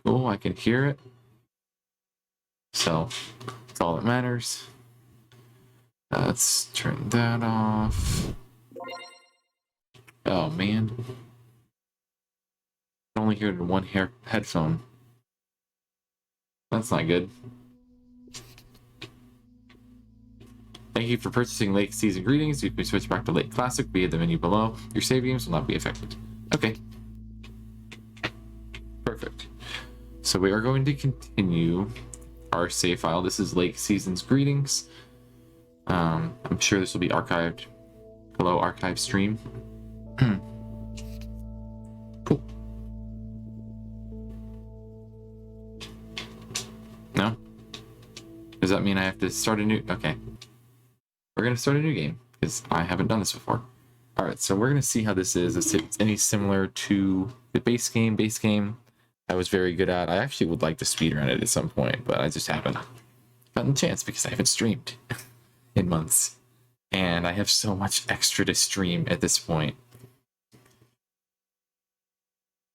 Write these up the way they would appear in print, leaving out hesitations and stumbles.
Cool, I can hear it. So that's all that matters. Let's turn that off. Oh man. I only hear one headphone. That's not good. Thank you for purchasing Lake Season Greetings. You can switch back to Lake Classic via the menu below. Your save games will not be affected. Okay. Perfect. So we are going to continue our save file. This is Lake Season's Greetings. I'm sure this will be archived. Hello, archive stream. Cool. No? Does that mean I have to start a new... Okay. We're going to start a new game, because I haven't done this before. Alright, so we're going to see how this is. If it's any similar to the base game. Base game I was very good at. I actually would like to speedrun it at some point, but I just haven't gotten a chance because I haven't streamed in months. And I have so much extra to stream at this point.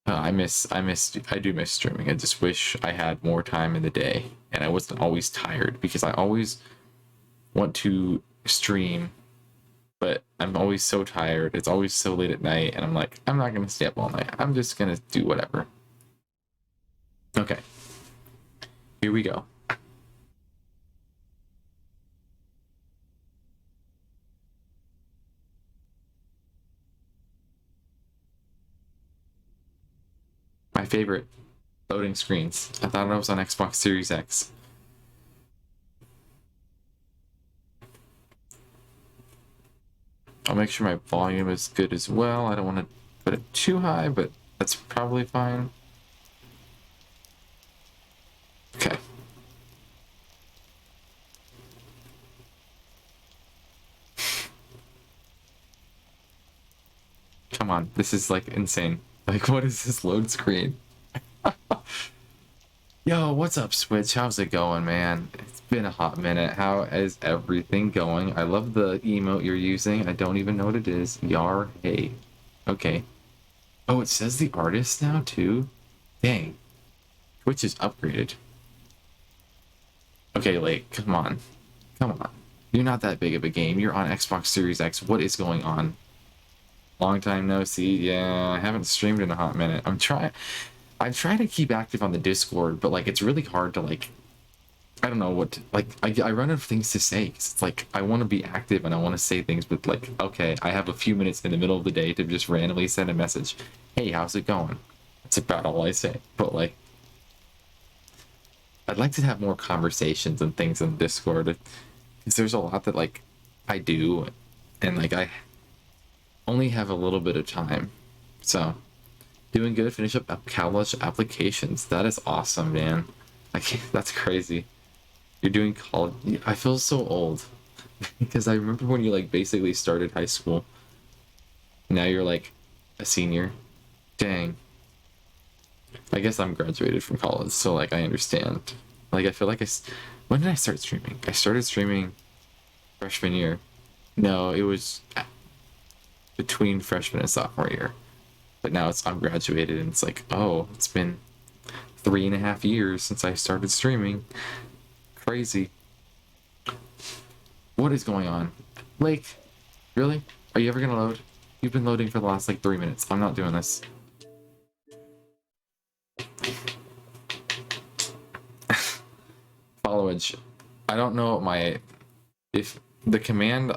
I do miss streaming. I just wish I had more time in the day and I wasn't always tired, because I always want to stream, but I'm always so tired. It's always so late at night, and I'm like, I'm not gonna stay up all night. I'm just gonna do whatever. Okay, here we go. My favorite loading screens. I thought it was on Xbox Series X. I'll make sure my volume is good as well. I don't want to put it too high, but that's probably fine. Okay. Come on, this is like insane. Like, what is this load screen? Yo, what's up, Switch? How's it going, man? It's been a hot minute. How is everything going? I love the emote you're using. I don't even know what it is. Yar, hey. Okay. Oh, it says the artist now, too? Dang. Twitch is upgraded. Okay, like, come on. Come on. You're not that big of a game. You're on Xbox Series X. What is going on? Long time no see. Yeah, I haven't streamed in a hot minute. I'm trying to keep active on the Discord, but like it's really hard to like, I don't know what to, like I run out of things to say, 'cause it's like I want to be active and I want to say things, but like, okay, I have a few minutes in the middle of the day to just randomly send a message. Hey, how's it going? That's about all I say. But like, I'd like to have more conversations and things in Discord, because there's a lot that like I do, and like I only have a little bit of time. So doing good. Finish up college applications. That is awesome, man. That's crazy. You're doing college. I feel so old because I remember when you like basically started high school. Now you're like a senior. Dang. I guess I'm graduated from college, so like I understand. Like I feel like when did I start streaming? I started streaming freshman year. No, it was between freshman and sophomore year. But now I'm graduated, and it's like, oh, it's been 3.5 years since I started streaming. Crazy. What is going on? Lake, really? Are you ever gonna load? You've been loading for the last like 3 minutes. I'm not doing this. Followage. I don't know if the command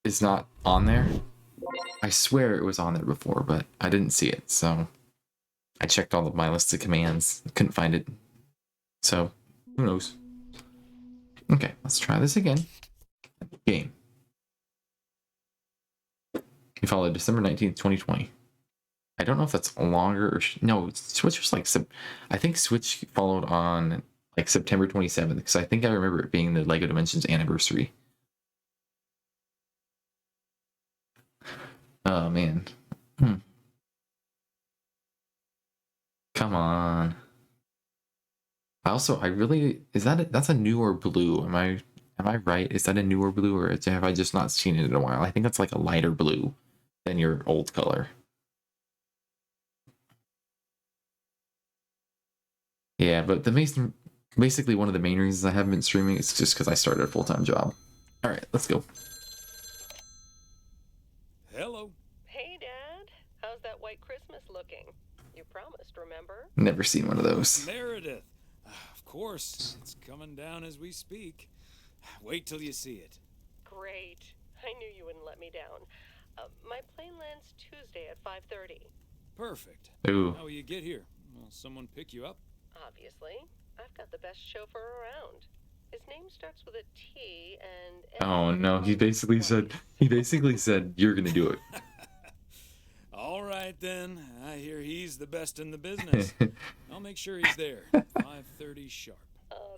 is not on there. I swear it was on there before, but I didn't see it, so I checked all of my list of commands, couldn't find it. So, who knows? Okay, let's try this again. Game. You followed December 19th, 2020. I don't know if that's longer or... No, Switch was like... I think Switch followed on like September 27th, because I think I remember it being the LEGO Dimensions anniversary. Oh, man. Come on. I really... That's a newer blue. Am I right? Is that a newer blue, or have I just not seen it in a while? I think that's like a lighter blue than your old color. Yeah, but basically one of the main reasons I haven't been streaming is just because I started a full-time job. All right, let's go. Hello. Hey, Dad. How's that white Christmas looking? You promised, remember? Never seen one of those. Meredith. Of course, it's coming down as we speak. Wait till you see it. Great. I knew you wouldn't let me down. My plane lands Tuesday at 5:30. Perfect. Ooh. How will you get here? Will someone pick you up? Obviously. I've got the best chauffeur around. His name starts with a T and... Oh no, he basically said you're gonna do it. All right then. I hear he's the best in the business. I'll make sure he's there. 5:30 sharp.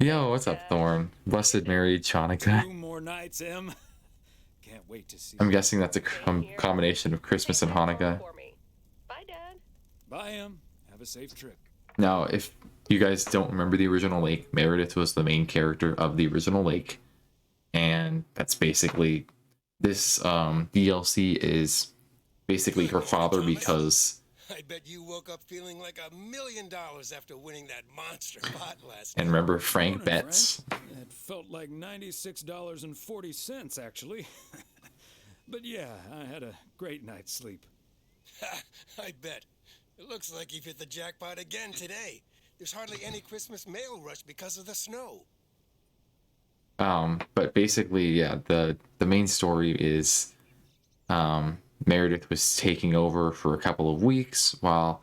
Yo, what's up, Thorn? Blessed Mary Chanukah. 2 more nights, Em. Can't wait to see. I'm guessing that's a combination of Christmas and Hanukkah. Bye, Dad. Bye, Em. Have a safe trip. Now, if you guys don't remember the original Lake, Meredith was the main character of the original Lake, and that's basically this DLC is basically her father because. I bet you woke up feeling like $1 million after winning that monster pot last And night. remember Frank Morning, Betts? Frank. It felt like $96.40 actually. But yeah, I had a great night's sleep. I bet. It looks like you've hit the jackpot again today. There's hardly any Christmas mail rush because of the snow. But basically, yeah, the main story is Meredith was taking over for a couple of weeks while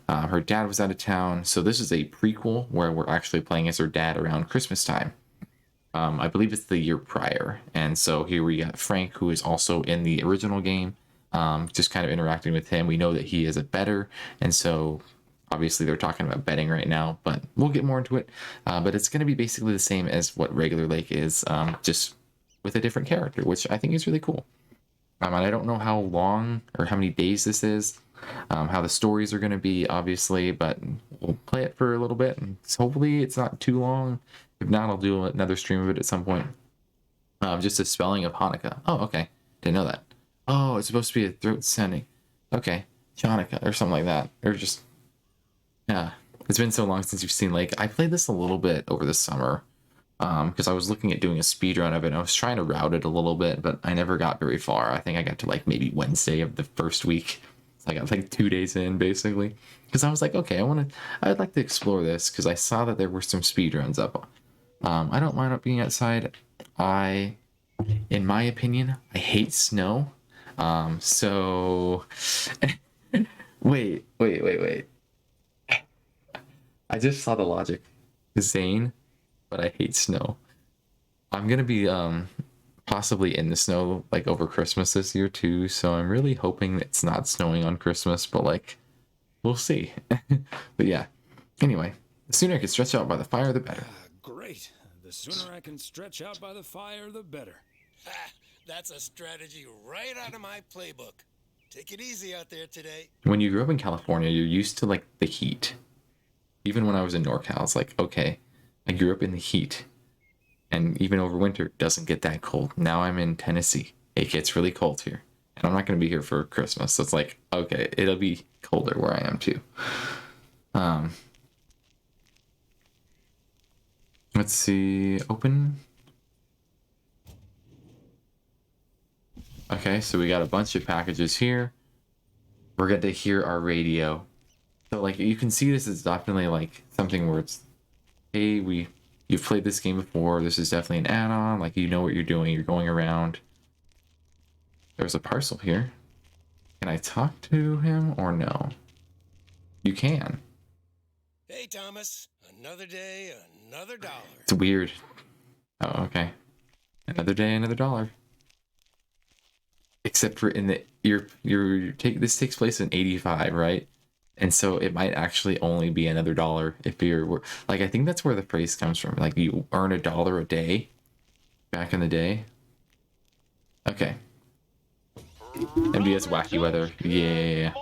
her dad was out of town. So this is a prequel where we're actually playing as her dad around Christmas time. I believe it's the year prior. And so here we got Frank, who is also in the original game, just kind of interacting with him. We know that he is a bettor, and so obviously they're talking about betting right now, but we'll get more into it. But it's going to be basically the same as what regular Lake is, just with a different character, which I think is really cool. And I don't know how long or how many days this is, how the stories are going to be, obviously, but we'll play it for a little bit, and hopefully it's not too long. If not, I'll do another stream of it at some point. Just a spelling of Hanukkah. Oh, okay. Didn't know that. Oh, it's supposed to be a throat sending. Okay. Hanukkah or something like that. Or just... Yeah. It's been so long since you've seen Lake. I played this a little bit over the summer. Because I was looking at doing a speedrun of it. And I was trying to route it a little bit, but I never got very far. I think I got to like maybe Wednesday of the first week. So I got like 2 days in, basically. Because I was like, okay, I'd like to explore this, because I saw that there were some speedruns up. I don't mind being outside. In my opinion, I hate snow. So wait. I just saw the logic. Zane, but I hate snow. I'm gonna be possibly in the snow like over Christmas this year too, so I'm really hoping it's not snowing on Christmas, but like we'll see. But yeah. Anyway, the sooner I can stretch out by the fire, the better. Great. The sooner I can stretch out by the fire, the better. Ha! That's a strategy right out of my playbook. Take it easy out there today. When you grew up in California, you're used to like the heat. Even when I was in NorCal, it's like, okay, I grew up in the heat. And even over winter, it doesn't get that cold. Now I'm in Tennessee. It gets really cold here. And I'm not going to be here for Christmas. So it's like, okay, it'll be colder where I am too. Let's see, open. Okay, so we got a bunch of packages here. We're going to hear our radio. So like you can see this is definitely like something where it's, hey, you've played this game before. This is definitely an add-on. Like you know what you're doing. You're going around. There's a parcel here. Can I talk to him or no? You can. Hey, Thomas. Another day, another dollar. It's weird. Oh, okay. Another day, another dollar. Except for in the this takes place in 85, right? And so it might actually only be another dollar if you're like, I think that's where the phrase comes from. Like you earn $1 a day back in the day. Okay. MBS wacky weather. Yeah.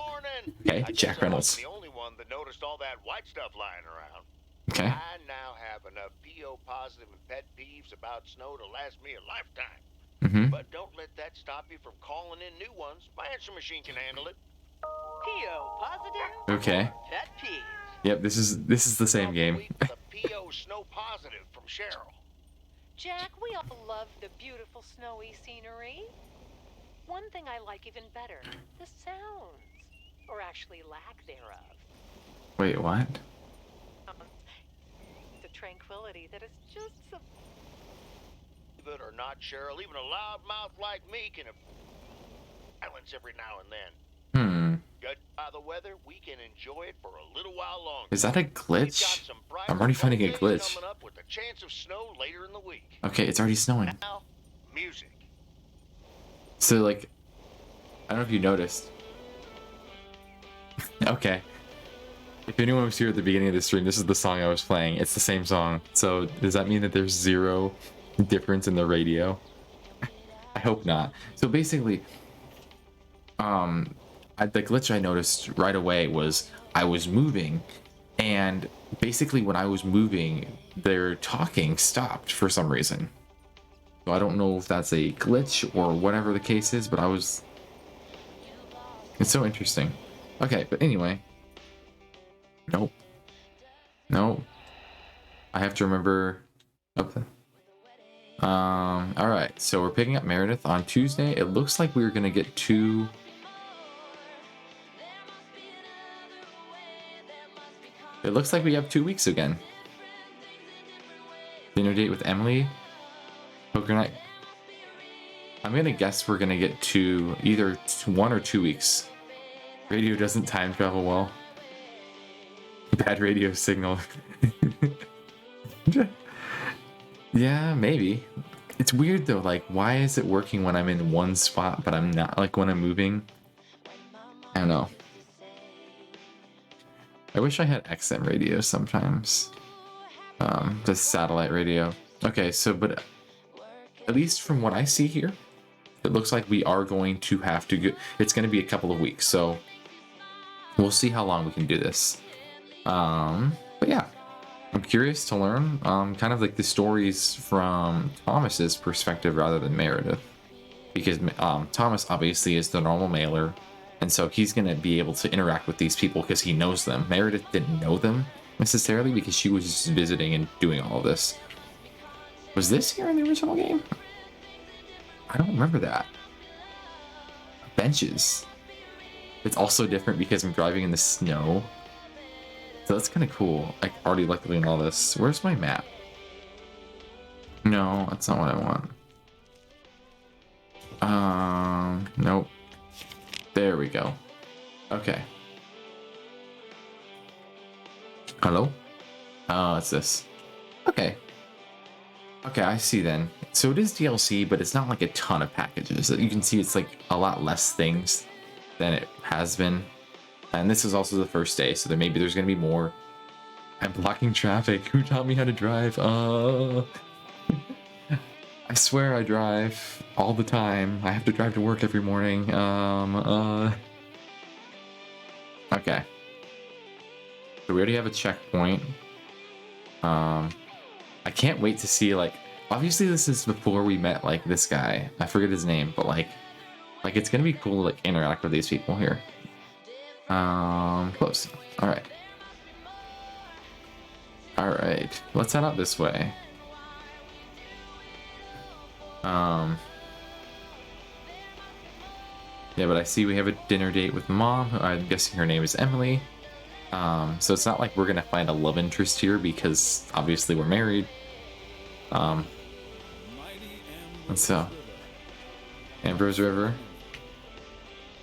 Okay, Jack Reynolds. The only one that noticed all that white stuff lying around. Okay. I now have enough PO positive and pet peeves about snow to last me a lifetime. Mm-hmm. But don't let that stop you from calling in new ones. My answer machine can handle it. PO positive. Okay. Pet peeves. Yep, this is the same game. The PO snow positive from Cheryl. Jack, we all love the beautiful snowy scenery. One thing I like even better, the sounds. Or actually lack thereof. Wait, what? The tranquility that is just so... Believe it or not, Cheryl, even a loudmouth like me can have silence every now and then. Judged by the weather, we can enjoy it for a little while longer. Is that a We've got glitch? some bright I'm already finding a days glitch. coming up with a chance of snow later in the week. Okay, it's already snowing. Now, music. So, like, I don't know if you noticed. Okay. If anyone was here at the beginning of the stream, this is the song I was playing. It's the same song. So, does that mean that there's zero difference in the radio? I hope not. So, basically, the glitch I noticed right away was I was moving, and basically when I was moving, their talking stopped for some reason. So I don't know if that's a glitch or whatever the case is, but it's so interesting. Okay, but anyway. Nope. Nope. I have to remember. Okay. Alright, so we're picking up Meredith on Tuesday. It looks like we're gonna get 2. It looks like we have 2 weeks again. Dinner date with Emily. Poker night. I'm gonna guess we're gonna get either 1 or 2 weeks. Radio doesn't time travel well. Bad radio signal. Yeah, maybe. It's weird though, like, why is it working when I'm in one spot, but I'm not, like, when I'm moving? I don't know. I wish I had XM radio sometimes. The satellite radio. Okay, so, but at least from what I see here, it looks like we are going to have to go. It's going to be a couple of weeks, so we'll see how long we can do this. But yeah, I'm curious to learn kind of like the stories from Thomas's perspective rather than Meredith, because Thomas obviously is the normal mailer, and so he's going to be able to interact with these people because he knows them. Meredith didn't know them necessarily because she was just visiting and doing all of this. Was this here in the original game? I don't remember that. Benches. It's also different because I'm driving in the snow. So that's kind of cool. I already like doing all this. Where's my map? No, that's not what I want. Nope. There we go. Okay. Hello? Oh, it's this. Okay. Okay, I see then. So it is DLC, but it's not like a ton of packages. You can see it's like a lot less things than it has been. And this is also the first day, so maybe there's going to be more. I'm blocking traffic. Who taught me how to drive? I swear I drive all the time. I have to drive to work every morning. Okay. So we already have a checkpoint. I can't wait to see, like, obviously this is before we met, like, this guy. I forget his name, but, like it's gonna be cool to, like, interact with these people here. Close. Alright. Alright. Let's head out this way. Yeah, but I see we have a dinner date with Mom. I'm guessing her name is Emily. So it's not like we're gonna find a love interest here because obviously we're married. And so Ambrose River.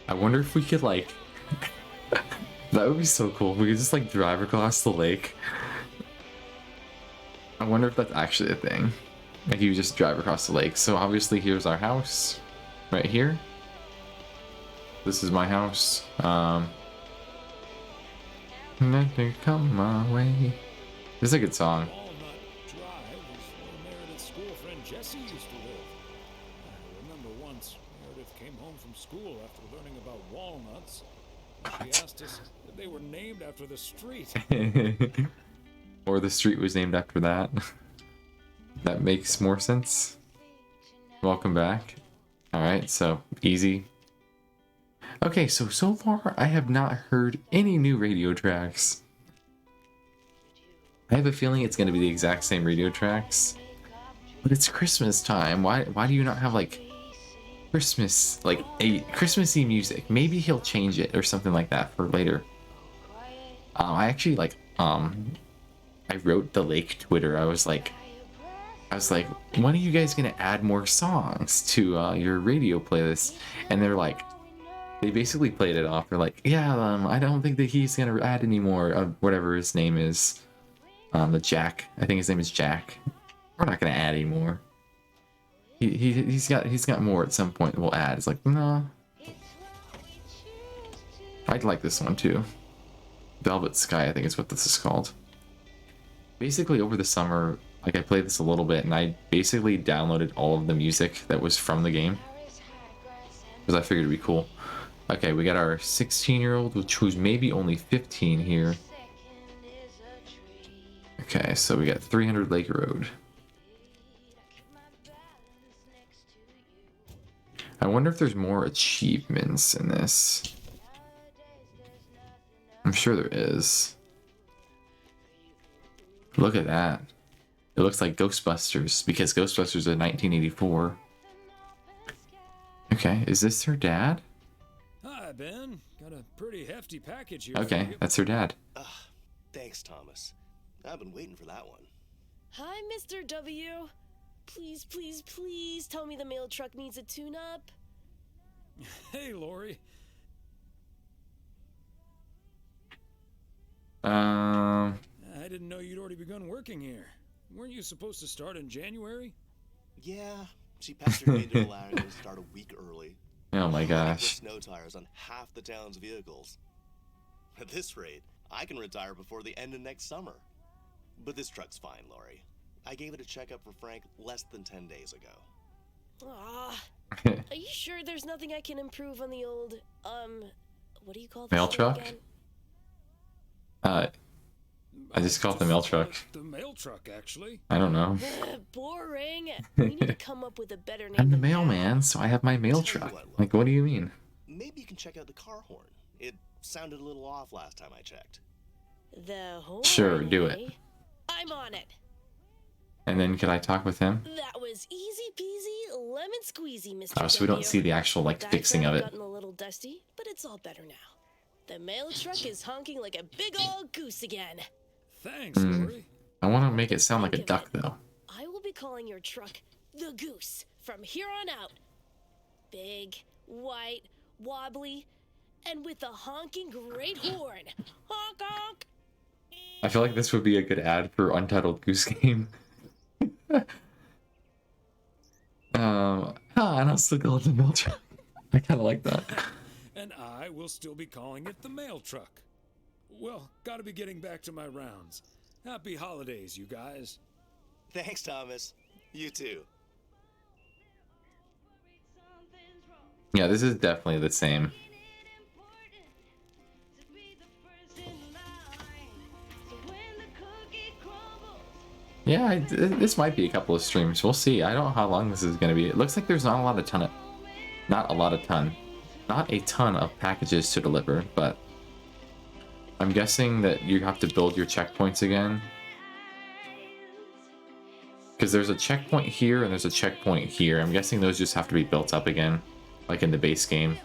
I wonder if we could, like, that would be so cool. We could just, like, drive across the lake. I wonder if that's actually a thing. Like, you just drive across the lake. So obviously here's our house right here. This is my house. Nothing come my way. This is a good song. Walnut Drive is where Meredith's school friend Jessie used to live. I remember once Meredith came home from school after learning about walnuts. She asked us if they were named after the street. Or the street was named after that. That makes more sense. Welcome back. Alright, so easy. Okay, so far I have not heard any new radio tracks. I have a feeling it's going to be the exact same radio tracks, but it's Christmas time. Why do you not have like Christmas, like a Christmassy music? Maybe he'll change it or something like that for later. I actually like I wrote the Lake Twitter. I was like, when are you guys gonna add more songs to your radio playlist? And they're like, they basically played it off. They're like, yeah, I don't think that he's gonna add any more of whatever his name is. The Jack. I think his name is Jack. We're not gonna add any more. He's got more at some point that we'll add. It's like, no. I'd like this one too. Velvet Sky, I think is what this is called. Basically, over the summer, like I played this a little bit, and I basically downloaded all of the music that was from the game because I figured it'd be cool. Okay, we got our 16-year-old, who's maybe only 15 here. Okay, so we got 300 Lake Road. I wonder if there's more achievements in this. I'm sure there is. Look at that. It looks like Ghostbusters, because Ghostbusters is 1984. Okay, is this her dad? Hi, Ben. Got a pretty hefty package here. Okay, that's her dad. Thanks, Thomas. I've been waiting for that one. Hi, Mr. W. Please, please, please tell me the mail truck needs a tune-up. Hey, Lori. I didn't know you'd already begun working here. Weren't you supposed to start in January? Yeah, she passed her digital hours to start a week early. Oh my Put gosh. snow tires on half the town's vehicles. At this rate, I can retire before the end of next summer. But this truck's fine, Lori. I gave it a checkup for Frank less than 10 days ago. Ah, are you sure there's nothing I can improve on the old, what do you call this Mail thing truck? again? I just call it the mail truck. The mail truck, actually. I don't know. Boring. We need to come up with a better name. I'm the than that. mailman, so I have my mail Tell you truck. what, Lori. Like, what do you mean? Maybe you can check out the car horn. It sounded a little off last time I checked. The horn. Sure, do it. eh? I'm on it. And then could I talk with him? That was easy peasy, lemon squeezy, Mr. Oh, so we don't W. see the actual, like, That fixing of truck it. gotten a little dusty, but it's all better now. The mail truck is honking like a big old goose again. Thanks, Hmm. Lori. I want to make it sound like a Think of duck, it. though. I will be calling your truck the Goose from here on out. Big, white, wobbly, and with a honking great horn. Honk honk! I feel like this would be a good ad for Untitled Goose Game. I don't still call it the mail truck. I kind of like that. And I will still be calling it the mail truck. Well, gotta be getting back to my rounds. Happy holidays, you guys. Thanks, Thomas. You too. Yeah, this is definitely the same. Yeah, this might be a couple of streams. We'll see. I don't know how long this is going to be. It looks like there's not a ton of packages to deliver, but I'm guessing that you have to build your checkpoints again. Because there's a checkpoint here and there's a checkpoint here. I'm guessing those just have to be built up again, like in the base game.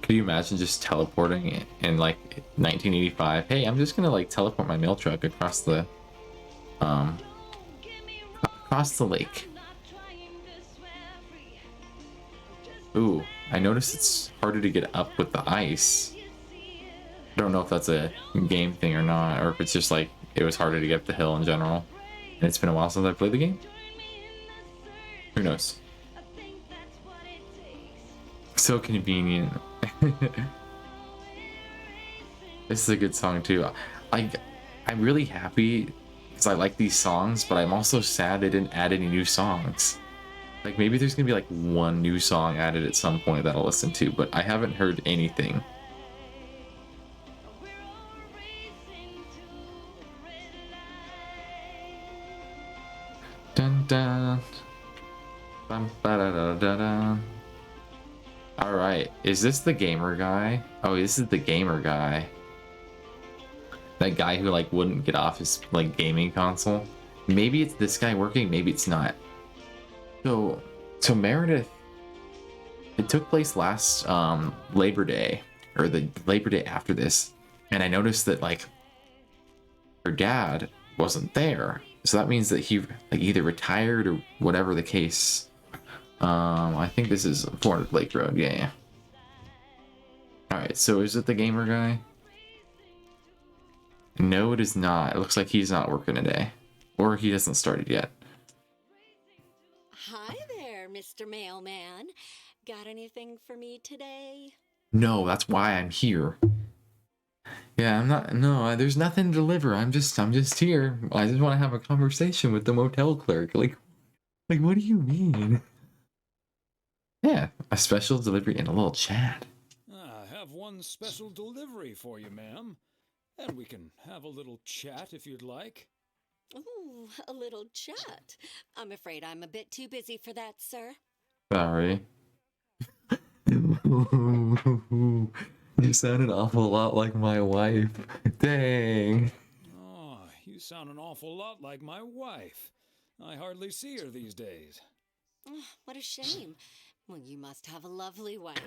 Could you imagine just teleporting in like 1985? Hey, I'm just gonna like teleport my mail truck across the lake. Ooh, I noticed it's harder to get up with the ice. I don't know if that's a game thing or not, or if it's just like it was harder to get up the hill in general. And it's been a while since I played the game. Who knows? So convenient. This is a good song too. I'm really happy because I like these songs, but I'm also sad they didn't add any new songs. Like maybe there's gonna be like one new song added at some point that I'll listen to, but I haven't heard anything. Dun dun. Bum, ba, da, da, da, da. All right, is this the gamer guy? Oh, this is the gamer guy. That guy who like wouldn't get off his like gaming console. Maybe it's this guy working, maybe it's not. So Meredith, it took place last Labor Day, or the Labor Day after this, and I noticed that like her dad wasn't there. So that means that he like either retired or whatever the case. I think this is 400 Lake Road, yeah. Alright, so is it the gamer guy? No, it is not. It looks like he's not working today. Or he hasn't started yet. Hi there, Mr. Mailman. Got anything for me today? No, that's why I'm here. Yeah, I'm not. No, there's nothing to deliver. I'm just here. I just want to have a conversation with the motel clerk. Like, what do you mean? Yeah, a special delivery and a little chat. I have one special delivery for you, ma'am. And we can have a little chat if you'd like. Ooh, a little chat. I'm afraid I'm a bit too busy for that, sir. Sorry. You sound an awful lot like my wife. Dang. Oh, you sound an awful lot like my wife. I hardly see her these days. Oh, what a shame. Well, you must have a lovely wife.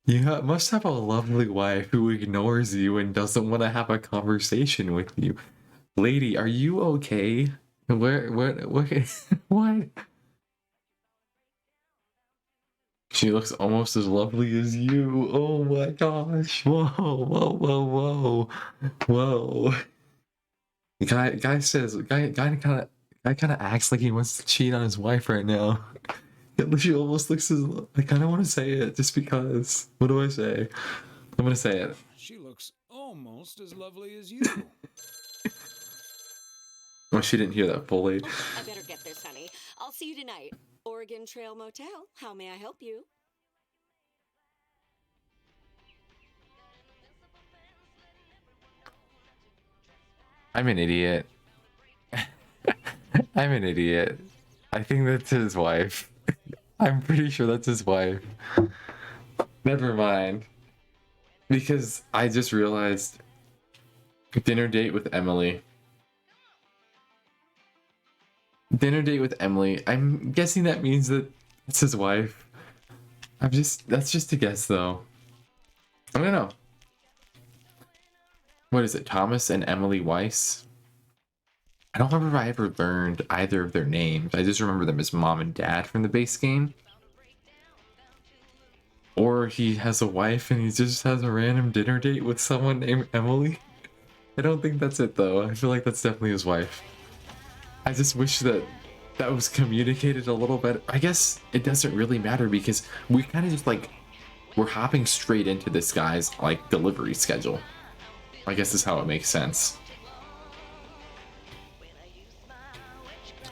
You must have a lovely wife who ignores you and doesn't want to have a conversation with you. Lady, are you okay? What? What? She looks almost as lovely as you. Oh my gosh. Whoa, whoa, whoa, whoa. Whoa. Guy kind of acts like he wants to cheat on his wife right now. She almost looks as... I kind of want to say it just because. What do I say? I'm going to say it. She looks almost as lovely as you. Well, she didn't hear that fully. I better get this, honey. I'll see you tonight. Oregon Trail Motel. How may I help you? I'm an idiot. I'm an idiot. I think that's his wife. I'm pretty sure that's his wife. Never mind. Because I just realized dinner date with Emily. Dinner date with Emily. I'm guessing that means that it's his wife. That's just a guess though. I don't know. What is it? Thomas and Emily Weiss? I don't remember if I ever learned either of their names. I just remember them as mom and dad from the base game. Or he has a wife and he just has a random dinner date with someone named Emily. I don't think that's it though. I feel like that's definitely his wife. I just wish that was communicated a little bit. I guess it doesn't really matter because we kind of just like, we're hopping straight into this guy's like delivery schedule. I guess is how it makes sense.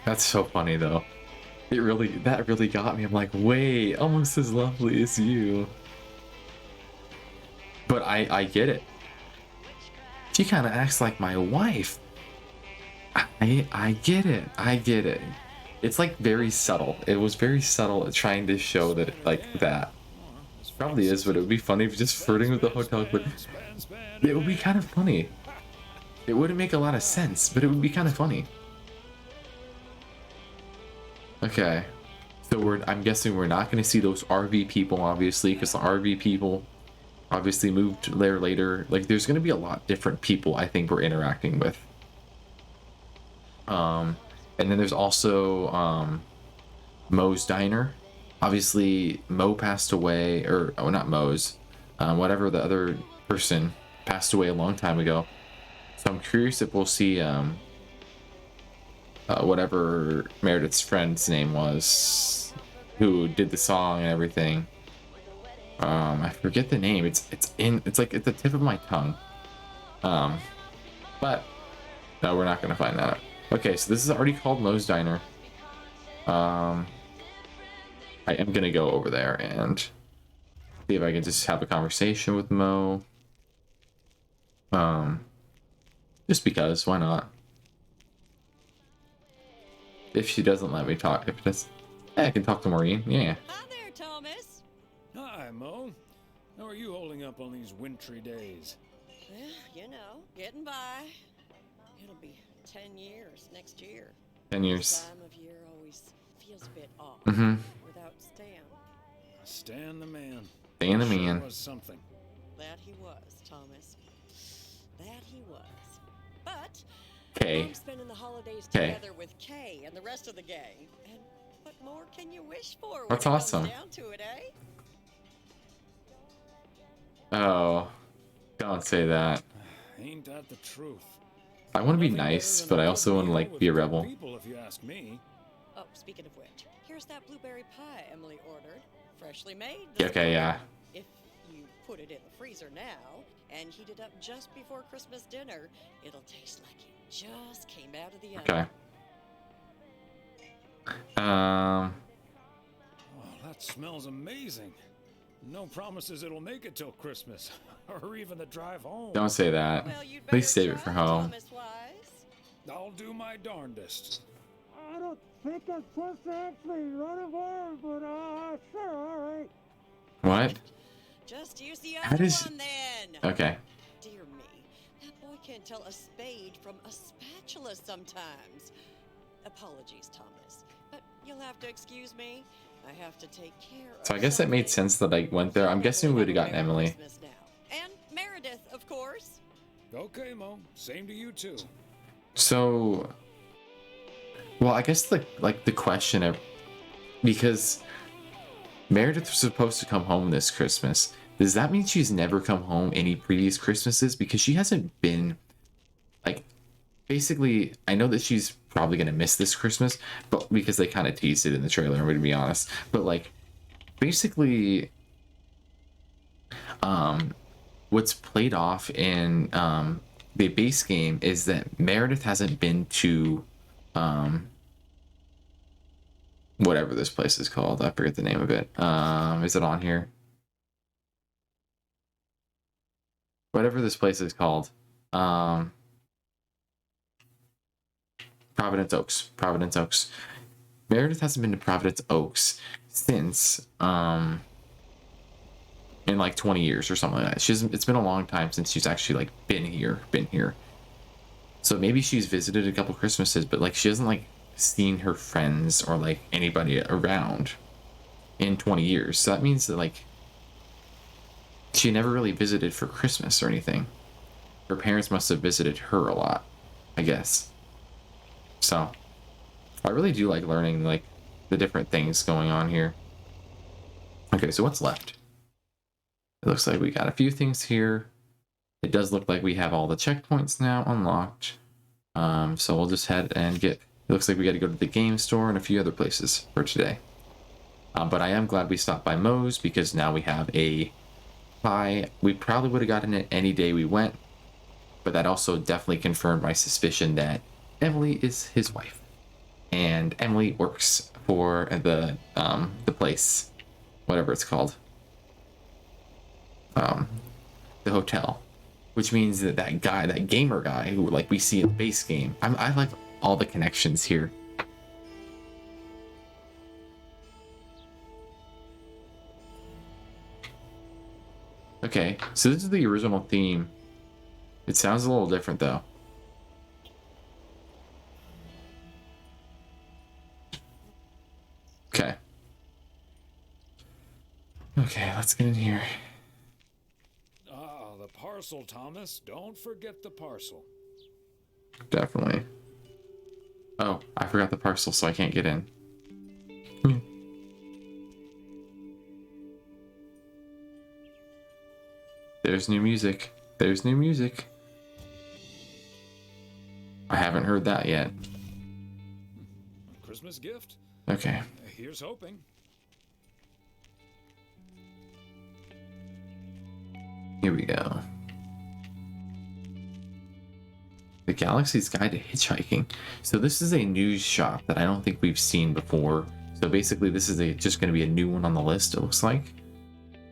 That's so funny though. That really got me. I'm like, wait, almost as lovely as you. But I get it. She kind of acts like my wife. I get it. I get it. It's like very subtle. It was very subtle at trying to show that like that. Probably is, but it would be funny if just flirting with the hotel clerk. It would be kind of funny. It wouldn't make a lot of sense, but it would be kind of funny. Okay, so I'm guessing we're not going to see those RV people, obviously, because the RV people obviously moved there later. Like, there's going to be a lot different people I think we're interacting with. And then there's also Moe's Diner. Obviously, Moe passed away, or oh, not Moe's, whatever the other person passed away a long time ago. So I'm curious if we'll see whatever Meredith's friend's name was, who did the song and everything. I forget the name. It's like at the tip of my tongue. But no, we're not gonna find that out. Okay, so this is already called Moe's Diner. I am gonna go over there and see if I can just have a conversation with Moe. Just because, why not? If she doesn't let me talk, if it does, yeah, I can talk to Maureen. Yeah. Hi there, Thomas. Hi, Mo. How are you holding up on these wintry days? Well, you know, getting by. It'll be 10 years next year. 10 This years. time of year always feels a bit off Mm-hmm. without Stan. Stan the man. Stan the Sure man. was something. That he was, Thomas. That he was. But Okay. I'm spending the holidays Okay. together with Kay and the rest of the gang. And what more can you wish for when That's it awesome. comes down to it, eh? Oh, don't say that. Ain't that the truth? I want to be Nothing better nice, than but a I good also want to meal like with be a good rebel. People, if you ask me. Oh, speaking of which, here's that blueberry pie Emily ordered. Freshly made. this Okay, morning. yeah. If you put it in the freezer now and heat it up just before Christmas dinner, it'll taste like it just came out of the oven. Okay. Oh, that smells amazing. No promises it'll make it till Christmas, or even the drive home. Don't say that. Well, you'd Please better save it for try, home. Thomas Wise. I'll do my darndest. I don't think I'm supposed to actually run a bar, but sure, all right. What? Just use the How other does- one then. Okay. Dear me, that boy can't tell a spade from a spatula sometimes. Apologies, Thomas, but you'll have to excuse me. I have to take care of So I guess it made something. sense that I went there. I'm guessing we would have gotten Merry Emily. Christmas now. And Meredith, of course. Okay, Mo. Same to you too. So, well, I guess the question of, because Meredith was supposed to come home this Christmas. Does that mean she's never come home any previous Christmases? Because she hasn't been, like, basically, I know that she's probably gonna miss this Christmas, but because they kind of teased it in the trailer, I'm gonna be honest. But like, basically, what's played off in the base game is that Meredith hasn't been to whatever this place is called. I forget the name of it. Is it on here? Whatever this place is called. Providence Oaks. Providence Oaks. Meredith hasn't been to Providence Oaks since in like 20 years or something like that. It's been a long time since she's actually like been here. So maybe she's visited a couple Christmases, but like she hasn't like seen her friends or like anybody around in 20 years. So that means that like she never really visited for Christmas or anything. Her parents must have visited her a lot, I guess. So I really do like learning like the different things going on here. Okay, so what's left? It looks like we got a few things here. It does look like we have all the checkpoints now unlocked. So we'll just head and get, it looks like we got to go to the game store and a few other places for today. But I am glad we stopped by Moe's because now we have a pie. We probably would have gotten it any day we went, but that also definitely confirmed my suspicion that Emily is his wife. And Emily works for the place, whatever it's called. The hotel, which means that that guy, that gamer guy who like we see in the base game, I like all the connections here. Okay, so this is the original theme. It sounds a little different though. Okay. Okay, let's get in here. Ah, the parcel, Thomas. Don't forget the parcel. Definitely. Oh, I forgot the parcel, so I can't get in. There's new music. There's new music. I haven't heard that yet. Christmas gift? Okay. Here's hoping. Here we go. The Galaxy's Guide to Hitchhiking. So this is a news shop that I don't think we've seen before. So basically this is just going to be a new one on the list, it looks like.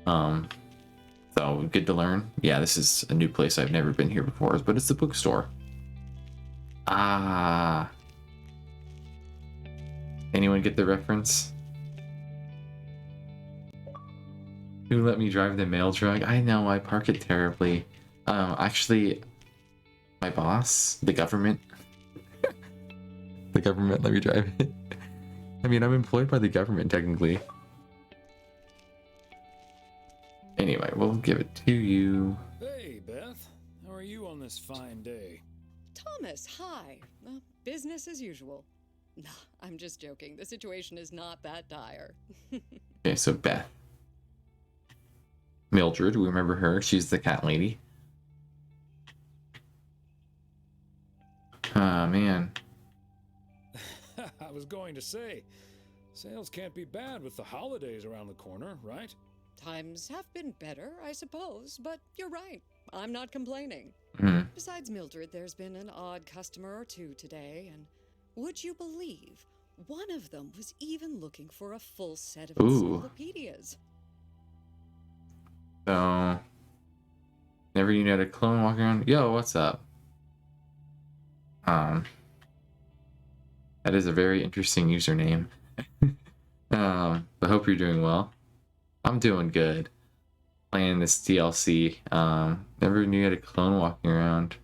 So good to learn. Yeah, this is a new place. I've never been here before, but it's a bookstore. Ah. Anyone get the reference? Who let me drive the mail truck? I know, I park it terribly. Actually, my boss, the government, the government let me drive it. I mean, I'm employed by the government technically. Anyway, we'll give it to you. Hey, Beth. How are you on this fine day? Thomas, hi. Business as usual. Nah, I'm just joking. The situation is not that dire. Okay, so Beth. Mildred, we remember her. She's the cat lady. Ah, man. I was going to say, sales can't be bad with the holidays around the corner, right? Times have been better, I suppose, but you're right. I'm not complaining. Mm. Besides Mildred, there's been an odd customer or two today, and would you believe one of them was even looking for a full set of encyclopedias? So, never you had a clone walking around. Yo, what's up? That is a very interesting username. I hope you're doing well. I'm doing good. Playing this DLC. Never knew you had a clone walking around.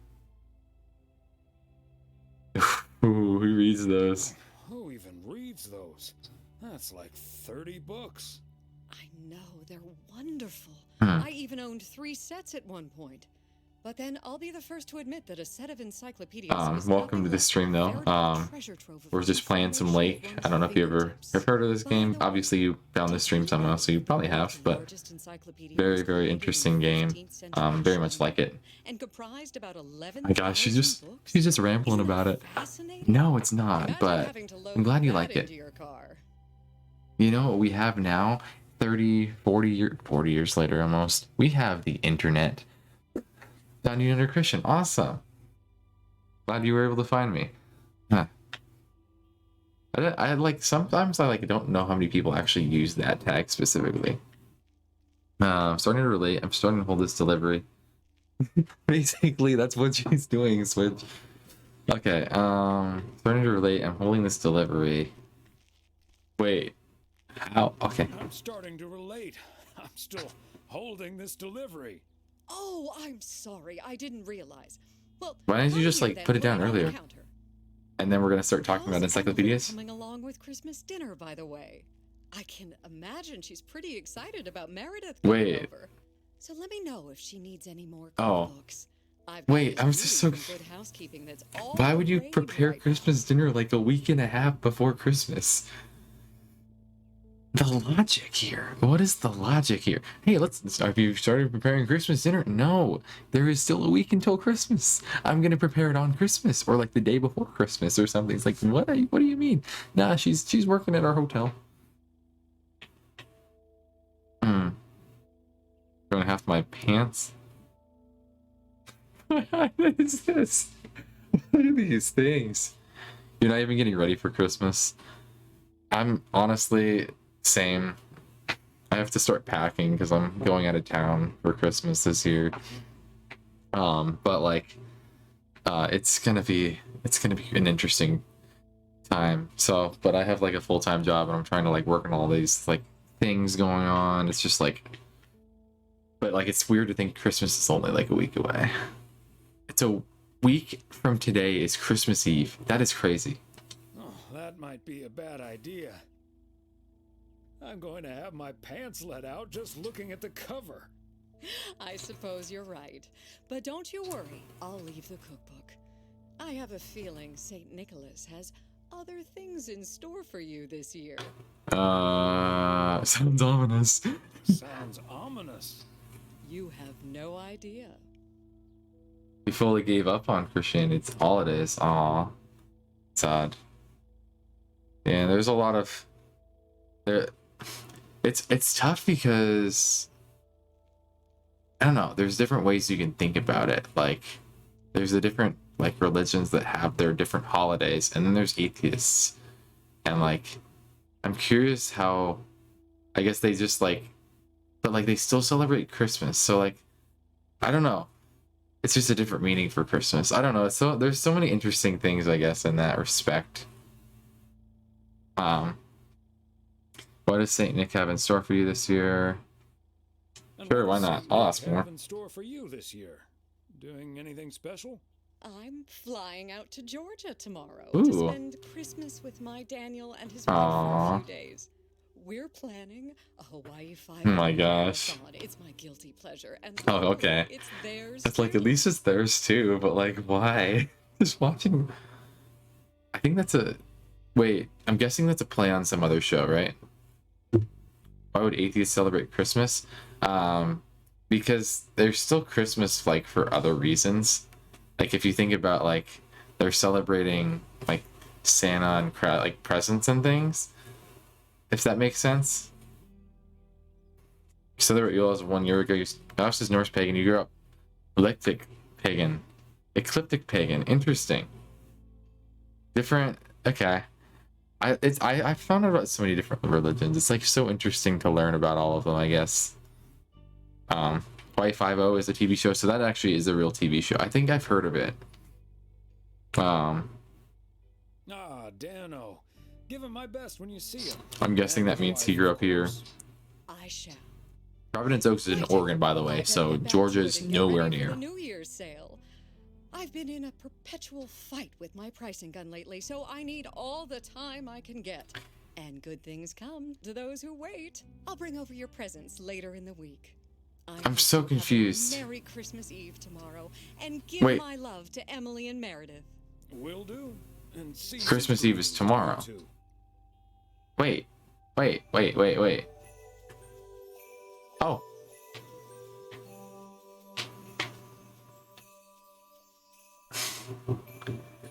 Ooh, who reads those? Who even reads those? That's like 30 books. I know, they're wonderful. Hmm. I even owned 3 sets at one point. But then I'll be the first to admit that a set of encyclopedias is Welcome to nothing this stream though. We're just playing some Lake. I don't know if you ever have heard of this game. Obviously you found this stream somehow, so you probably have, but very, very interesting game. Very much like it. And comprised about 11. My gosh, she's just rambling about it. No, it's not, but I'm glad you like it. You know what we have now? 40 years later almost. We have the internet. Found you under Christian. Awesome. Glad you were able to find me. Huh. I like sometimes I like don't know how many people actually use that tag specifically. I'm starting to relate. I'm starting to hold this delivery. Basically, that's what she's doing, Switch. Okay, starting to relate. I'm holding this delivery. Wait. How? Okay. I'm starting to relate. I'm still holding this delivery. Oh, I'm sorry. I didn't realize. Well, why didn't you just like put it down earlier? And then we're gonna start talking about encyclopedias. Coming along with Christmas dinner, by the way. I can imagine she's pretty excited about Meredith coming over. So let me know if she needs any more cookbooks. Wait, I was just so. Why would you prepare Christmas dinner like a week and a half before Christmas? The logic here. What is the logic here? Hey, have you started preparing Christmas dinner? No, there is still a week until Christmas. I'm gonna prepare it on Christmas or like the day before Christmas or something. It's like, what do you mean? Nah, she's working at our hotel. Going half my pants. What is this? What are these things? You're not even getting ready for Christmas. I'm honestly same. I have to start packing because I'm going out of town for Christmas this year. But like, it's gonna be an interesting time. So, but I have like a full-time job and I'm trying to like work on all these like things going on. It's just like, but like it's weird to think Christmas is only like a week away. It's a week from today is Christmas Eve. That is crazy. Oh, that might be a bad idea. I'm going to have my pants let out just looking at the cover. I suppose you're right. But don't you worry, I'll leave the cookbook. I have a feeling St. Nicholas has other things in store for you this year. Sounds ominous. Sounds ominous. You have no idea. We fully gave up on Christianity. It's all it is. Aw. Sad. Yeah, there's a lot of... It's tough because... I don't know. There's different ways you can think about it. Like, there's the different, like, religions that have their different holidays. And then there's atheists. And, like, I'm curious how... I guess they just, like... But, like, they still celebrate Christmas. So, like, I don't know. It's just a different meaning for Christmas. I don't know. So there's so many interesting things, I guess, in that respect. What does Saint Nick have in store for you this year? Sure, why not? I'll ask What do you more. have in store for you this year? Doing anything special? I'm flying out to Georgia tomorrow Ooh. to spend Christmas with my Daniel and his wife for Aw. a few days. We're planning a Hawaii 5 Oh my gosh. marathon. It's my guilty pleasure, and Oh, luckily, okay. it's theirs It's like, too. at least it's theirs too, but like, why? Just watching. I think that's a. Wait, I'm guessing that's a play on some other show, right? Why would atheists celebrate Christmas? Because there's still Christmas, like, for other reasons. Like, if you think about, like, they're celebrating, like, Santa and like presents and things. If that makes sense. You celebrate Yule as 1 year ago. Your house is Norse pagan. You grew up eclectic pagan. Ecliptic pagan. Interesting. Different. Okay. I found out about so many different religions. It's like so interesting to learn about all of them, I guess. Hawaii 5 is a TV show, so that actually is a real TV show. I think I've heard of it. Ah, Dano. Give him my best when you see him. I'm guessing that means he grew up here. I shall. Providence Oaks is in Oregon, by the way, so Georgia's nowhere near. New Year's sale. I've been in a perpetual fight with my pricing gun lately, so I need all the time I can get. And good things come to those who wait. I'll bring over your presents later in the week. I'm so confused. Merry Christmas Eve tomorrow, and give Wait. my love to Emily and Meredith. Will do. And see Christmas Eve is tomorrow. Wait. Oh.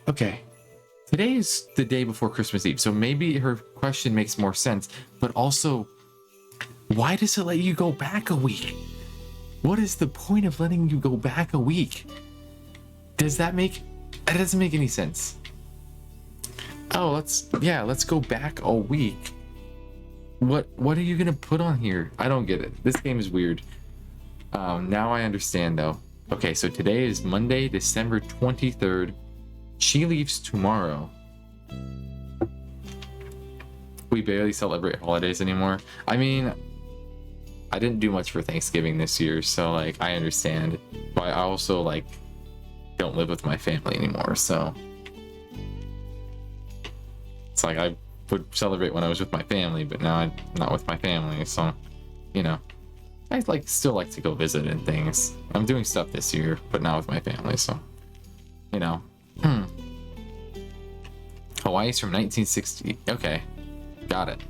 Okay. Today is the day before Christmas Eve, so maybe her question makes more sense, but also, why does it let you go back a week? What is the point of letting you go back a week? Does that make... That doesn't make any sense. Oh, let's go back a week. What are you gonna put on here? I don't get it. This game is weird. Now I understand though. Okay, so today is Monday, December 23rd. She leaves tomorrow. We barely celebrate holidays anymore. I mean, I didn't do much for Thanksgiving this year, so like I understand. But I also like don't live with my family anymore, so it's like I would celebrate when I was with my family, but now I'm not with my family, so you know, I still like to go visit and things. I'm doing stuff this year, but not with my family, so you know. Hawaii's from 1960. Okay, got it.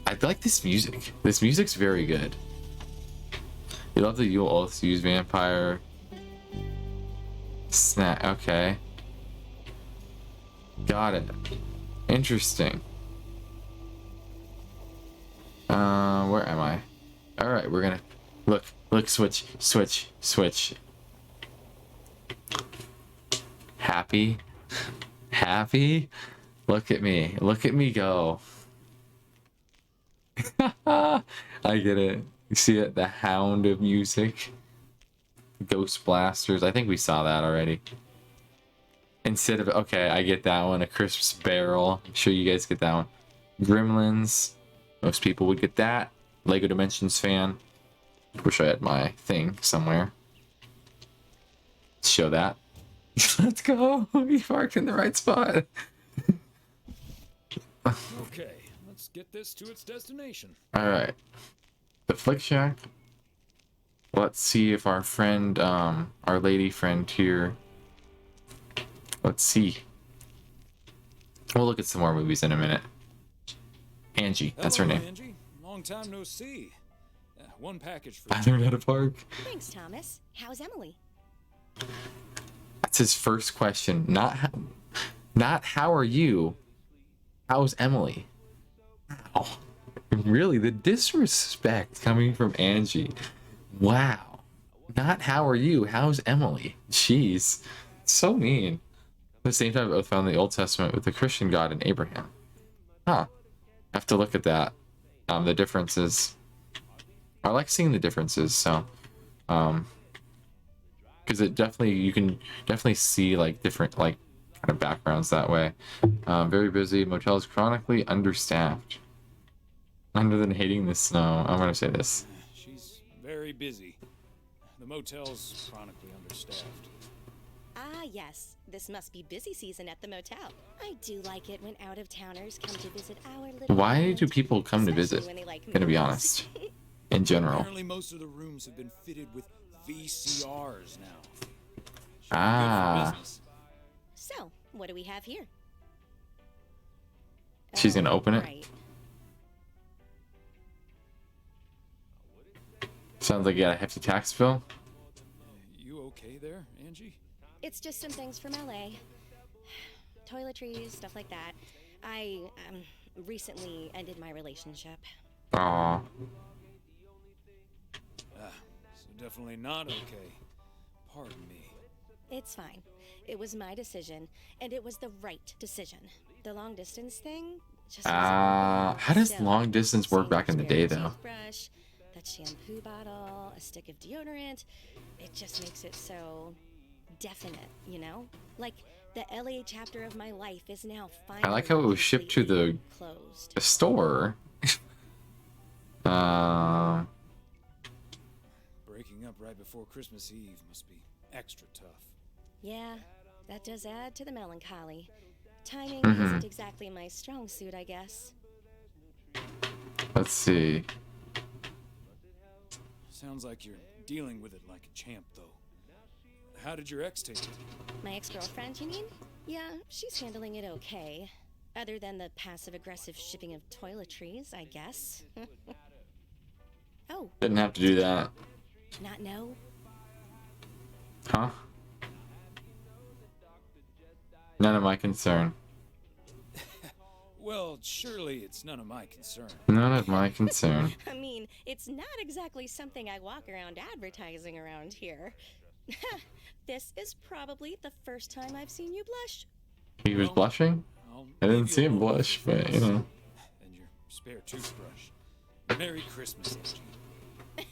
I like this music. This music's very good. You love the Yule Oaths use vampire. Snap. Okay. Got it. Interesting. Where am I? Alright, we're gonna look, switch. Happy? Look at me go. I get it. You see it? The Hound of Music. Ghost Blasters. I think we saw that already. Instead of... Okay, I get that one. A Christmas Barrel. I'm sure you guys get that one. Gremlins. Most people would get that. Lego Dimensions fan. Wish I had my thing somewhere. Let's show that. Let's go. We parked in the right spot. Okay, let's get this to its destination. Alright. The Flick Shack. Let's see if our friend, our lady friend here. Let's see. We'll look at some more movies in a minute. Angie, that's her Hello, name. Angie. Long time no see. One package for I you. learned how to park. Thanks, Thomas. How's Emily? That's his first question. Not how are you? How's Emily? Wow. Really, the disrespect coming from Angie. Wow. Not how are you? How's Emily? Jeez. So mean. At the same time, both found the Old Testament with the Christian God and Abraham. Huh. I have to look at that. The differences. I like seeing the differences, so because it definitely, you can definitely see like different like kind of backgrounds that way. Very busy. Motel is chronically understaffed. Other than hating the snow, I'm gonna say this. She's very busy. The motel's chronically understaffed. Ah, yes. This must be busy season at the motel. I do like it when out-of-towners come to visit our little Why island, do people come to especially visit? when they like Gonna be movies. honest. In general. Apparently most of the rooms have been fitted with VCRs now. Should be good for Ah. business. So, what do we have here? She's gonna Oh, open it? right. Sounds like you got a hefty tax bill. You okay there, Angie? It's just some things from LA. Toiletries, stuff like that. I recently ended my relationship. Aw. So definitely not okay. Pardon me. It's fine. It was my decision, and it was the right decision. The long distance thing just How does long distance work back in the day, though? Toothbrush, that shampoo bottle, a stick of deodorant. It just makes it so definite, you know? Like the LA chapter of my life is now finally I like how it was shipped to the closed. store. Breaking up right before Christmas Eve must be extra tough. Yeah, that does add to the melancholy. Timing Mhm. isn't exactly my strong suit, I guess. Let's see. Sounds like you're dealing with it like a champ, though. How did your ex take it? My ex-girlfriend, you mean? Yeah, she's handling it okay. Other than the passive-aggressive shipping of toiletries, I guess. Oh, Didn't have to do that. not know? Huh? None of my concern. Well, surely it's none of my concern. None of my concern. I mean, it's not exactly something I walk around advertising around here. This is probably the first time I've seen you blush. He was blushing? I'll I didn't leave see you him alone blush, for but you know. And your spare toothbrush. Merry Christmas, Angie.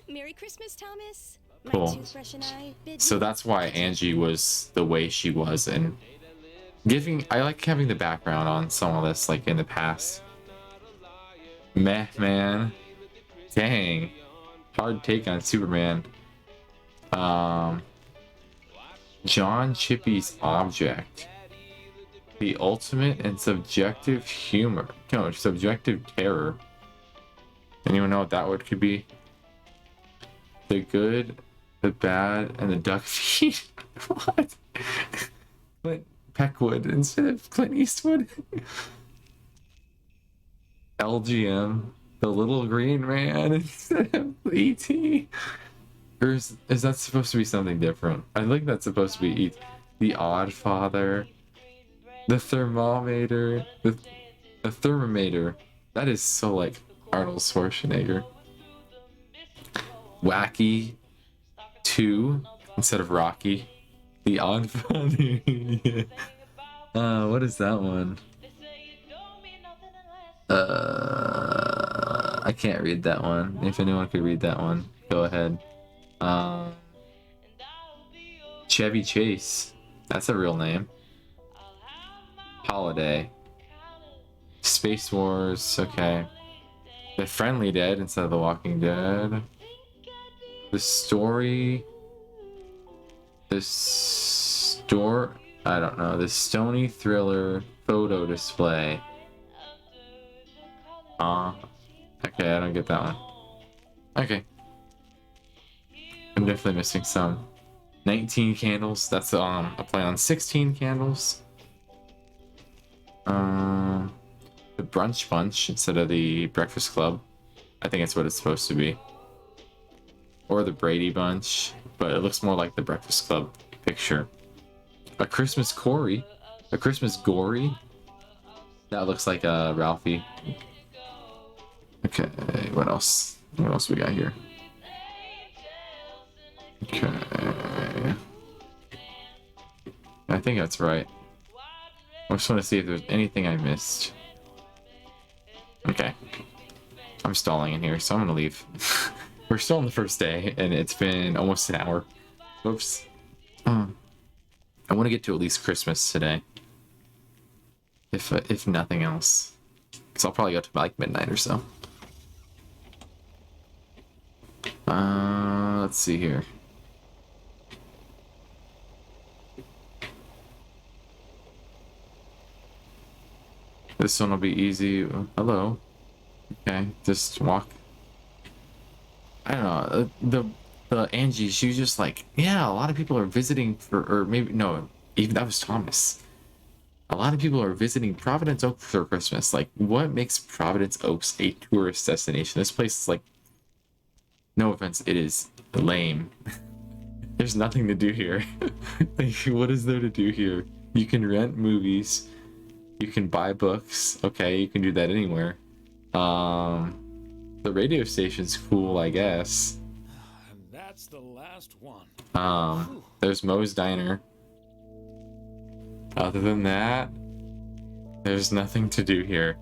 Merry Christmas, Thomas. My Cool. toothbrush and I bid So you that's why Angie was the way she was, and I like having the background on some of this, like in the past. Meh, man. Dang. Hard take on Superman. John Chippy's Object. The ultimate and subjective humor. No, subjective terror. Anyone know what that word could be? The good, the bad, and the duck feet. What? Clint Peckwood instead of Clint Eastwood. LGM, the little green man instead of E.T. Or is that supposed to be something different? I think that's supposed to be the Odd Father, the thermometer, the thermometer. That is so like Arnold Schwarzenegger. Wacky 2 instead of Rocky. The Odd Father. Yeah. What is that one? I can't read that one. If anyone could read that one, go ahead. Chevy Chase. That's a real name. Holiday. Space Wars. Okay. The Friendly Dead instead of The Walking Dead. The Story. I don't know. The Stony Thriller photo display. Okay, I don't get that one. Okay. I'm definitely missing some. 19 candles. That's a play on 16 candles. The Brunch Bunch instead of the Breakfast Club. I think that's what it's supposed to be. Or the Brady Bunch, but it looks more like the Breakfast Club picture. A Christmas Gory. A Christmas Gory. That looks like Ralphie. Okay, what else? What else we got here? Okay. I think that's right. I just want to see if there's anything I missed. Okay. I'm stalling in here, so I'm gonna leave. We're still on the first day, and it's been almost an hour. Whoops. I want to get to at least Christmas today. If nothing else. So I'll probably go to like midnight or so. Let's see here. This one will be easy. Hello. Okay, just walk. I don't know. The Angie, she was just like, yeah, a lot of people are visiting for, or maybe no, even that was Thomas. A lot of people are visiting Providence Oaks for Christmas. Like, what makes Providence Oaks a tourist destination? This place is like, no offense, it is lame. There's nothing to do here. Like, what is there to do here? You can rent movies. You can buy books. Okay, you can do that anywhere. The radio station's cool, I guess. And that's the last one. There's Moe's Diner. Other than that, there's nothing to do here.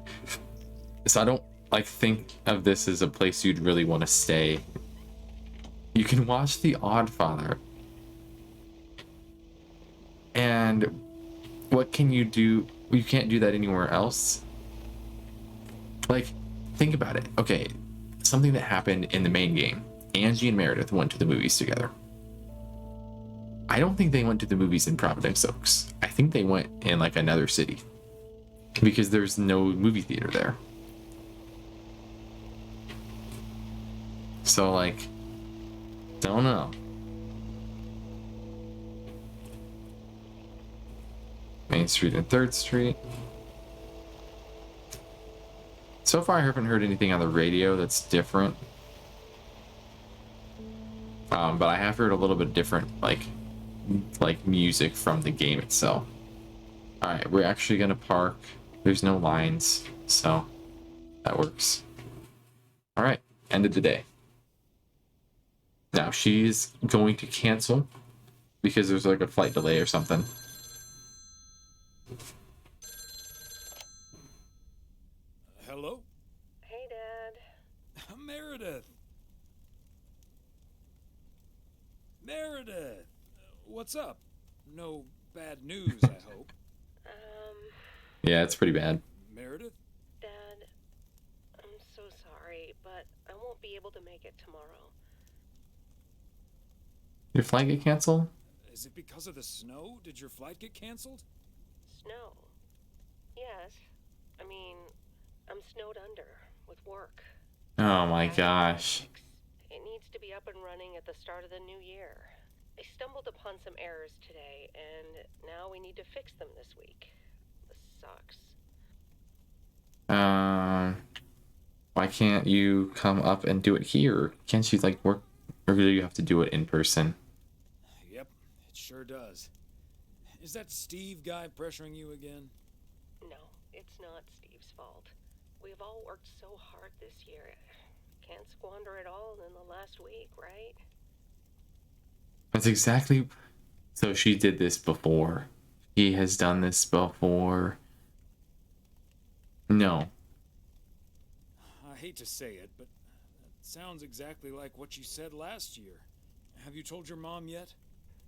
So I don't like think of this as a place you'd really want to stay. You can watch The Oddfather. And what can you do? You can't do that anywhere else. Like, think about it. Okay, something that happened in the main game. Angie and Meredith went to the movies together. I don't think they went to the movies in Providence Oaks. I think they went in like another city. Because there's no movie theater there. So like, don't know. Main Street and 3rd Street. So far I haven't heard anything on the radio that's different. But I have heard a little bit different like music from the game itself. Alright, we're actually gonna park. There's no lines, so that works. Alright, end of the day. Now she's going to cancel because there's like a flight delay or something. Hello? Hey, Dad. Meredith! Meredith! What's up? No bad news, I hope. Yeah, it's pretty bad. Meredith? Dad, I'm so sorry, but I won't be able to make it tomorrow. Your flight get canceled? Is it because of the snow? Did your flight get canceled? Snow? Yes. I mean, I'm snowed under with work. Oh my gosh. It needs to be up and running at the start of the new year. I stumbled upon some errors today, and now we need to fix them this week. This sucks. Why can't you come up and do it here? Can't you like work, or do you have to do it in person? Yep, it sure does. Is that Steve guy pressuring you again? No, it's not Steve's fault. We've all worked so hard this year. Can't squander it all in the last week, right? That's exactly. So she did this before. He has done this before. No. I hate to say it, but that sounds exactly like what you said last year. Have you told your mom yet?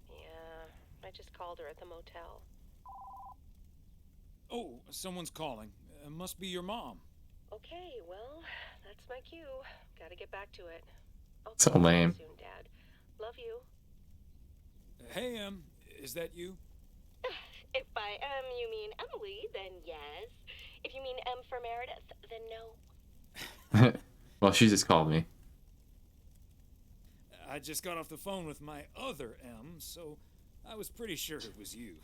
Yeah, I just called her at the motel. Oh, someone's calling. Must be your mom. Okay, well, that's my cue. Gotta get back to it. I'll So talk to you lame. soon, Dad. Love you. Hey, is that you? If by you mean Emily, then yes. If you mean M for Meredith, then no. Well, she just called me. I just got off the phone with my other M, so I was pretty sure it was you.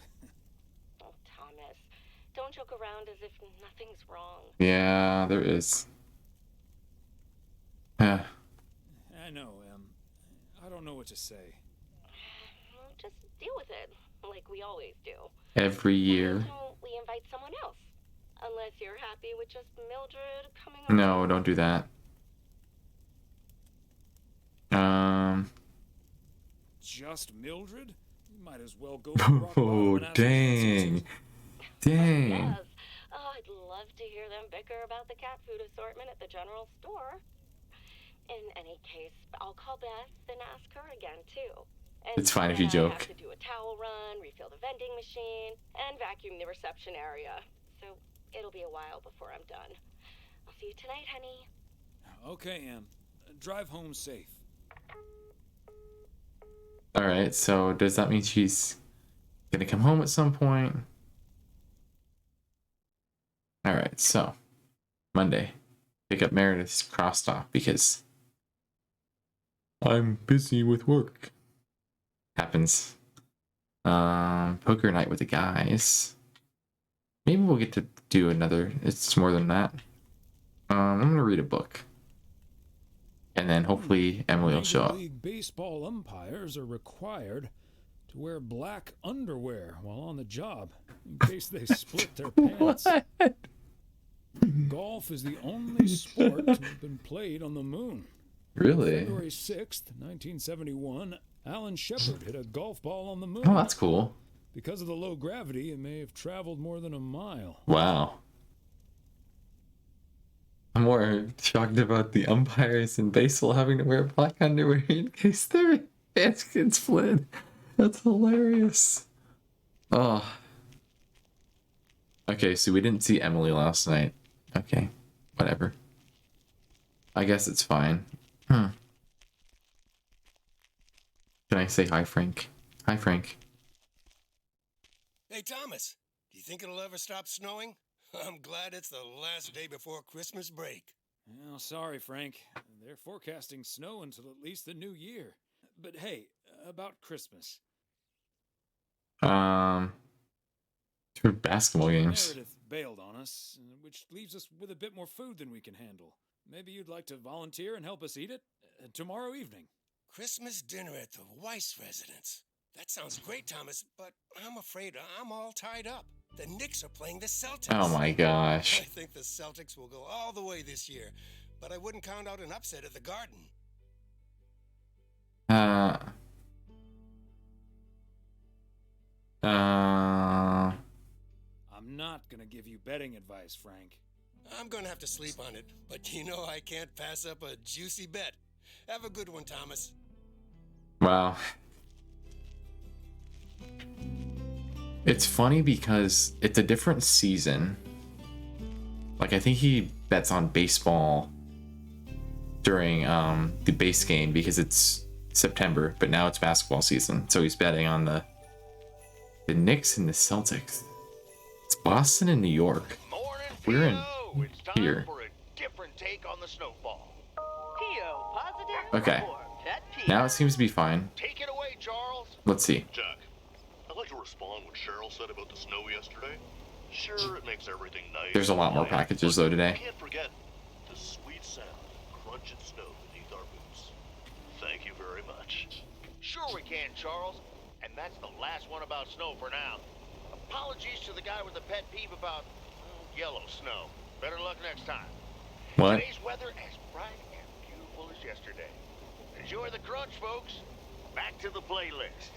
Oh, Thomas, don't joke around as if nothing's wrong. Yeah, there is. Yeah. I know, Em. I don't know what to say. Well, just deal with it, like we always do. Every year. Why don't we invite someone else? Unless you're happy with just Mildred coming over. No, don't do that. Just Mildred? You might as well go to rock bottom Oh, and ask Nancy. dang. Dang. Yes. Oh, I'd love to hear them bicker about the cat food assortment at the general store. In any case, I'll call Beth and ask her again, too. And It's fine if you then I joke. have to do a towel run, refill the vending machine, and vacuum the reception area. So it'll be a while before I'm done. I'll see you tonight, honey. Okay, Em. Drive home safe. All right, so does that mean she's gonna come home at some point? All right, so Monday, pick up Meredith's crossed off because I'm busy with work. Happens. Poker night with the guys. Maybe we'll get to do another. It's more than that. I'm gonna read a book, and then hopefully Emily will show up. Major League Baseball umpires are required to wear black underwear while on the job in case they split their pants. What? Golf is the only sport to have been played on the moon. Really? February 6th, 1971, Alan Shepard hit a golf ball on the moon. Oh, that's cool. Because of the low gravity, it may have traveled more than a mile. Wow. I'm more shocked about the umpires in baseball having to wear black underwear in case their pants get split. That's hilarious. Oh. Okay, so we didn't see Emily last night. Okay, whatever. I guess it's fine. Can I say hi, Frank? Hi, Frank. Hey, Thomas, do you think it'll ever stop snowing? I'm glad it's the last day before Christmas break. Well, sorry, Frank. They're forecasting snow until at least the new year. But hey, about Christmas. For basketball games. Meredith bailed on us, which leaves us with a bit more food than we can handle. Maybe you'd like to volunteer and help us eat it tomorrow evening. Christmas dinner at the Weiss residence. That sounds great, Thomas, but I'm afraid I'm all tied up. The Knicks are playing the Celtics. Oh my gosh. I think the Celtics will go all the way this year, but I wouldn't count out an upset at the Garden. I'm not gonna give you betting advice, Frank. I'm gonna have to sleep on it, but you know I can't pass up a juicy bet. Have a good one, Thomas. Wow. It's funny because it's a different season. Like, I think he bets on baseball during the base game because it's September, but now it's basketball season. So he's betting on the Knicks and the Celtics. It's Boston and New York. Morning, We're in P.O. It's time here. for a different take on the snowball. P.O. positive Okay. or pet peeve? Now it seems to be fine. Take it away, Charles. Let's see. Jack, I'd like to respond what Cheryl said about the snow yesterday. Sure, it makes everything nice. There's a lot more and quiet, packages but though today. You can't forget the sweet sound of crunching snow beneath our boots. Thank you very much. Sure we can, Charles. And that's the last one about snow for now. Apologies to the guy with the pet peeve about yellow snow. Better luck next time. What? Today's weather as bright and beautiful as yesterday. Enjoy the crunch, folks. Back to the playlist.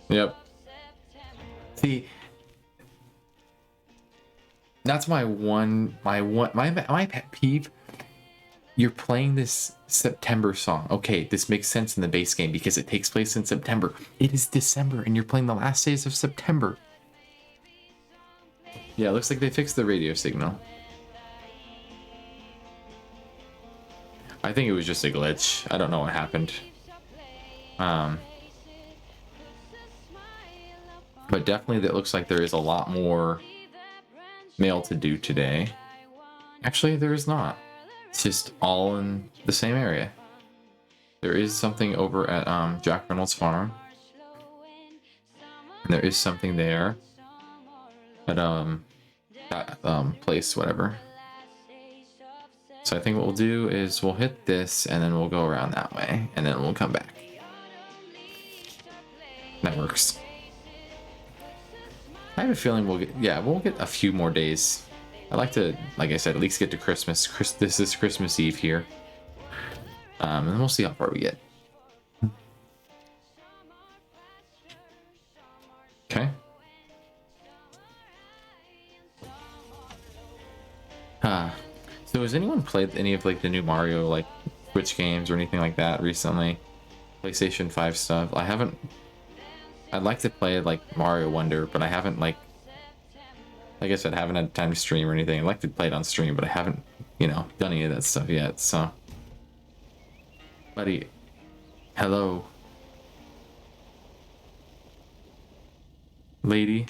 Yep. See, that's my pet peeve. You're playing this September song. Okay, this makes sense in the base game because it takes place in September. It is December and you're playing the last days of September. Yeah, it looks like they fixed the radio signal. I think it was just a glitch. I don't know what happened. But definitely that looks like there is a lot more mail to do today. Actually, there is not. It's just all in the same area. There is something over at Jack Reynolds' farm. And there is something there at that place, whatever. So I think what we'll do is we'll hit this and then we'll go around that way and then we'll come back. That works. I have a feeling we'll get a few more days. I'd like to, like I said, at least get to Christmas. This is Christmas Eve here. And then we'll see how far we get. Okay. So has anyone played any of like the new Mario like Switch games or anything like that recently? PlayStation 5 stuff. I I'd like to play like Mario Wonder, but I haven't like I said, haven't had time to stream or anything. I'd like to play it on stream, but I haven't, you know, done any of that stuff yet. So, buddy, hello, lady,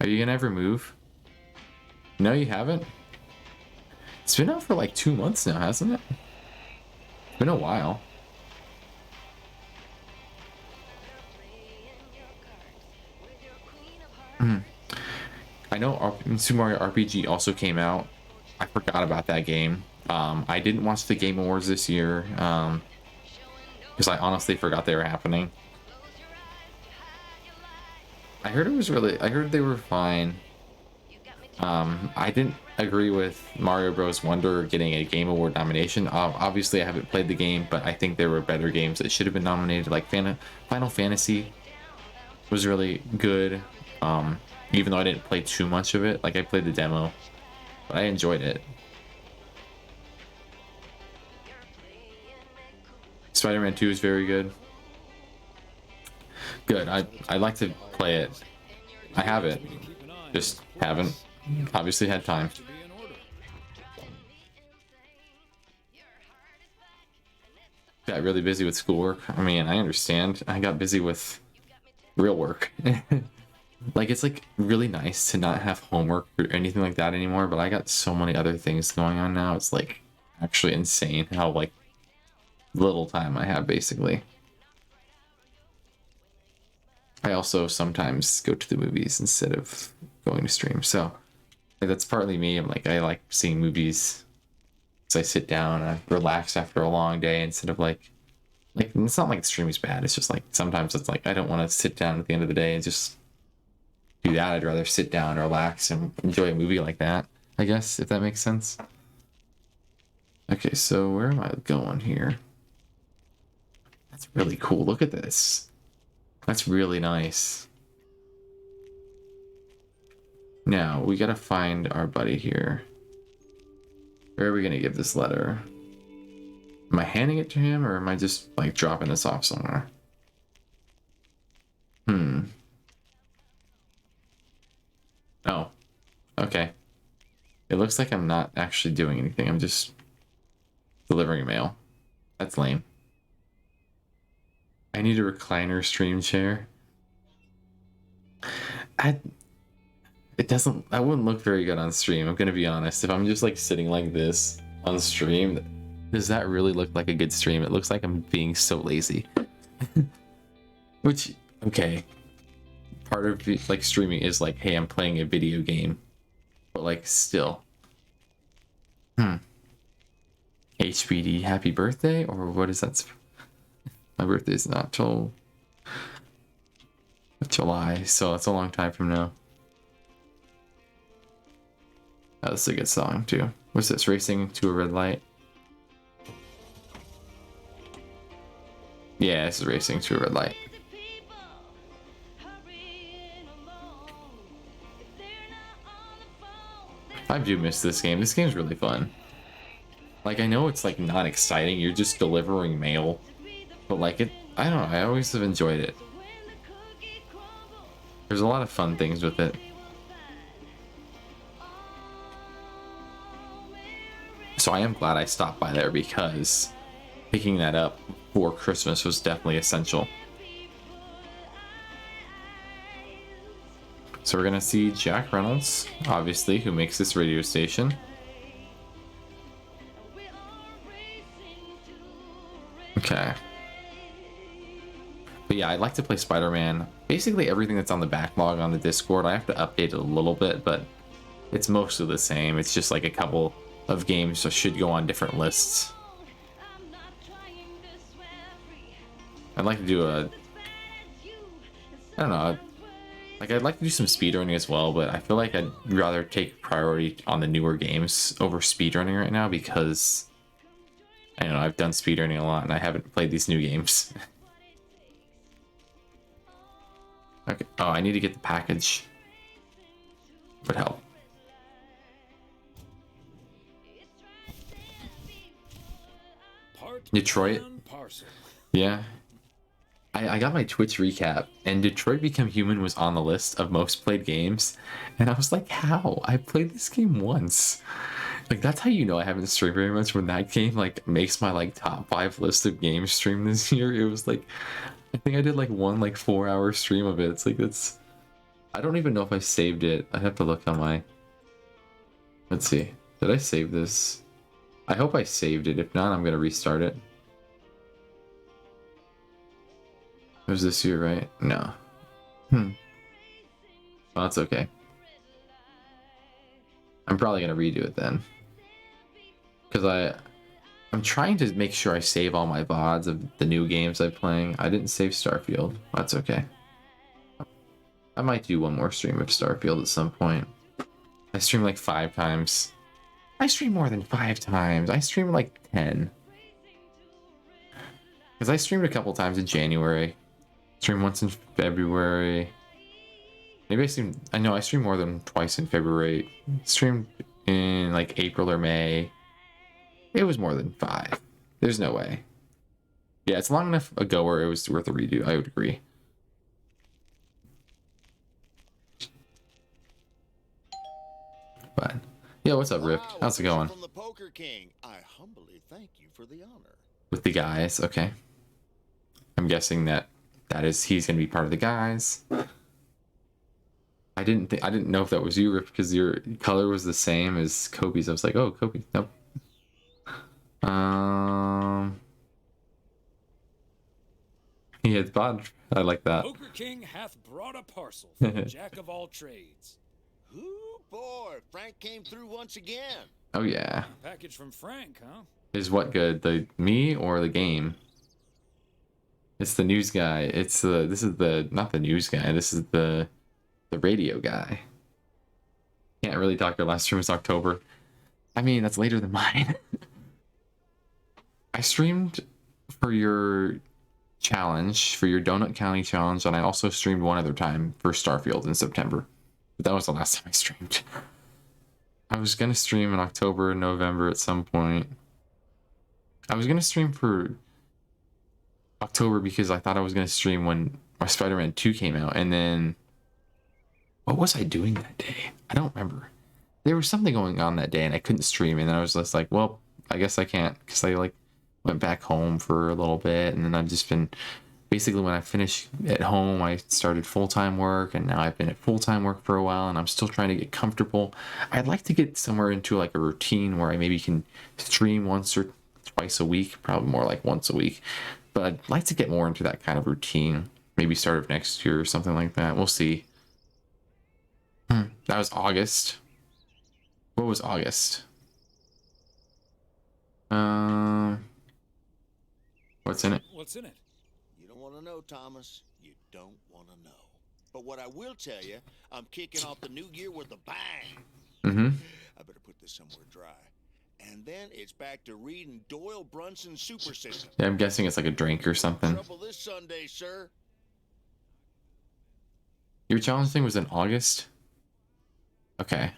are you gonna ever move? No, you haven't. It's been out for like 2 months now, hasn't it? It's been a while. I know Super Mario RPG also came out. I forgot about that game. I didn't watch the Game Awards this year because I honestly forgot they were happening. I heard they were fine. I didn't agree with Mario Bros. Wonder getting a Game Award nomination. Obviously, I haven't played the game, but I think there were better games that should have been nominated. Like Final Fantasy was really good. Even though I didn't play too much of it, like I played the demo, but I enjoyed it. Spider-Man 2 is very good. Good. I'd like to play it. I have it, just haven't obviously had time. Got really busy with schoolwork. I mean, I understand. I got busy with real work. Like, it's like really nice to not have homework or anything like that anymore, but I got so many other things going on now. It's like actually insane how like little time I have basically. I also sometimes go to the movies instead of going to stream, so like, that's partly me. I'm like, I like seeing movies because I sit down and I relax after a long day instead of like it's not like the stream is bad. It's just like sometimes it's like I don't want to sit down at the end of the day and just do that. I'd rather sit down, relax, and enjoy a movie like that, I guess, if that makes sense. Okay, so where am I going here? That's really cool. Look at this. That's really nice. Now, we gotta find our buddy here. Where are we gonna give this letter? Am I handing it to him, or am I just, like, dropping this off somewhere? Oh, okay. It looks like I'm not actually doing anything. I'm just delivering mail. That's lame. I need a recliner stream chair. It doesn't, that wouldn't look very good on stream. I'm gonna be honest. If I'm just like sitting like this on stream, does that really look like a good stream? It looks like I'm being so lazy. Which, okay. Part of like streaming is like, hey, I'm playing a video game, but like still. HBD happy birthday, or what is that? My birthday is not till July, so it's a long time from now. Oh, this is a good song too. What's this? Racing to a red light. Yeah, this is Racing to a Red Light. I do miss this game. This game's really fun. Like, I know it's like not exciting. You're just delivering mail, but like I don't know. I always have enjoyed it. There's a lot of fun things with it. So I am glad I stopped by there because picking that up for Christmas was definitely essential. So we're gonna see Jack Reynolds, obviously, who makes this radio station. Okay. But yeah, I'd like to play Spider-Man. Basically everything that's on the backlog on the Discord, I have to update it a little bit, but it's mostly the same. It's just like a couple of games that should go on different lists. I'd like to do I don't know, like I'd like to do some speedrunning as well, but I feel like I'd rather take priority on the newer games over speedrunning right now because I don't know, I've done speedrunning a lot and I haven't played these new games. Okay, oh, I need to get the package. Would help. Detroit. Yeah. I got my Twitch recap, and Detroit Become Human was on the list of most played games, and I was like, how? I played this game once. Like, that's how you know I haven't streamed very much, when that game, like, makes my, like, top 5 list of games streamed this year. It was like, I think I did, like, one, like, 4-hour stream of it. It's like, that's... I don't even know if I saved it. I have to look on my... Let's see. Did I save this? I hope I saved it. If not, I'm gonna restart it. It was this year, right? No. Well, that's okay. I'm probably gonna redo it then. Because I'm trying to make sure I save all my VODs of the new games I'm playing. I didn't save Starfield. That's okay. I might do one more stream of Starfield at some point. I stream like 5 times. I stream more than 5 times. I stream like 10. Because I streamed a couple times in January. Streamed once in February. Maybe I know I streamed more than twice in February. Streamed in like April or May. It was more than 5. There's no way. Yeah, it's long enough ago where it was worth a redo. I would agree. But yeah, what's up, Rift? How's it going? From the Poker King, I humbly thank you for the honor. With the guys, okay. I'm guessing he's gonna be part of the guys. I didn't know if that was you, Rift, because your color was the same as Kobe's. I was like, oh, Kobe. Nope. He had bod. I like that. Poker King hath brought a parcel from the jack of all trades. Ooh, boy, Frank came through once again. Oh yeah. Package from Frank, huh? Is what good? Me or the game? It's the news guy. This is not the news guy. This is the radio guy. Can't really talk. Your last stream was October. I mean, that's later than mine. I streamed for your challenge, for your Donut County challenge, and I also streamed one other time for Starfield in September. But that was the last time I streamed. I was gonna stream in October and November at some point. I was gonna stream for October because I thought I was gonna stream when my Spider-Man 2 came out, and then what was I doing that day? I don't remember. There was something going on that day and I couldn't stream, and then I was just like, well, I guess I can't, because I like went back home for a little bit, and then I've just been basically, when I finished at home, I started full-time work, and now I've been at full-time work for a while, and I'm still trying to get comfortable. I'd like to get somewhere into like a routine where I maybe can stream once or twice a week, probably more like once a week, but I'd like to get more into that kind of routine, maybe start of next year or something like that. We'll see. That was August. What was August? What's in it? What's in it? You don't want to know, Thomas. You don't want to know. But what I will tell you, I'm kicking off the new year with a bang. I better put this somewhere dry. And then it's back to reading Doyle Brunson's Super System. Yeah, I'm guessing it's like a drink or something. Trouble this Sunday, sir. Your challenge thing was in August? Okay.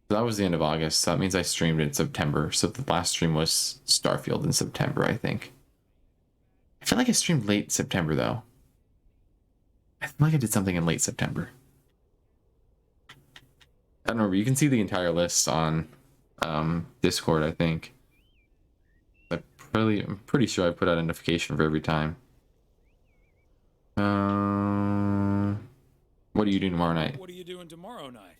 So that was the end of August. So that means I streamed in September. So the last stream was Starfield in September, I think. I feel like I streamed late September, though. I feel like I did something in late September. I don't remember. You can see the entire list on Discord, I think. I'm pretty sure I put out a notification for every time. What are you doing tomorrow night? What are you doing tomorrow night?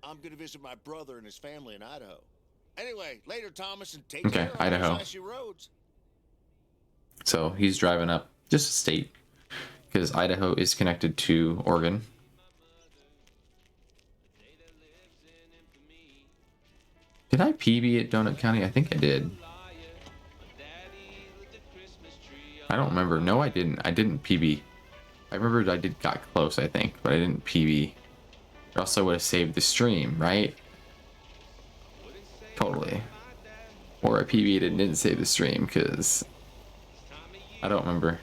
I'm going to visit my brother and his family in Idaho. Anyway, later, Thomas, and take Okay, care of Idaho. those icy roads. So he's driving up just a state, because Idaho is connected to Oregon. Did I PB at Donut County? I think I did. I don't remember. No, I didn't. I didn't PB. I remember I got close, I think, but I didn't PB. Or else I would have saved the stream, right? Totally. Or I PB'd and didn't save the stream, because I don't remember.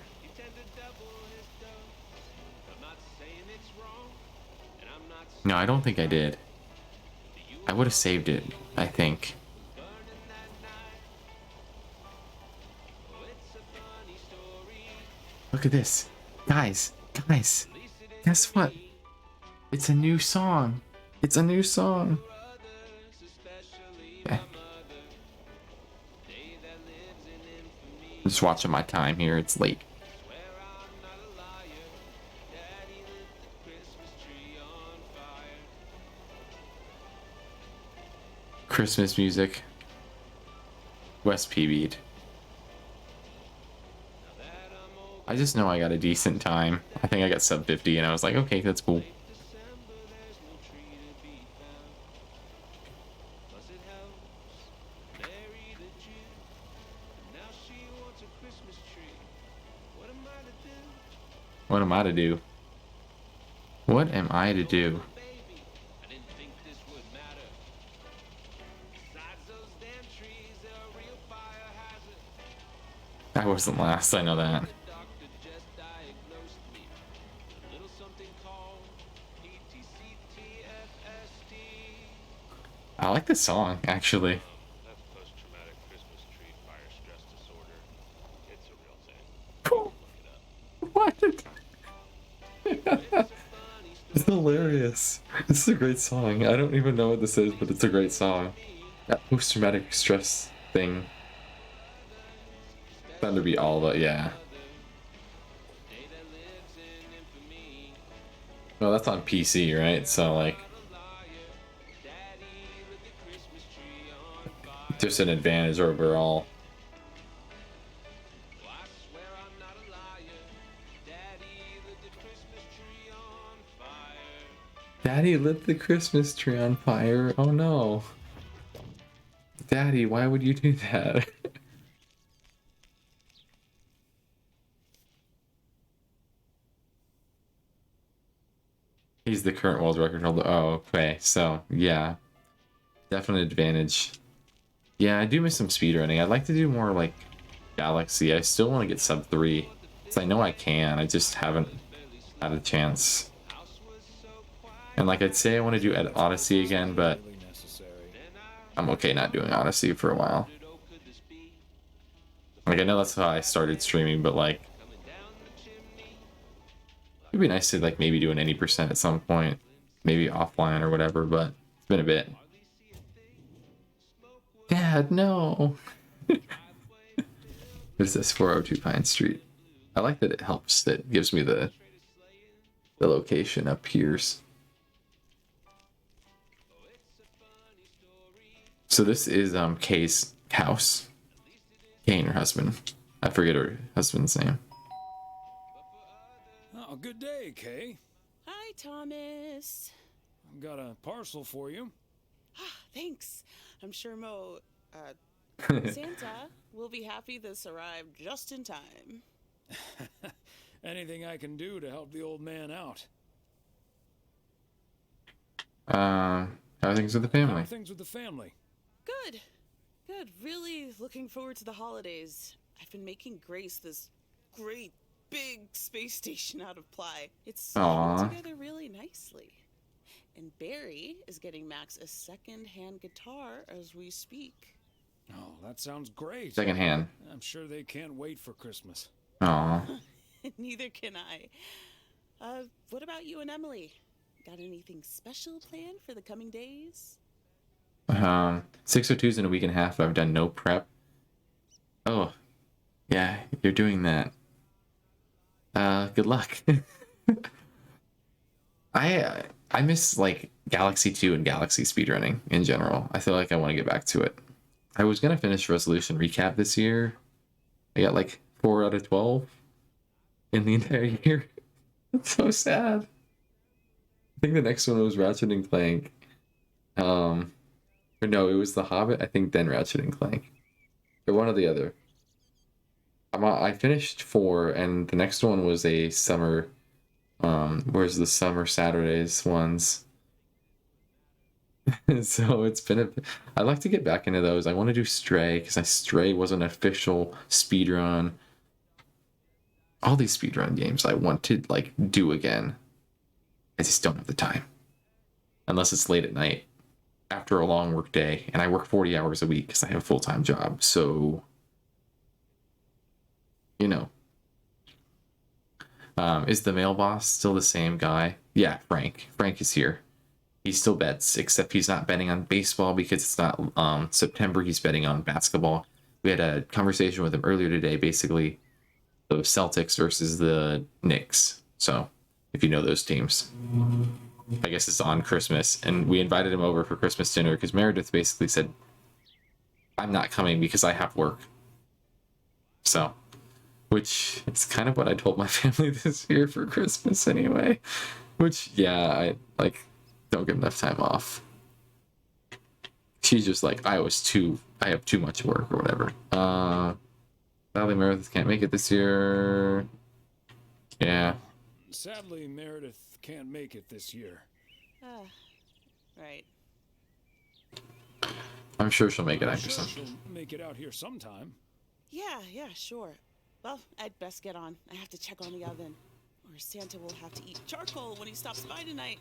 No, I don't think I did. I would have saved it, I think. Look at this. Guys, guess what? It's a new song. It's a new song. Okay. Just watching my time here. It's late. Christmas music. West P beat. I just know I got a decent time. I think I got sub 50 and I was like, okay, that's cool. What am I to do? What am I to do? I wasn't last, I know that. I like this song, actually. What? It's hilarious. This is a great song. I don't even know what this is, but it's a great song. That post-traumatic stress thing. Bound to be all the, yeah. Well, that's on PC, right? So, like, just an advantage overall. Daddy lit the Christmas tree on fire. Oh no. Daddy, why would you do that? He's the current world record holder. Oh, okay. So, yeah. Definite advantage. Yeah, I do miss some speedrunning. I'd like to do more, like, Galaxy. I still want to get sub 3. Because I know I can. I just haven't had a chance. And, like, I'd say I want to do Odyssey again, but I'm okay not doing Odyssey for a while. Like, I know that's how I started streaming, but, like, it'd be nice to, like, maybe do an 80% at some point. Maybe offline or whatever, but it's been a bit. Dad, no! What is this? 402 Pine Street. I like that it helps. That gives me the location up here. So this is Kay's house. Kay and her husband. I forget her husband's name. Oh, good day, Kay. Hi, Thomas. I've got a parcel for you. Thanks. I'm sure Santa will be happy this arrived just in time. Anything I can do to help the old man out. How are things with the family? How are things with the family? Good. Good. Really looking forward to the holidays. I've been making Grace this great big space station out of ply. It's coming together really nicely. And Barry is getting Max a second-hand guitar as we speak. Oh, that sounds great. Second-hand. I'm sure they can't wait for Christmas. Aw. Neither can I. What about you and Emily? Got anything special planned for the coming days? 602's in a week and a half. I've done no prep. Oh, yeah, you're doing that. Good luck. I miss, like, Galaxy 2 and Galaxy speedrunning in general. I feel like I want to get back to it. I was gonna finish Resolution Recap this year. I got like 4 out of 12 in the entire year. It's so sad. I think the next one was Ratchet and Clank. Or no, it was The Hobbit, I think, then Ratchet and Clank. Or one or the other. I finished 4, and the next one was a summer, where's the summer Saturdays ones? So it's been I'd like to get back into those. I want to do Stray, because Stray was an official speedrun. All these speedrun games I want to, like, do again. I just don't have the time. Unless it's late at night, after a long work day, and I work 40 hours a week because I have a full-time job, so, you know. Is the mail boss still the same guy? Yeah, Frank. Frank is here. He still bets, except he's not betting on baseball because it's not September. He's betting on basketball. We had a conversation with him earlier today, basically the Celtics versus the Knicks. So if you know those teams, I guess it's on Christmas. And we invited him over for Christmas dinner because Meredith basically said, I'm not coming because I have work. So, which is kind of what I told my family this year for Christmas anyway. Which, yeah, I like don't get enough time off. She's just like, I have too much work or whatever. Sadly, Meredith can't make it this year. Yeah. Sadly, Meredith can't make it this year. Right. I'm sure she'll make it I'm after sure some. she'll make it out here sometime. Yeah, sure. Well, I'd best get on. I have to check on the oven. Or Santa will have to eat charcoal when he stops by tonight.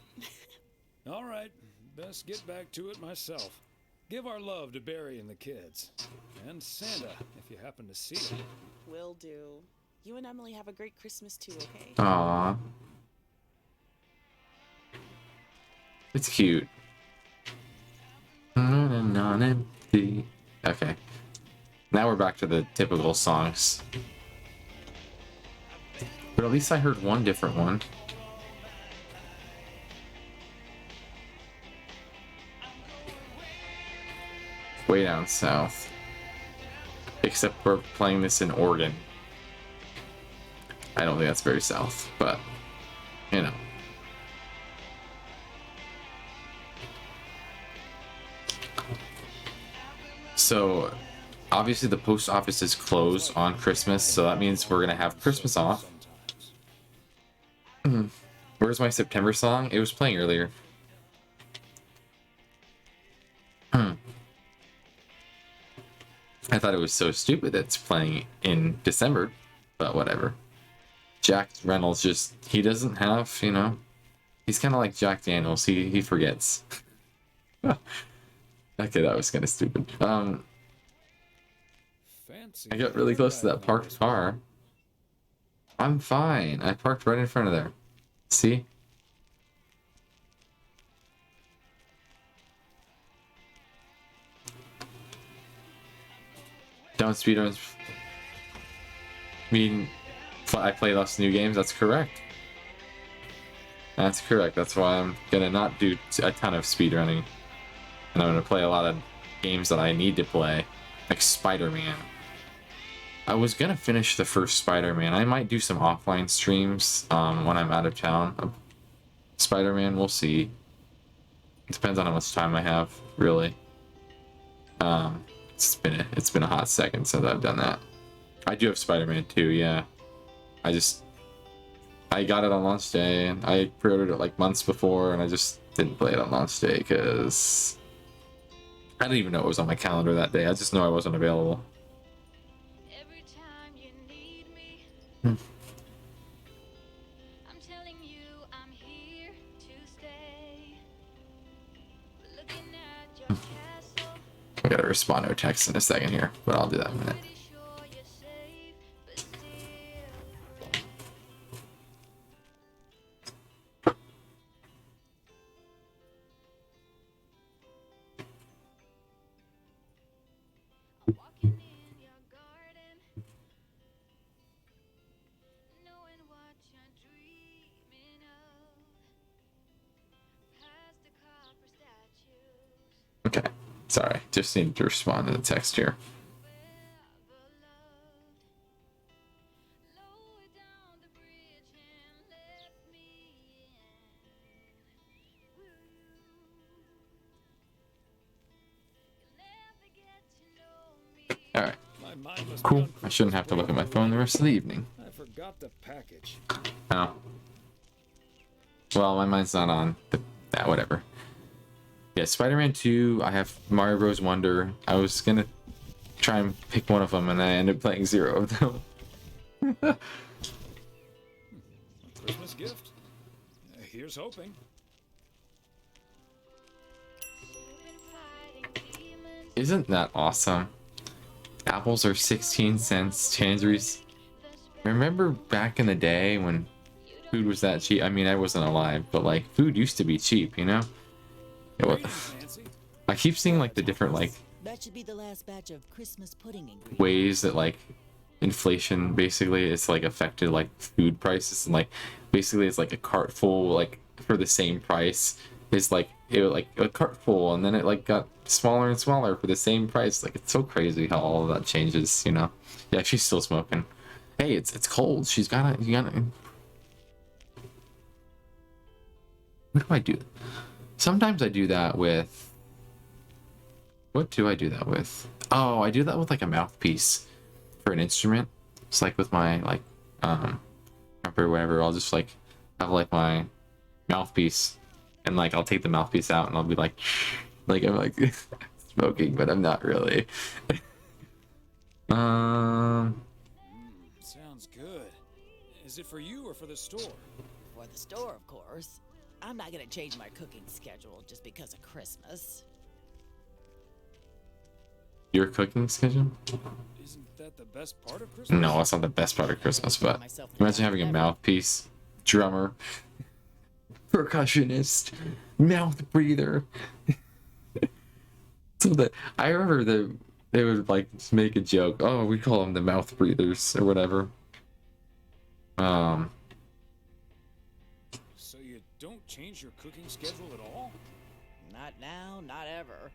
All right, best get back to it myself. Give our love to Barry and the kids. And Santa, if you happen to see him. Will do. You and Emily have a great Christmas too, okay? Aww. It's cute. Non-empty. Okay. Now we're back to the typical songs. But at least I heard one different one. Way down south. Except we're playing this in Oregon. I don't think that's very south, but you know. So obviously the post office is closed on Christmas, so that means we're gonna have Christmas off. Where's my September song? It was playing earlier. I thought it was so stupid that it's playing in December, but whatever. Jack Reynolds he doesn't have, you know, he's kind of like Jack Daniels. He forgets. Okay, that was kind of stupid. I got really close to that parked car. I'm fine. I parked right in front of there. See? Don't speedruns mean I play less new games? That's correct. That's correct. That's why I'm gonna not do a ton of speedrunning. And I'm gonna play a lot of games that I need to play. Like Spider-Man. I was gonna finish the first Spider-Man. I might do some offline streams when I'm out of town. Spider-Man, we'll see. It depends on how much time I have, really. It's been a hot second since I've done that. I do have Spider-Man 2, yeah. I got it on launch day, and I pre-ordered it like months before, and I just didn't play it on launch day because I didn't even know it was on my calendar that day. I just know I wasn't available. Every time you need me, I'm telling you I'm here to stay. Looking at your castle. I gotta respond to a text in a second here, but I'll do that in a minute. Okay, sorry, just need to respond to the text here. Alright, cool. I shouldn't have to look at my phone the rest of the evening. I forgot the package. Oh. Well, my mind's not on, but whatever. Yeah, Spider-Man 2, I have Mario Bros. Wonder. I was gonna try and pick one of them, and I ended up playing 0 of them. Christmas gift? Here's hoping. Isn't that awesome? Apples are 16 cents, tangerines. Remember back in the day when food was that cheap. I mean, I wasn't alive, but like food used to be cheap, you know? It was, I keep seeing like the different like That should be the last batch of Christmas pudding ingredients. ways that like inflation basically it's like affected like food prices, and like basically it's like a cart full like for the same price is like it was like a cart full, and then it like got smaller and smaller for the same price. Like it's so crazy how all of that changes, you know? Yeah, she's still smoking. Hey, it's cold. She's gotta you gotta. What do I do? Sometimes I do that with. What do I do that with? Oh, I do that with like a mouthpiece for an instrument. It's like with my like or whatever. I'll just like have like my mouthpiece, and like I'll take the mouthpiece out and I'll be like I'm like smoking, but I'm not really. Sounds good. Is it for you or for the store? For the store, of course. I'm not gonna change my cooking schedule just because of Christmas. Your cooking schedule? Isn't that the best part of Christmas? No, that's not the best part of Christmas, but imagine having a mouthpiece, drummer, percussionist, mouth breather. So that I remember that they would like make a joke. Oh, we call them the mouth breathers or whatever. So you don't change your cooking schedule at all? Not now, not ever.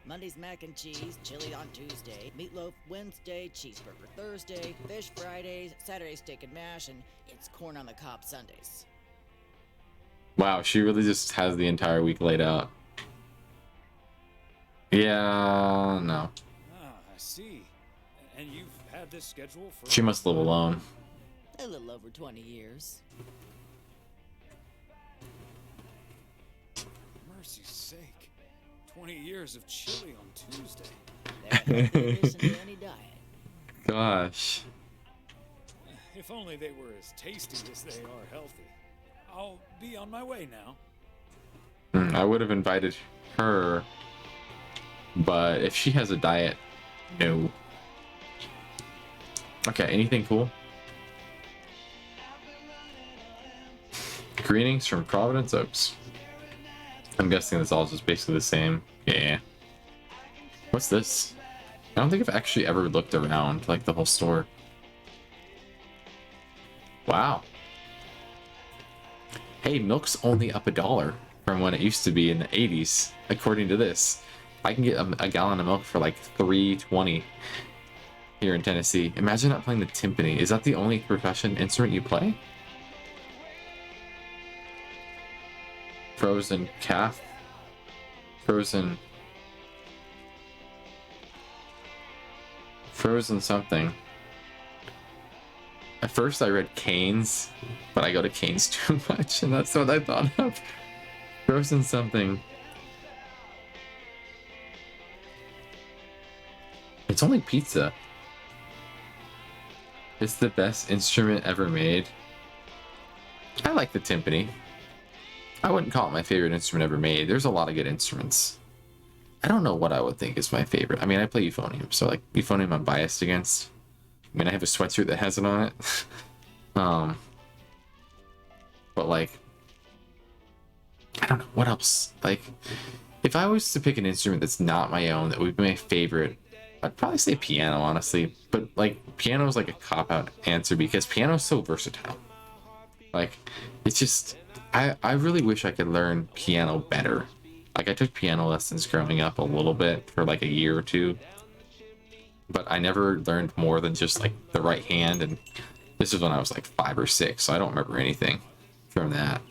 Monday's mac and cheese, chili on Tuesday, meatloaf Wednesday, cheeseburger Thursday, fish Fridays, Saturday steak and mash, and it's corn on the cob Sundays. Wow, she really just has the entire week laid out. Yeah, no. Ah, I see. And you've had this schedule for... She must live alone. A little over 20 years. Mercy's sake. 20 years of chili on Tuesday. Any diet. Gosh. If only they were as tasty as they are healthy. I'll be on my way now. I would have invited her, but if she has a diet, no. Okay, anything cool? Greetings from Providence Oaks. I'm guessing it's all just basically the same. Yeah. What's this? I don't think I've actually ever looked around like the whole store. Wow. Hey, milk's only up $1 from when it used to be in the 80s, according to this. I can get a gallon of milk for like $3.20 here in Tennessee. Imagine not playing the timpani. Is that the only percussion instrument you play? Frozen calf. Frozen something. At first I read Canes, but I go to Canes too much, and that's what I thought of. Frozen something. It's only pizza. It's the best instrument ever made. I like the timpani. I wouldn't call it my favorite instrument ever made. There's a lot of good instruments. I don't know what I would think is my favorite. I mean, I play euphonium, so like euphonium I'm biased against. I mean, I have a sweatshirt that has it on it. But like, I don't know what else. Like, if I was to pick an instrument that's not my own that would be my favorite, I'd probably say piano, honestly. But like, piano is like a cop-out answer because piano is so versatile. Like, it's just, I really wish I could learn piano better. Like, I took piano lessons growing up a little bit for like a year or two, but I never learned more than just like the right hand, and this is when I was like 5 or 6, so I don't remember anything from that.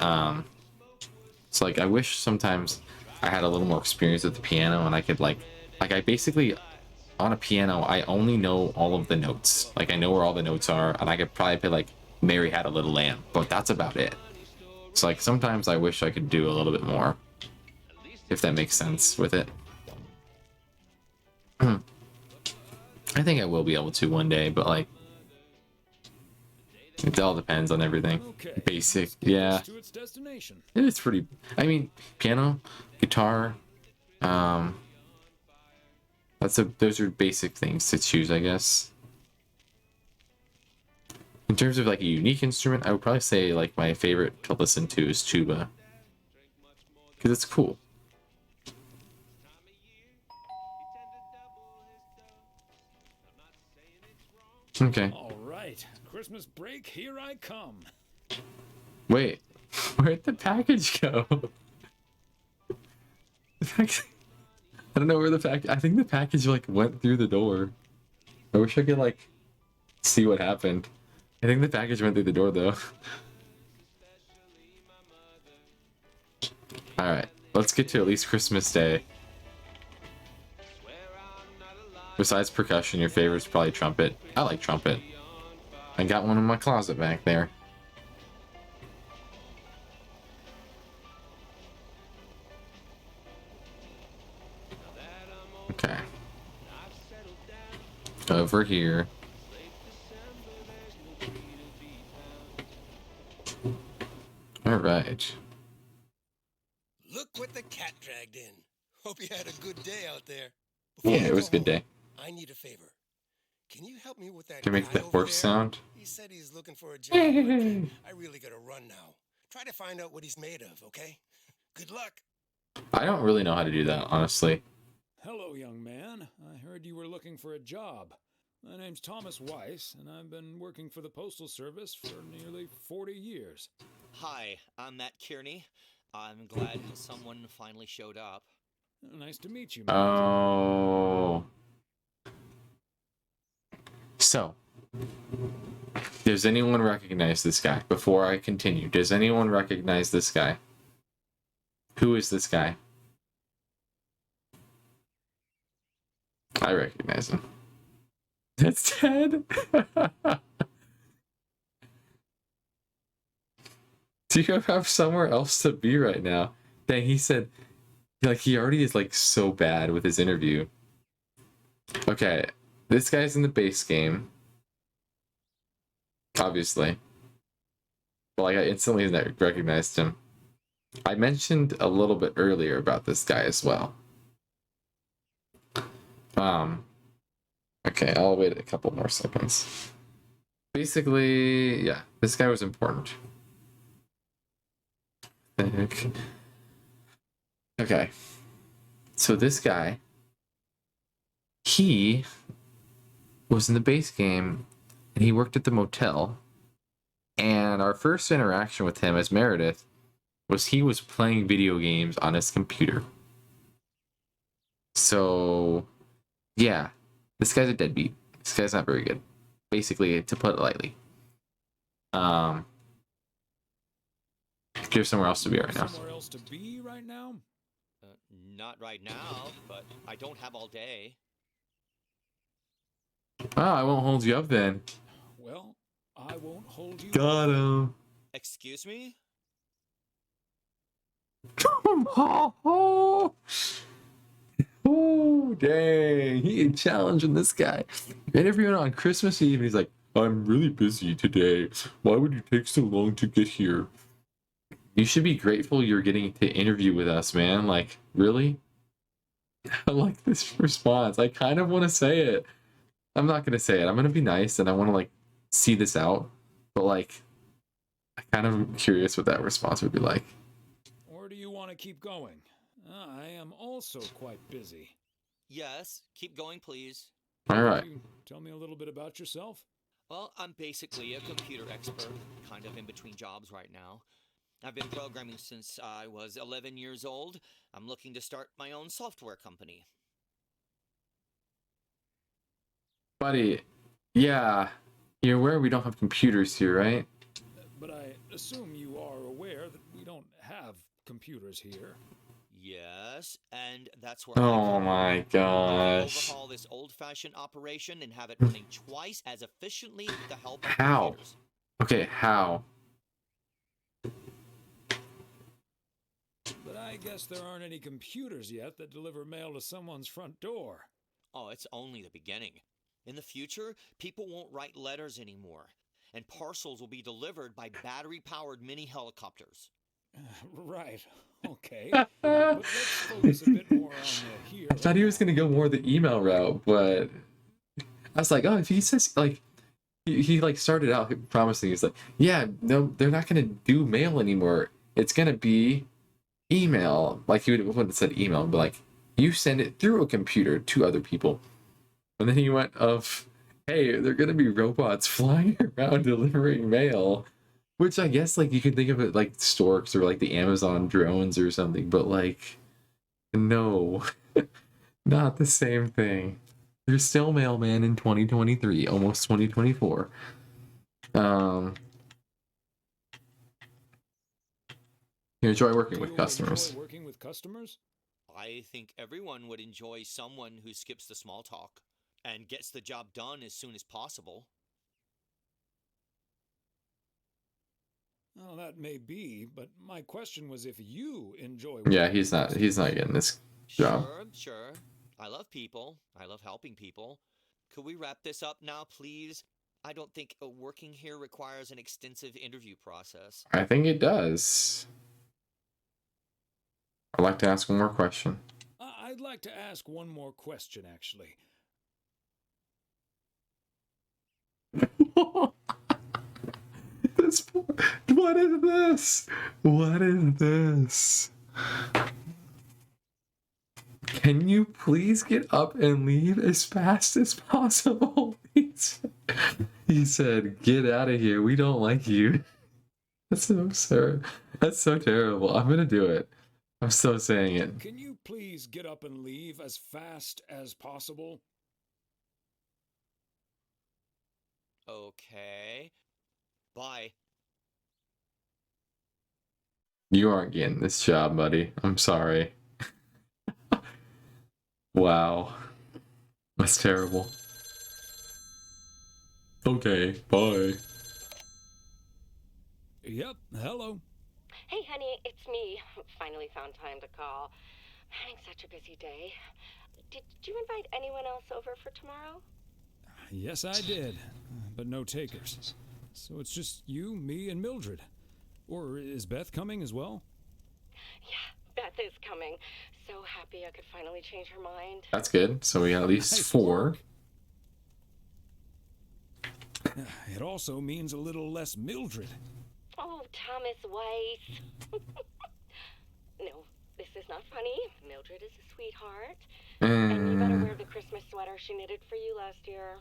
So like, I wish sometimes I had a little more experience with the piano and I could like I basically, on a piano, I only know all of the notes. Like, I know where all the notes are, and I could probably play like Mary Had a Little Lamb, but that's about it. So like, sometimes I wish I could do a little bit more, if that makes sense with it. I think I will be able to one day, but like, it all depends on everything. Okay. Basic, yeah. To its destination. It's pretty, I mean, piano, guitar, those are basic things to choose, I guess. In terms of like a unique instrument, I would probably say like my favorite to listen to is tuba. Because it's cool. Okay. All right, Christmas break, here I come. Wait, where'd the package go? I don't know where the package. I think the package like went through the door. I wish I could like see what happened. I think the package went through the door though. All right, let's get to at least Christmas Day. Besides percussion, your favorite is probably trumpet. I like trumpet. I got one in my closet back there. Okay. Over here. All right. Look what the cat dragged in. Hope you had a good day out there. Yeah, it was a good day. I need a favor. Can you help me with that? Can you make that horse sound? He said he's looking for a job. I really gotta run now. Try to find out what he's made of, okay? Good luck. I don't really know how to do that, honestly. Hello, young man. I heard you were looking for a job. My name's Thomas Weiss, and I've been working for the Postal Service for nearly 40 years. Hi, I'm Matt Kearney. I'm glad someone finally showed up. Nice to meet you, Matt. Oh. So, does anyone recognize this guy? Before I continue, does anyone recognize this guy? Who is this guy? I recognize him. That's Ted. Do you have somewhere else to be right now? Dang, he said, like, he already is like so bad with his interview. Okay, this guy's in the base game. Obviously. But like, I instantly recognized him. I mentioned a little bit earlier about this guy as well. Okay, I'll wait a couple more seconds. Basically, yeah, this guy was important. Okay. So this guy, he was in the base game and he worked at the motel. And our first interaction with him as Meredith was he was playing video games on his computer. So, yeah, this guy's a deadbeat. This guy's not very good. Basically, to put it lightly. There's somewhere else to be right now. Somewhere else to be right now? Not right now, but I don't have all day. Oh, I won't hold you up then. Well, I won't hold you Got him. Excuse me? Oh, dang. He ain't challenging this guy. Interviewing on Christmas Eve, and he's like, I'm really busy today. Why would you take so long to get here? You should be grateful you're getting to interview with us, man. Like, really? I like this response. I kind of want to say it. I'm not going to say it. I'm going to be nice, and I want to, like, see this out. But, like, I kind of am curious what that response would be like. Or do you want to keep going? I am also quite busy. Yes, keep going, please. All right. Can you tell me a little bit about yourself? Well, I'm basically a computer expert, kind of in between jobs right now. I've been programming since I was 11 years old. I'm looking to start my own software company. Buddy, yeah, you're aware we don't have computers here, right? But I assume you are aware that we don't have computers here. Yes, and that's where Oh my gosh. overhaul this old-fashioned operation and have it running twice as efficiently with the help of How? computers. Okay, how? But I guess there aren't any computers yet that deliver mail to someone's front door. Oh, it's only the beginning. In the future, people won't write letters anymore, and parcels will be delivered by battery-powered mini helicopters. Right. Okay. But let's focus a bit more on the here. I thought he was gonna go more the email route, but I was like, oh, if he says like he like started out promising. He's like, yeah, no, they're not gonna do mail anymore. It's gonna be email. Like he wouldn't have said email, but like you send it through a computer to other people. And then he went of, hey, they're gonna be robots flying around delivering mail. Which I guess like you could think of it like storks or like the Amazon drones or something, but like no, not the same thing. There's still mailman in 2023, almost 2024. You enjoy working with customers. Enjoy working with customers? I think everyone would enjoy someone who skips the small talk and gets the job done as soon as possible. Well, that may be, but my question was if you enjoy. Yeah, he's not getting this job. Sure. I love people. I love helping people. Could we wrap this up now, please? I don't think working here requires an extensive interview process. I think it does. I'd like to ask one more question. I'd like to ask one more question, actually. What is this? What is this? Can you please get up and leave as fast as possible? He said, get out of here. We don't like you. That's so absurd. That's so terrible. I'm going to do it. I'm so saying it. Can you please get up and leave as fast as possible? Okay. Bye. You aren't getting this job, buddy. I'm sorry. Wow. That's terrible. Okay, bye. Yep, hello. Hey, honey, it's me. Finally found time to call. Having such a busy day. Did you invite anyone else over for tomorrow? Yes, I did, but no takers. So it's just you, me, and Mildred. Or is Beth coming as well? Yeah, Beth is coming. So happy I could finally change her mind. That's good. So we got at least Nice 4. work. It also means a little less Mildred. Oh, Thomas Weiss. No, this is not funny. Mildred is a sweetheart. And you better wear the Christmas sweater she knitted for you last year.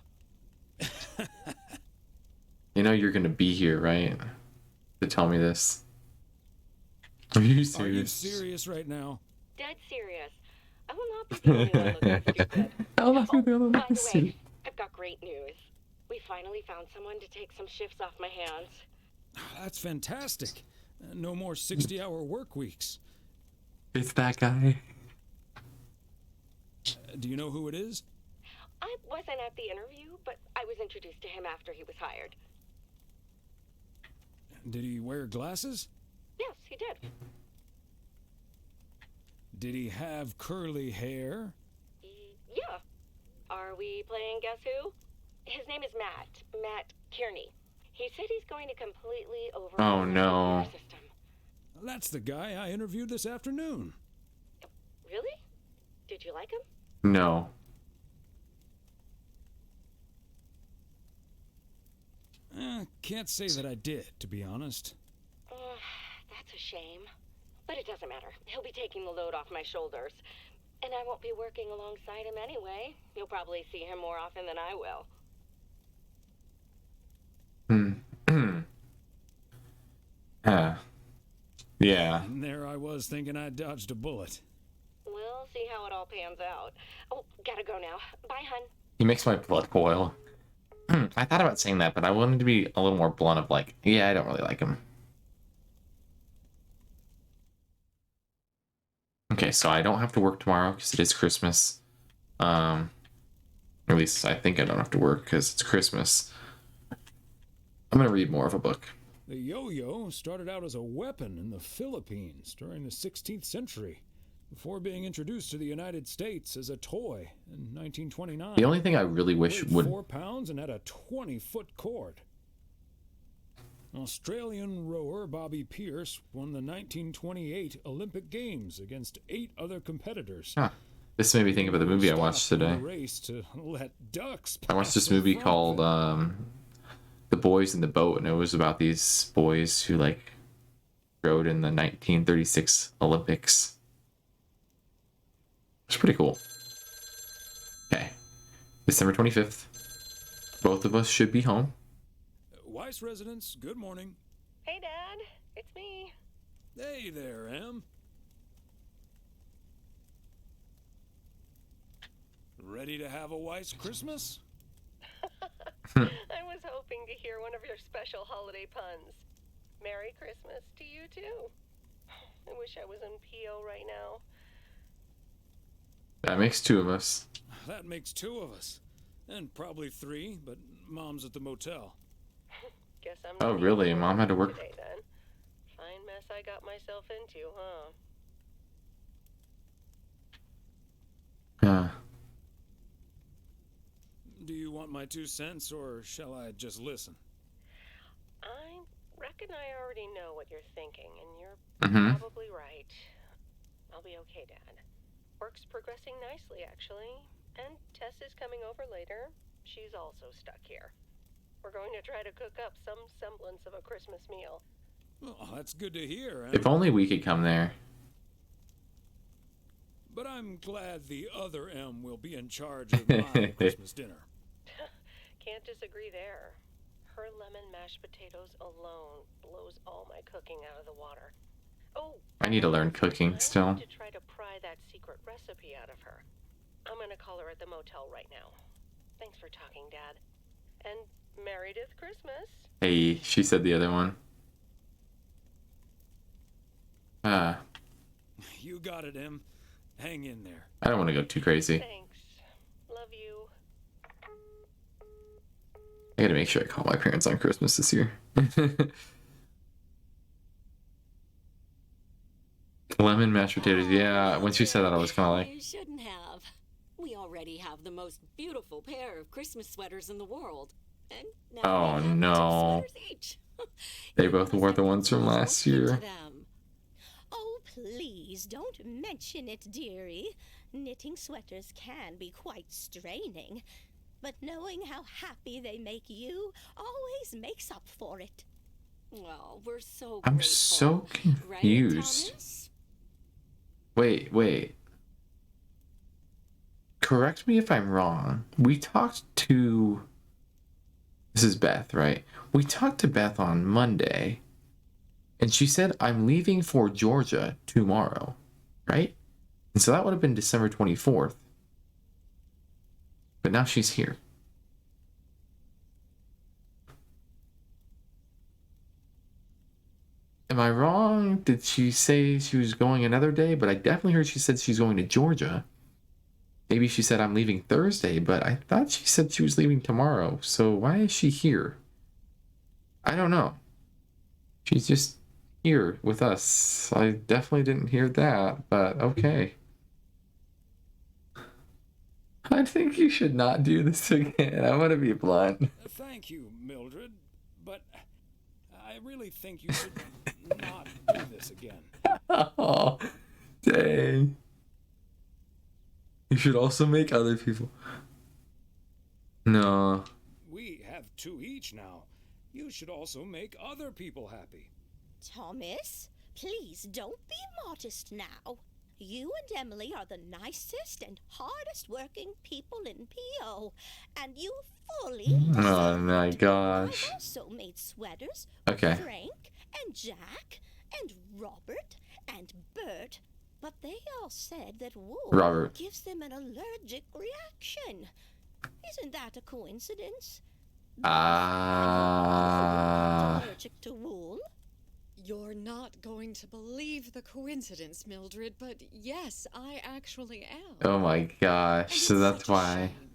You know you're gonna be here, right? To tell me this. Are you serious? Are you serious right now? Dead serious. I will not be the only one looking stupid. I'll not be the only one By the to see. way, I've got great news. We finally found someone to take some shifts off my hands. That's fantastic. No more 60-hour work weeks. It's that guy. Do you know who it is? I wasn't at the interview, but I was introduced to him after he was hired. Did he wear glasses? Yes, he did. Did he have curly hair? Yeah. Are we playing Guess Who? His name is Matt Kearney. He said he's going to completely overhaul Oh no. the system. That's the guy I interviewed this afternoon. Really? Did you like him? No. Can't say that I did, to be honest. That's a shame. But it doesn't matter. He'll be taking the load off my shoulders. And I won't be working alongside him anyway. You'll probably see him more often than I will. Yeah. And there I was thinking I dodged a bullet. We'll see how it all pans out. Oh, gotta go now. Bye, hun. He makes my blood boil. I thought about saying that, but I wanted to be a little more blunt of like, yeah, I don't really like him. Okay, so I don't have to work tomorrow because it is Christmas. At least I think I don't have to work because it's Christmas. I'm gonna read more of a book. The yo-yo started out as a weapon in the Philippines during the 16th century, before being introduced to the United States as a toy in 1929. The only thing I really wish Weighed would 4 pounds and had a 20-foot cord. Australian rower Bobby Pierce won the 1928 Olympic Games against 8 other competitors. This made me think about the movie I watched The today. race to let ducks I watched pass this in movie front of called The Boys in the Boat, and it was about these boys who like rowed in the 1936 Olympics. It's pretty cool. Okay, December 25th. Both of us should be home. Weiss residents, good morning. Hey, Dad. It's me. Hey there, Em. Ready to have a Weiss Christmas? I was hoping to hear one of your special holiday puns. Merry Christmas to you, too. I wish I was in PO right now. That makes two of us. That makes two of us. And probably three, but Mom's at the motel. Guess I'm Oh, not really? even Mom had to work. today, then. Fine mess I got myself into, huh? Do you want my 2 cents, or shall I just listen? I reckon I already know what you're thinking, and you're probably right. I'll be okay, Dad. Work's progressing nicely, actually. And Tess is coming over later. She's also stuck here. We're going to try to cook up some semblance of a Christmas meal. Oh, that's good to hear, Em. If only we could come there. But I'm glad the other M will be in charge of my Christmas dinner. Can't disagree there. Her lemon mashed potatoes alone blows all my cooking out of the water. Oh, I need to learn cooking I still. need to try to pry that secret recipe out of her. I'm gonna call her at the motel right now. Thanks for talking, Dad. And Meredith Christmas. Hey, she said the other one. You got it, Em. Hang in there. I don't want to go too crazy. Thanks. Love you. I gotta make sure I call my parents on Christmas this year. Lemon mashed potatoes. Yeah, when she said that, I was kind of like... You shouldn't have. We already have the most beautiful pair of Christmas sweaters in the world. And now Oh, we have no. 2 sweaters each. They both wore the ones from last year. Oh, please don't mention it, dearie. Knitting sweaters can be quite straining, but knowing how happy they make you always makes up for it. Well, we're so I'm grateful. so Right, confused. Thomas? Wait. Correct me if I'm wrong. We talked to... This is Beth, right? We talked to Beth on Monday, and she said, I'm leaving for Georgia tomorrow, right? And so that would have been December 24th. But now she's here. Am I wrong? Did she say she was going another day? But I definitely heard she said she's going to Georgia. Maybe she said I'm leaving Thursday, but I thought she said she was leaving tomorrow. So why is she here? I don't know. She's just here with us. I definitely didn't hear that, but okay. I think you should not do this again. I'm gonna be blunt. Thank you, Mildred, but I really think you should not do this again. Oh, dang. You should also make other people. No. We have 2 each now. You should also make other people happy. Thomas, please don't be modest now. You and Emily are the nicest and hardest working people in PO, and you fully Oh my gosh. I've also made sweaters Okay. for Frank and Jack and Robert and Bert, but they all said that wool Robert. gives them an allergic reaction. Isn't that a coincidence? Allergic to wool? You're not going to believe the coincidence, Mildred, but yes, I actually am. Oh my gosh. And So it's that's such a why. shame.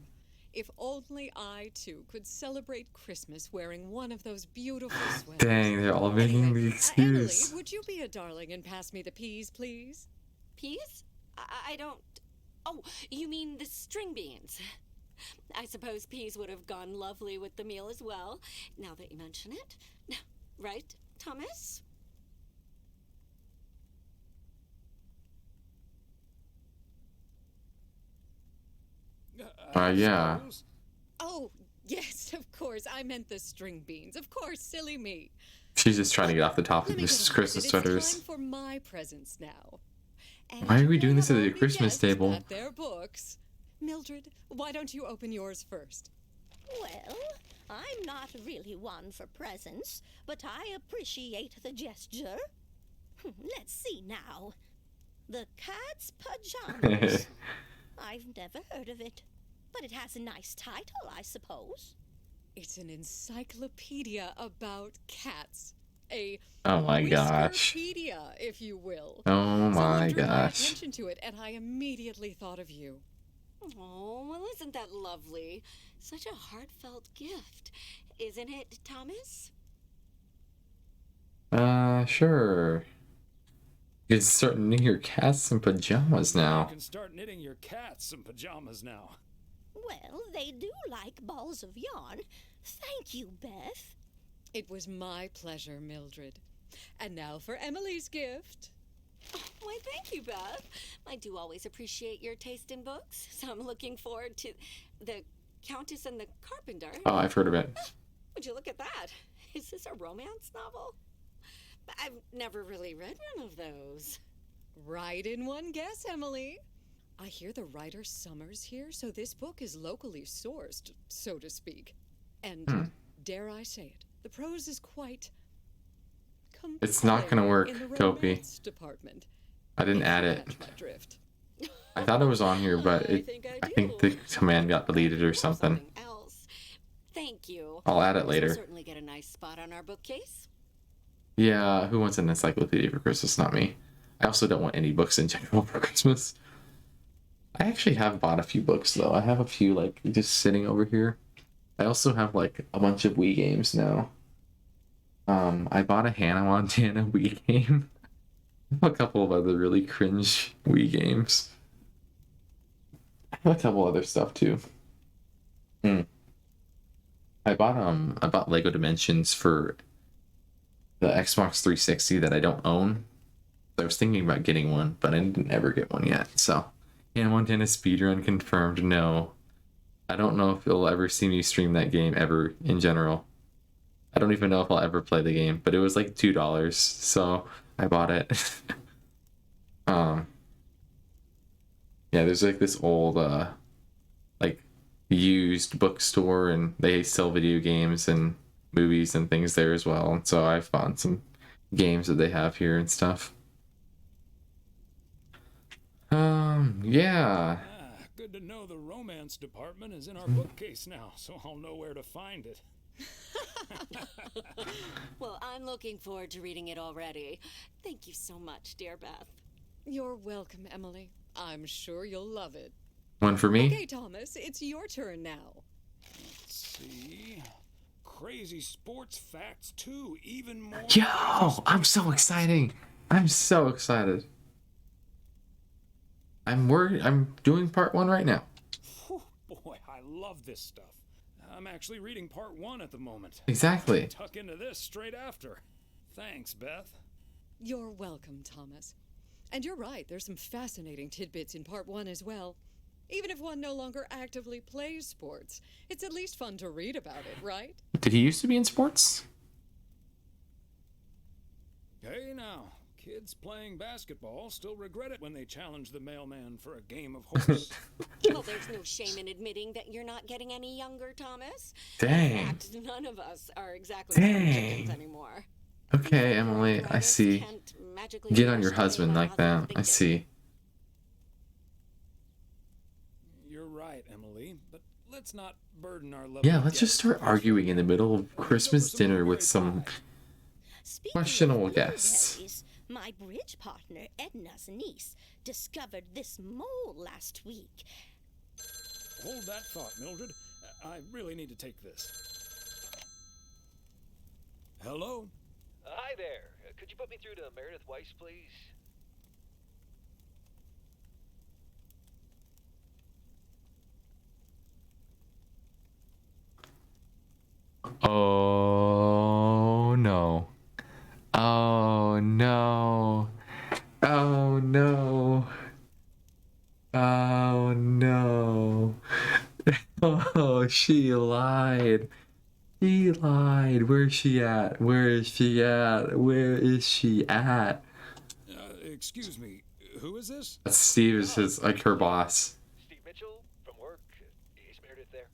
If only I too could celebrate Christmas wearing one of those beautiful sweaters. Dang, they're all making the Emily, excuse. would you be a darling and pass me the peas, please? Peas? I don't... Oh, you mean the string beans. I suppose peas would have gone lovely with the meal as well, now that you mention it. Right, Thomas? Yeah. Oh, Yes, of course. I meant the string beans. Of course, silly me. She's just trying to get off the top of Let me this get on Christmas with it. sweaters. It's time for my presents now. Why are we doing this at the already Christmas guessed table? that they're books. Mildred, why don't you open yours first? Well, I'm not really one for presents, but I appreciate the gesture. Let's see now. The Cat's Pajamas. I've never heard of it, but it has a nice title, I suppose. It's an encyclopedia about cats. A Oh my gosh. Whiskerpedia, if you will. Oh my Someone drew my gosh. attention to it, and I immediately thought of you. Oh, well, isn't that lovely? Such a heartfelt gift. Isn't it, Thomas? Sure. You can start knitting your cats some pajamas You now. can start knitting your cats some pajamas now. Well, they do like balls of yarn. Thank you, Beth. It was my pleasure, Mildred. And now for Emily's gift. Why, thank you, Beth. I do always appreciate your taste in books, so I'm looking forward to The Countess and the Carpenter. Oh, I've heard of it. Would you look at that? Is this a romance novel? I've never really read one of those. Right in one guess, Emily. I hear the writer Summers here, so this book is locally sourced, so to speak. And dare I say it, the prose is quite It's not gonna work, in the Kopi. romance department. I didn't add it. Catch my drift. I thought it was on here, but I think the command got deleted or something. Else. Thank you. I'll add it This will later. certainly get a nice spot on our bookcase. Yeah, who wants an encyclopedia for Christmas? Not me. I also don't want any books in general for Christmas. I actually have bought a few books though. I have a few like just sitting over here. I also have like a bunch of Wii games now. I bought a Hannah Montana Wii game. I have a couple of other really cringe Wii games. I have a couple other stuff too. I bought Lego Dimensions for the Xbox 360 that I don't own. I was thinking about getting one, but I didn't ever get one yet. So, Hannah Montana speedrun confirmed. No, I don't know if you'll ever see me stream that game ever in general. I don't even know if I'll ever play the game, but it was like $2, so I bought it. Yeah, there's like this old like used bookstore, and they sell video games and movies and things there as well. And so I found some games that they have here and stuff. Yeah. Good to know the romance department is in our bookcase now, so I'll know where to find it. Well, I'm looking forward to reading it already. Thank you so much, dear Beth. You're welcome, Emily. I'm sure you'll love it. One for me? Okay, Thomas, it's your turn now. Let's see. Crazy sports facts too, even more. Yo, I'm so excited. I'm so excited. I'm doing part 1 right now. Whew, boy, I love this stuff. I'm actually reading part 1 at the moment. Exactly. Tuck into this straight after. Thanks, Beth. You're welcome, Thomas. And you're right, there's some fascinating tidbits in part 1 as well. Even if one no longer actively plays sports, it's at least fun to read about it, right? Did he used to be in sports? Hey now, kids playing basketball still regret it when they challenge the mailman for a game of horse. Well, there's no shame in admitting that you're not getting any younger, Thomas. Dang. In fact, none of us are exactly Dang. chickens anymore. Okay, Emily, I see. Get on your husband like that. I see. You're right, Emily, but let's not burden our lovely Yeah, let's just start arguing in the middle of Christmas dinner with some questionable guests. Blueberries, my bridge partner Edna's niece discovered this mole last week. Hold that thought, Mildred. I really need to take this. Hello? Hi there. Could you put me through to Meredith Weiss, please? Oh no. Oh no. Oh no. Oh no. Oh, she lied. He lied. Where's she at? Where is she at? Where is she at? Excuse me, who is this? Steve is his, like, her boss. Steve Mitchell from work. Is Meredith there?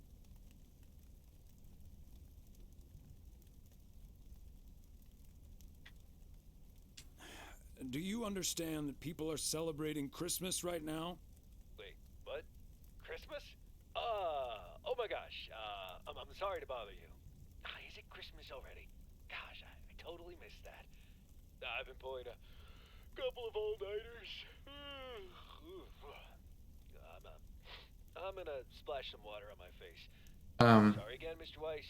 Do you understand that people are celebrating Christmas right now? Wait, what? Christmas? Oh my gosh. I'm sorry to bother you. Is it Christmas already? Gosh, I totally missed that. I've been pulling a couple of all-nighters. I'm gonna splash some water on my face. Sorry again, Mr. Weiss.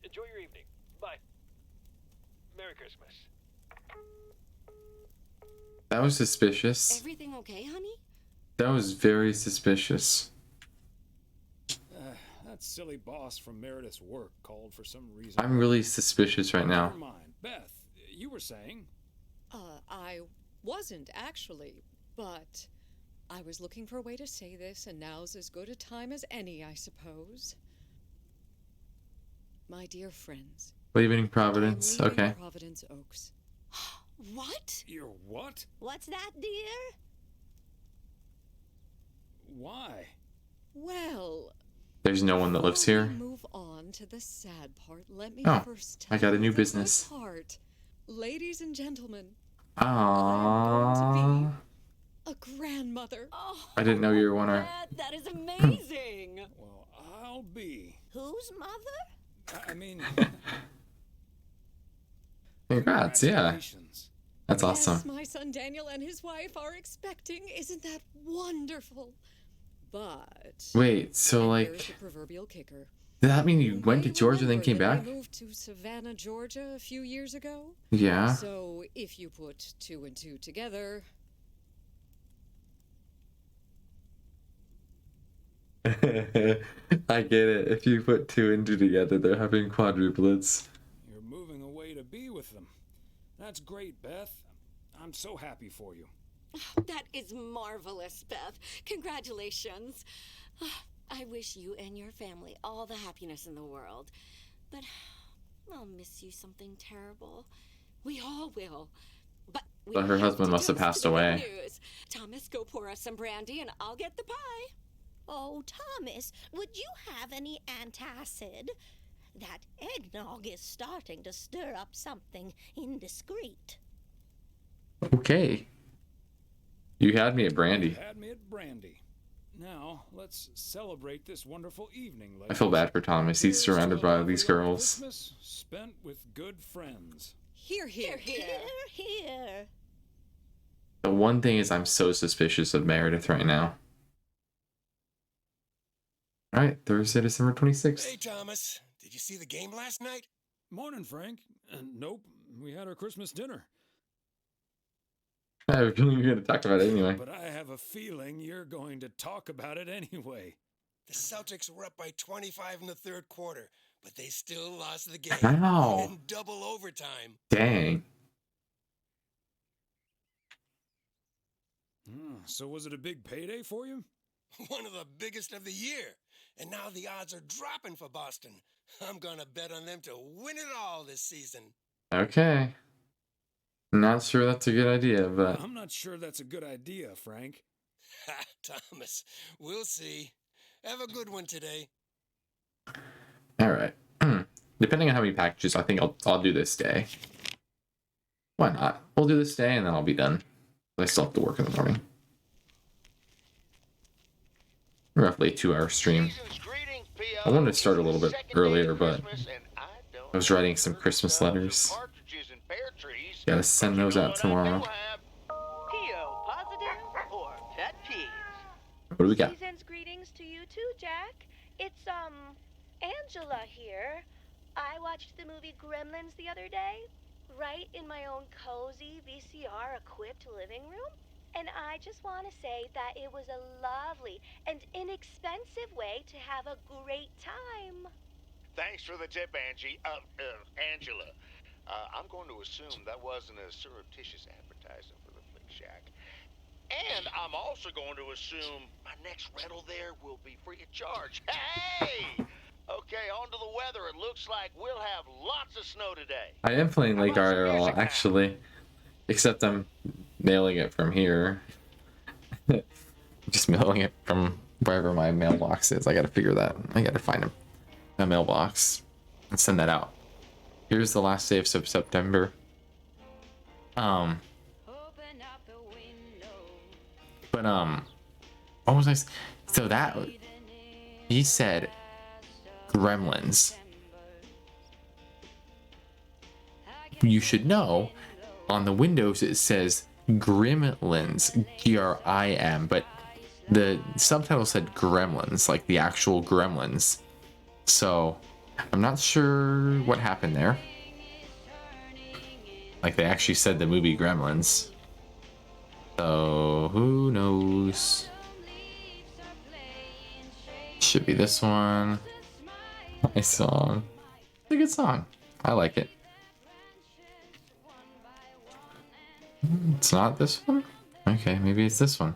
Enjoy your evening. Bye. Merry Christmas. That was suspicious. Everything okay, honey? That was very suspicious. That silly boss from Meredith's work called for some reason. I'm really suspicious right now. Never mind. Beth, you were saying? I wasn't actually, but I was looking for a way to say this, and now's as good a time as any, I suppose. My dear friends. Leaving Providence. I'm leaving Okay. Providence Oaks. What? You're what? What's that, dear? Why? Well, There's no one that lives here. before we move on to the sad part, let me Oh, first tell I got a you new the business. good part. Ladies and gentlemen, Aww. a grandmother. Oh, I didn't know you were one of. that is amazing. Well, I'll be. Whose mother? I mean, Congrats, yeah. congratulations. That's Yes, awesome. my son Daniel and his wife are expecting. Isn't that wonderful? But Wait, so here's like, the proverbial kicker. did that mean you went to may Georgia then remember came that back? I moved to Savannah, Georgia a few years ago. Yeah. So if you put 2 and 2 together, I get it. If you put 2 and 2 together, they're having quadruplets. You're moving away to be with them. That's great, Beth. I'm so happy for you. That is marvelous, Beth. Congratulations. I wish you and your family all the happiness in the world. But I'll miss you something terrible. We all will. But Her husband must have passed away. News. Thomas, go pour us some brandy and I'll get the pie. Oh, Thomas, would you have any antacid? That eggnog is starting to stir up something indiscreet. Okay. You had me at brandy. You had me at brandy. Now, let's celebrate this wonderful evening. I feel bad for Thomas. He's Here's surrounded to a by lovely these old girls. Christmas spent with good friends. here. Here. The one thing is I'm so suspicious of Meredith right now. Alright, Thursday, December 26th. Hey, Thomas. Did you see the game last night? Morning, Frank. Nope, we had our Christmas dinner. I have a feeling you're going to talk about it anyway. But I have a feeling you're going to talk about it anyway. The Celtics were up by 25 in the third quarter, but they still lost the game. Wow. In double overtime. Dang. So was it a big payday for you? One of the biggest of the year. And now the odds are dropping for Boston. I'm gonna bet on them to win it all this season. Okay. Not sure that's a good idea, but I'm not sure that's a good idea, Frank. Ha, Thomas. We'll see. Have a good one today. alright. Depending on how many packages, I think I'll do this day. Why not? We'll do this day and then I'll be done. I still have to work in the morning. Roughly a 2-hour stream. I wanted to start a little bit earlier, but I was writing some Christmas letters. Gotta send those out tomorrow. PO positive or pet peeves? What do we got? Season's greetings to you too, Jack. It's, Angela here. I watched the movie Gremlins the other day, right in my own cozy VCR-equipped living room. And I just want to say that it was a lovely and inexpensive way to have a great time. Thanks for the tip, Angie. Angela. I'm going to assume that wasn't a surreptitious advertisement for the Flick Shack. And I'm also going to assume my next rental there will be free of charge. Hey! Okay, on to the weather. It looks like we'll have lots of snow today. I am playing Lake IRL, actually. Except I'm mailing it from here. Just mailing it from wherever my mailbox is. I gotta figure that. I gotta find a mailbox and send that out. Here's the last day of September. But what was I? So that he said, Gremlins. You should know, on the Windows it says Gremlins, Grim, but the subtitle said Gremlins, like the actual Gremlins. So I'm not sure what happened there. Like they actually said the movie Gremlins. So who knows? Should be this one. Nice song. It's a good song. I like it. It's not this one? Okay, maybe it's this one.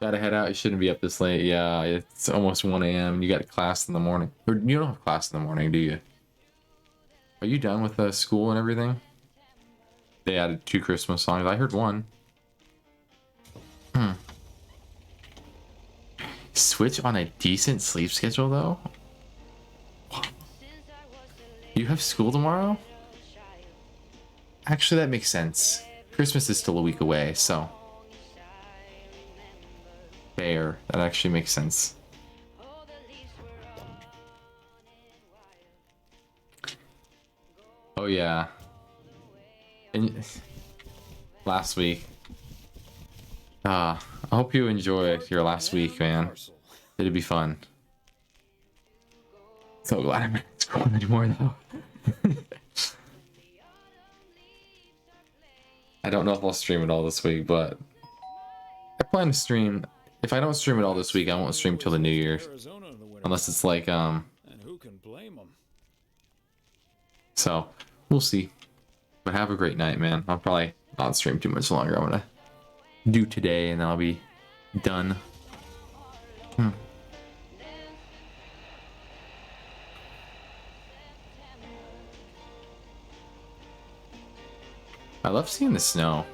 Gotta head out. You shouldn't be up this late. Yeah, it's almost 1 a.m. You got a class in the morning. Or you don't have class in the morning, do you? Are you done with the school and everything? They added 2 Christmas songs. I heard one. Switch on a decent sleep schedule, though? You have school tomorrow? Actually, that makes sense. Christmas is still a week away, so... Fair. That actually makes sense. Oh, yeah. And last week. I hope you enjoy your last week, man. It'd be fun. So glad I'm not at school anymore, though. I don't know if I'll stream it all this week, but I plan to stream. If I don't stream it all this week, I won't stream till the New Year's, unless it's like And who can blame them? So we'll see. But have a great night, man. I'll probably not stream too much longer. I'm gonna do today, and then I'll be done. I love seeing the snow.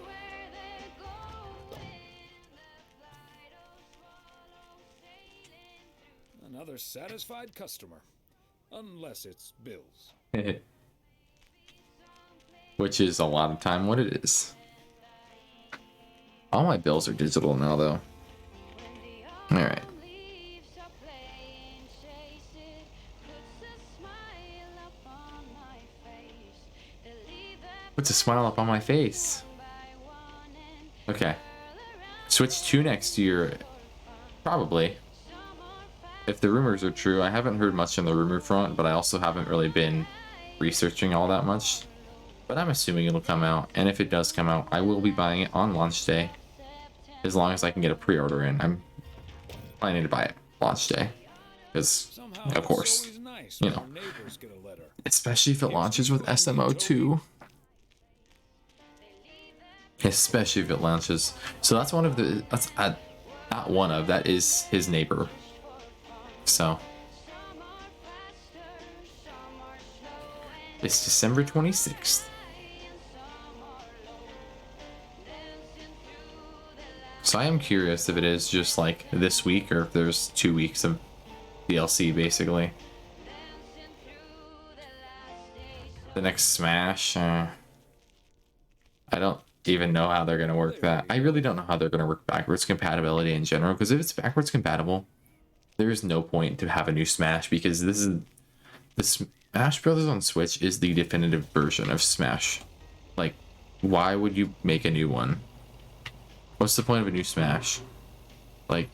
Another satisfied customer. Unless it's bills. Which is a lot of time what it is. All my bills are digital now, though. Alright. Puts a smile up on my face. Okay. Switch 2 next year. Probably. If the rumors are true. I haven't heard much on the rumor front, but I also haven't really been researching all that much. But I'm assuming it'll come out. And if it does come out, I will be buying it on launch day. As long as I can get a pre-order in. I'm planning to buy it launch day. Because, of course, you know. Especially if it launches with SMO2. Especially if it launches. So that's one of the... That's not one of. That is his neighbor. So... It's December 26th. So I am curious if it is just like this week or if there's 2 weeks of DLC basically. The next Smash, I don't even know how they're going to work that. I really don't know how they're going to work backwards compatibility in general, because if it's backwards compatible, there's no point to have a new Smash, because the Smash Brothers on Switch is the definitive version of Smash. Like, why would you make a new one? What's the point of a new Smash? Like,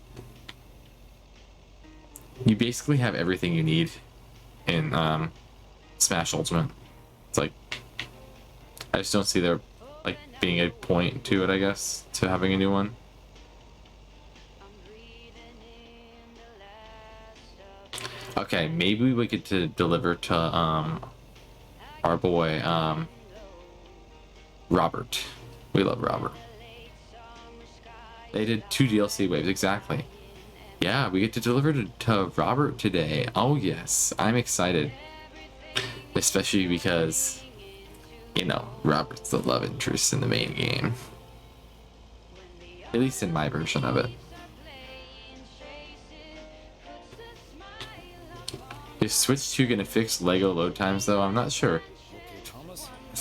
you basically have everything you need in Smash Ultimate. It's like, I just don't see there like being a point to it, I guess, to having a new one. Okay, maybe we get to deliver to our boy Robert. We love Robert. They did 2 DLC waves, exactly. Yeah, we get to deliver to Robert today. Oh yes, I'm excited. Especially because, you know, Robert's the love interest in the main game. At least in my version of it. Is Switch 2 gonna fix LEGO load times though? I'm not sure.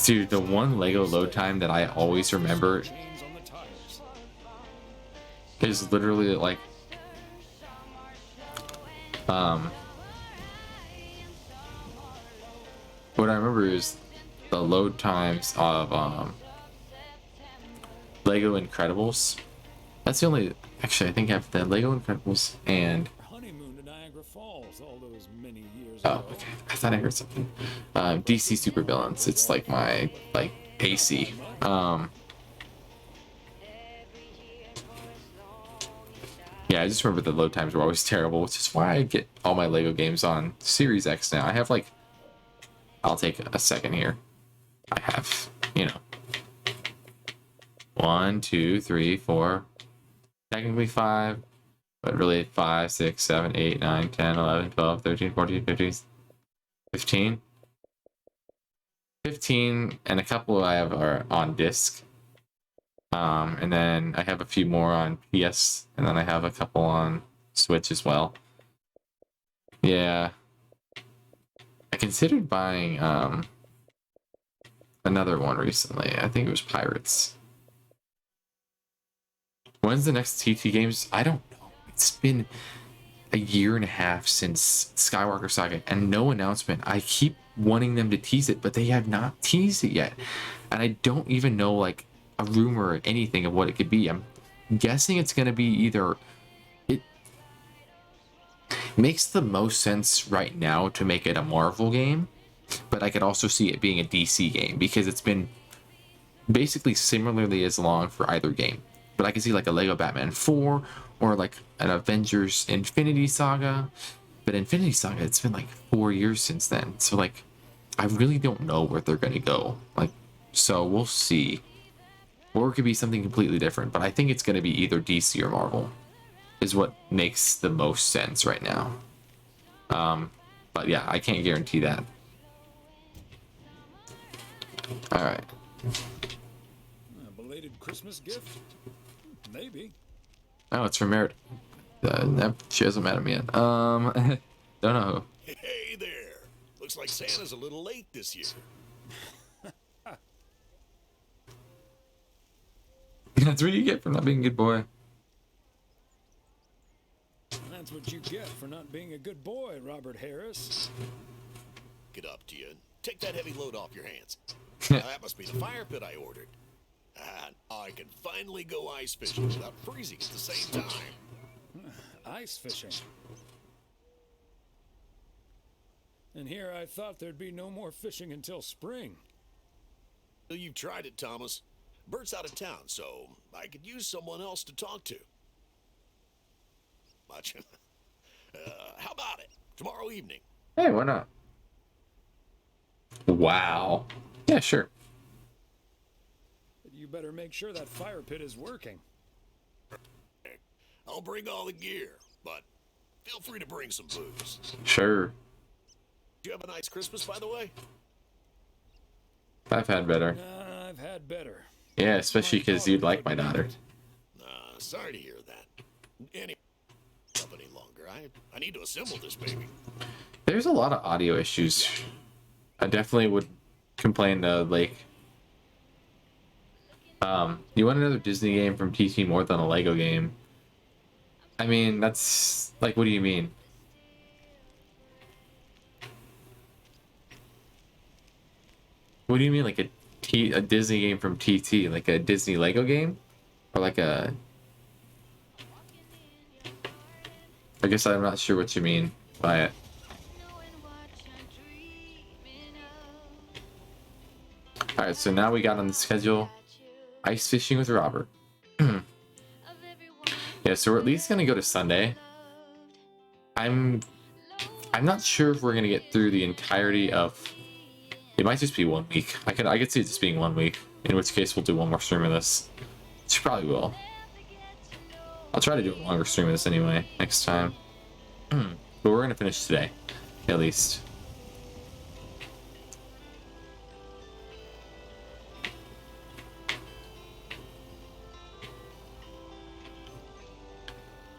Dude, the one LEGO load time that I always remember is literally like what I remember is the load times of Lego Incredibles. That's the only, actually I think I have the Lego Incredibles and Honeymoon to Niagara Falls all those many years oh ago. okay, I thought I heard something. DC Supervillains, it's like my AC. Yeah, I just remember the load times were always terrible, which is why I get all my Lego games on Series X now. I have like, I'll take a second here. I have, you know, 1, 2, 3, 4, technically 5, but really 5, 6, 7, 8, 9, 10, 11, 12, 13, 14, 15, 15. 15 and a couple I have are on disc. And then I have a few more on PS, and then I have a couple on Switch as well. Yeah. I considered buying another one recently. I think it was Pirates. When's the next TT games? I don't know. It's been a year and a half since Skywalker Saga and no announcement. I keep wanting them to tease it, but they have not teased it yet. And I don't even know like a rumor or anything of what it could be. I'm guessing it's going to be either... It makes the most sense right now to make it a Marvel game, but I could also see it being a DC game because it's been basically similarly as long for either game. But I can see like a Lego Batman 4 or like an Avengers Infinity Saga. But Infinity Saga, it's been like 4 years since then. So like, I really don't know where they're going to go. Like, so we'll see. Or it could be something completely different. But I think it's going to be either DC or Marvel is what makes the most sense right now. But yeah, I can't guarantee that. All right. A belated Christmas gift? Maybe. Oh, it's from Merit. She hasn't met him yet. Don't know. Hey there. Looks like Santa's a little late this year. That's what you get for not being a good boy. That's what you get for not being a good boy, Robert Harris. Get up to you. Take that heavy load off your hands. Now, that must be the fire pit I ordered. And I can finally go ice fishing without freezing at the same time. Ice fishing. And here I thought there'd be no more fishing until spring. You've tried it, Thomas. Bert's out of town, so I could use someone else to talk to. Much. How about it? Tomorrow evening. Hey, why not? Wow. Yeah, sure. You better make sure that fire pit is working. I'll bring all the gear, but feel free to bring some booze. Sure. Did you have a nice Christmas, by the way? I've had better. I've had better. Yeah, especially because you'd like my daughter. Sorry to hear that. Anyway, not any longer. I need to assemble this baby. There's a lot of audio issues. I definitely would complain to like. You want another Disney game from TT more than a Lego game? I mean, that's like, what do you mean? What do you mean, like a Disney game from TT, like a Disney Lego game, or like a? I guess I'm not sure what you mean by it. All right, so now we got on the schedule ice fishing with Robert. Yeah, so we're at least gonna go to Sunday. I'm not sure if we're gonna get through the entirety of. It might just be 1 week. I could see it just being 1 week. In which case, we'll do one more stream of this. Which probably will. I'll try to do a longer stream of this anyway next time. But we're gonna finish today, at least.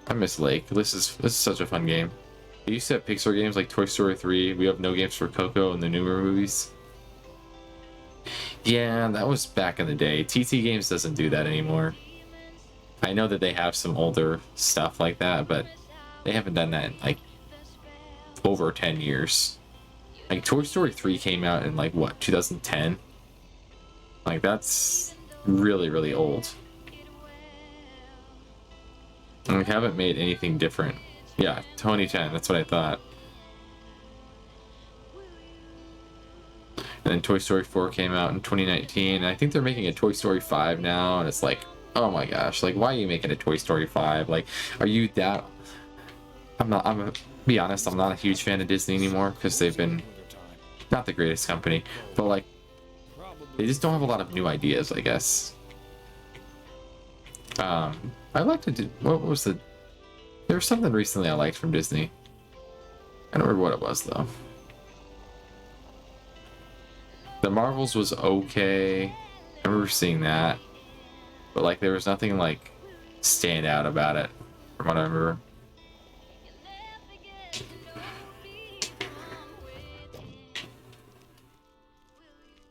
I miss Lake. This is such a fun game. They used to have Pixar games like Toy Story 3. We have no games for Coco and the newer movies. Yeah, that was back in the day. TT Games doesn't do that anymore. I know that they have some older stuff like that, but they haven't done that in like over 10 years. Like Toy Story 3 came out in like what, 2010? Like that's really, really old. And we haven't made anything different. Yeah, 2010, that's what I thought. And then Toy Story 4 came out in 2019. And I think they're making a Toy Story 5 now, and it's like, oh my gosh, like why are you making a Toy Story 5? Like, are you that... be honest, I'm not a huge fan of Disney anymore because they've been not the greatest company, but like they just don't have a lot of new ideas, I guess. I like to do, what was the, there was something recently I liked from Disney. I don't remember what it was though. The Marvels was okay. I remember seeing that, but like there was nothing like stand out about it from what I remember.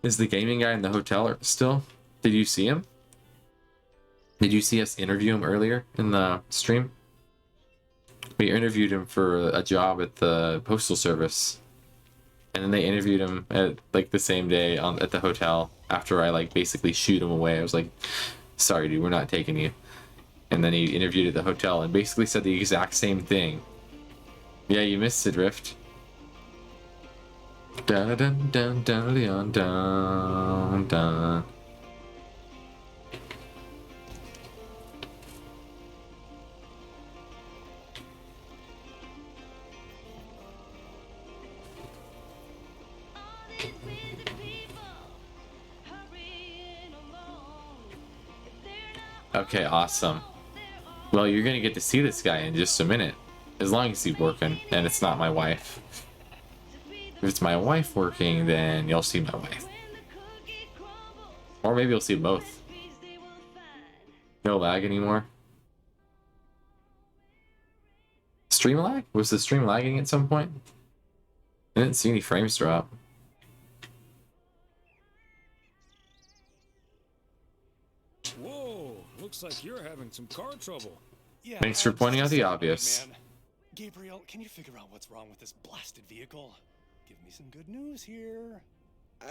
Is the gaming guy in the hotel still? Did you see him? Did you see us interview him earlier in the stream? We interviewed him for a job at the postal service, and then they interviewed him at like the same day at the hotel after I like basically shooed him away. I was like, sorry dude, we're not taking you. And then he interviewed at the hotel and basically said the exact same thing. Yeah, you missed it, Rift. Dun dun dun dun dun dun dun. Okay, awesome. Well, you're gonna get to see this guy in just a minute, as long as he's working and it's not my wife. If it's my wife working, then you'll see my wife. Or maybe you'll see both. No lag anymore. Stream lag? Was the stream lagging at some point? I didn't see any frames drop. Whoa, looks like you're having some car trouble. Yeah, Thanks for pointing out the obvious. Man. Gabriel, can you figure out what's wrong with this blasted vehicle? Give me some good news here.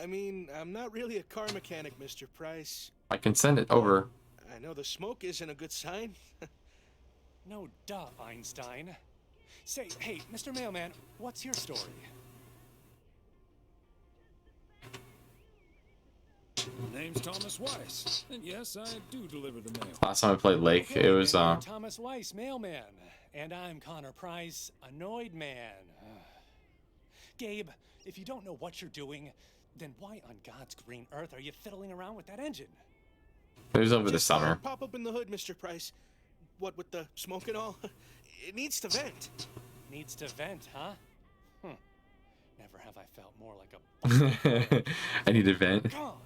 I mean, I'm not really a car mechanic, Mr. Price. I can send it over. I know the smoke isn't a good sign. No duh, Einstein. Say, hey, Mr. Mailman, what's your story? Name's Thomas Weiss, and yes, I do deliver the mail. Last time I played Lake, Okay, it was Thomas Weiss, mailman, and I'm Connor Price, annoyed man. Gabe, if you don't know what you're doing, then why on God's green earth are you fiddling around with that engine? it was over the summer. Pop up in the hood, Mr. Price. What with the smoke and all? It needs to vent. Needs to vent, huh? Never have I felt more like a... I need to vent. God, I'm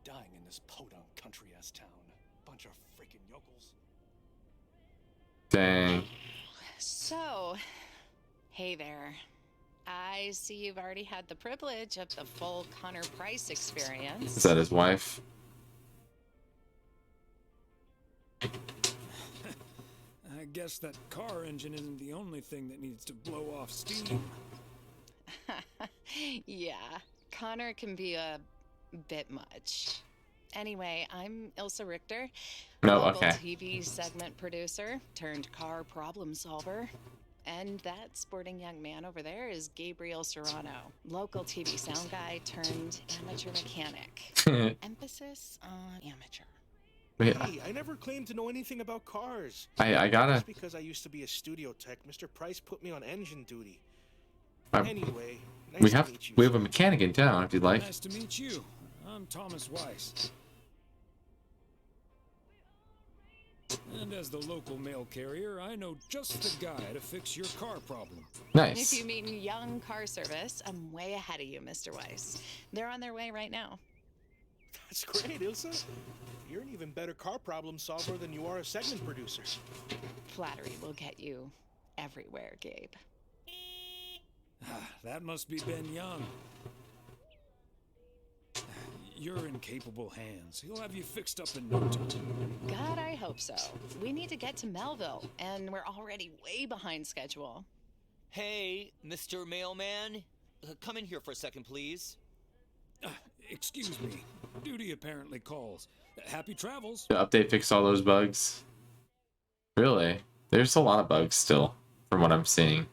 dying in this podunk country-ass town. Bunch of freaking yokels. Dang. So, hey there. I see you've already had the privilege of the full Connor Price experience. Is that his wife? I guess that car engine isn't the only thing that needs to blow off steam. Yeah, Connor can be a bit much. Anyway, I'm Ilsa Richter, local okay. TV segment producer turned car problem solver. And that sporting young man over there is Gabriel Serrano, local TV sound guy turned amateur mechanic. Emphasis on amateur. Yeah. Hey, I never claimed to know anything about cars. I gotta... Just because I used to be a studio tech, Mr. Price put me on engine duty. Anyway, nice we to have meet you. a mechanic in town if you'd like. Nice to meet you. I'm Thomas Weiss. And as the local mail carrier, I know just the guy to fix your car problem. If you mean young car service, I'm way ahead of you, Mr. Weiss. They're on their way right now. That's great, Ilsa. You're an even better car problem solver than you are a segment producer. Flattery will get you everywhere, Gabe. That must be Ben Young. You're in capable hands. He'll have you fixed up in no time. God, I hope so. We need to get to Melville, and we're already way behind schedule. Hey, Mr. Mailman. Come in here for a second, please. Excuse me. Duty apparently calls. Happy travels. The update fixed all those bugs. Really? There's a lot of bugs still, from what I'm seeing.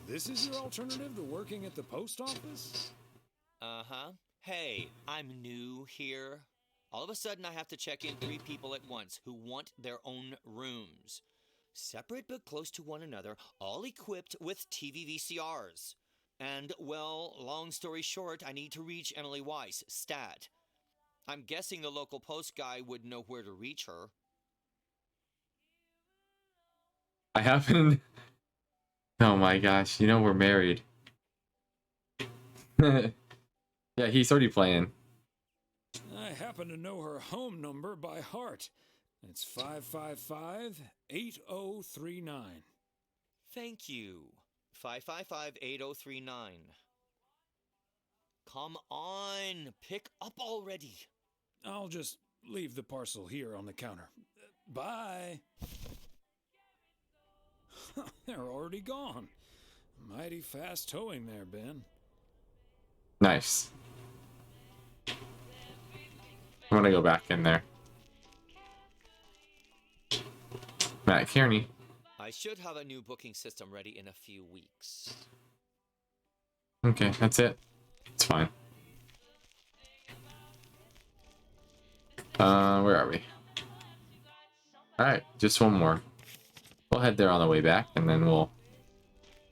This is your alternative to working at the post office? Uh-huh. Hey, I'm new here. All of a sudden, I have to check in 3 people at once who want their own rooms. Separate but close to one another, all equipped with TV VCRs. And, well, long story short, I need to reach Emily Weiss, stat. I'm guessing the local post guy would know where to reach her. I haven't... Oh my gosh, you know we're married. Yeah, he's already playing. I happen to know her home number by heart. It's 555-8039. Thank you. 555-8039. Come on, pick up already. I'll just leave the parcel here on the counter. Bye. They're already gone. Mighty fast towing there, Ben. Nice. I'm gonna go back in there. Matt Kearney. I should have a new booking system ready in a few weeks. Okay, that's it. It's fine. Where are we? Alright, just one more. We'll head there on the way back, and then we'll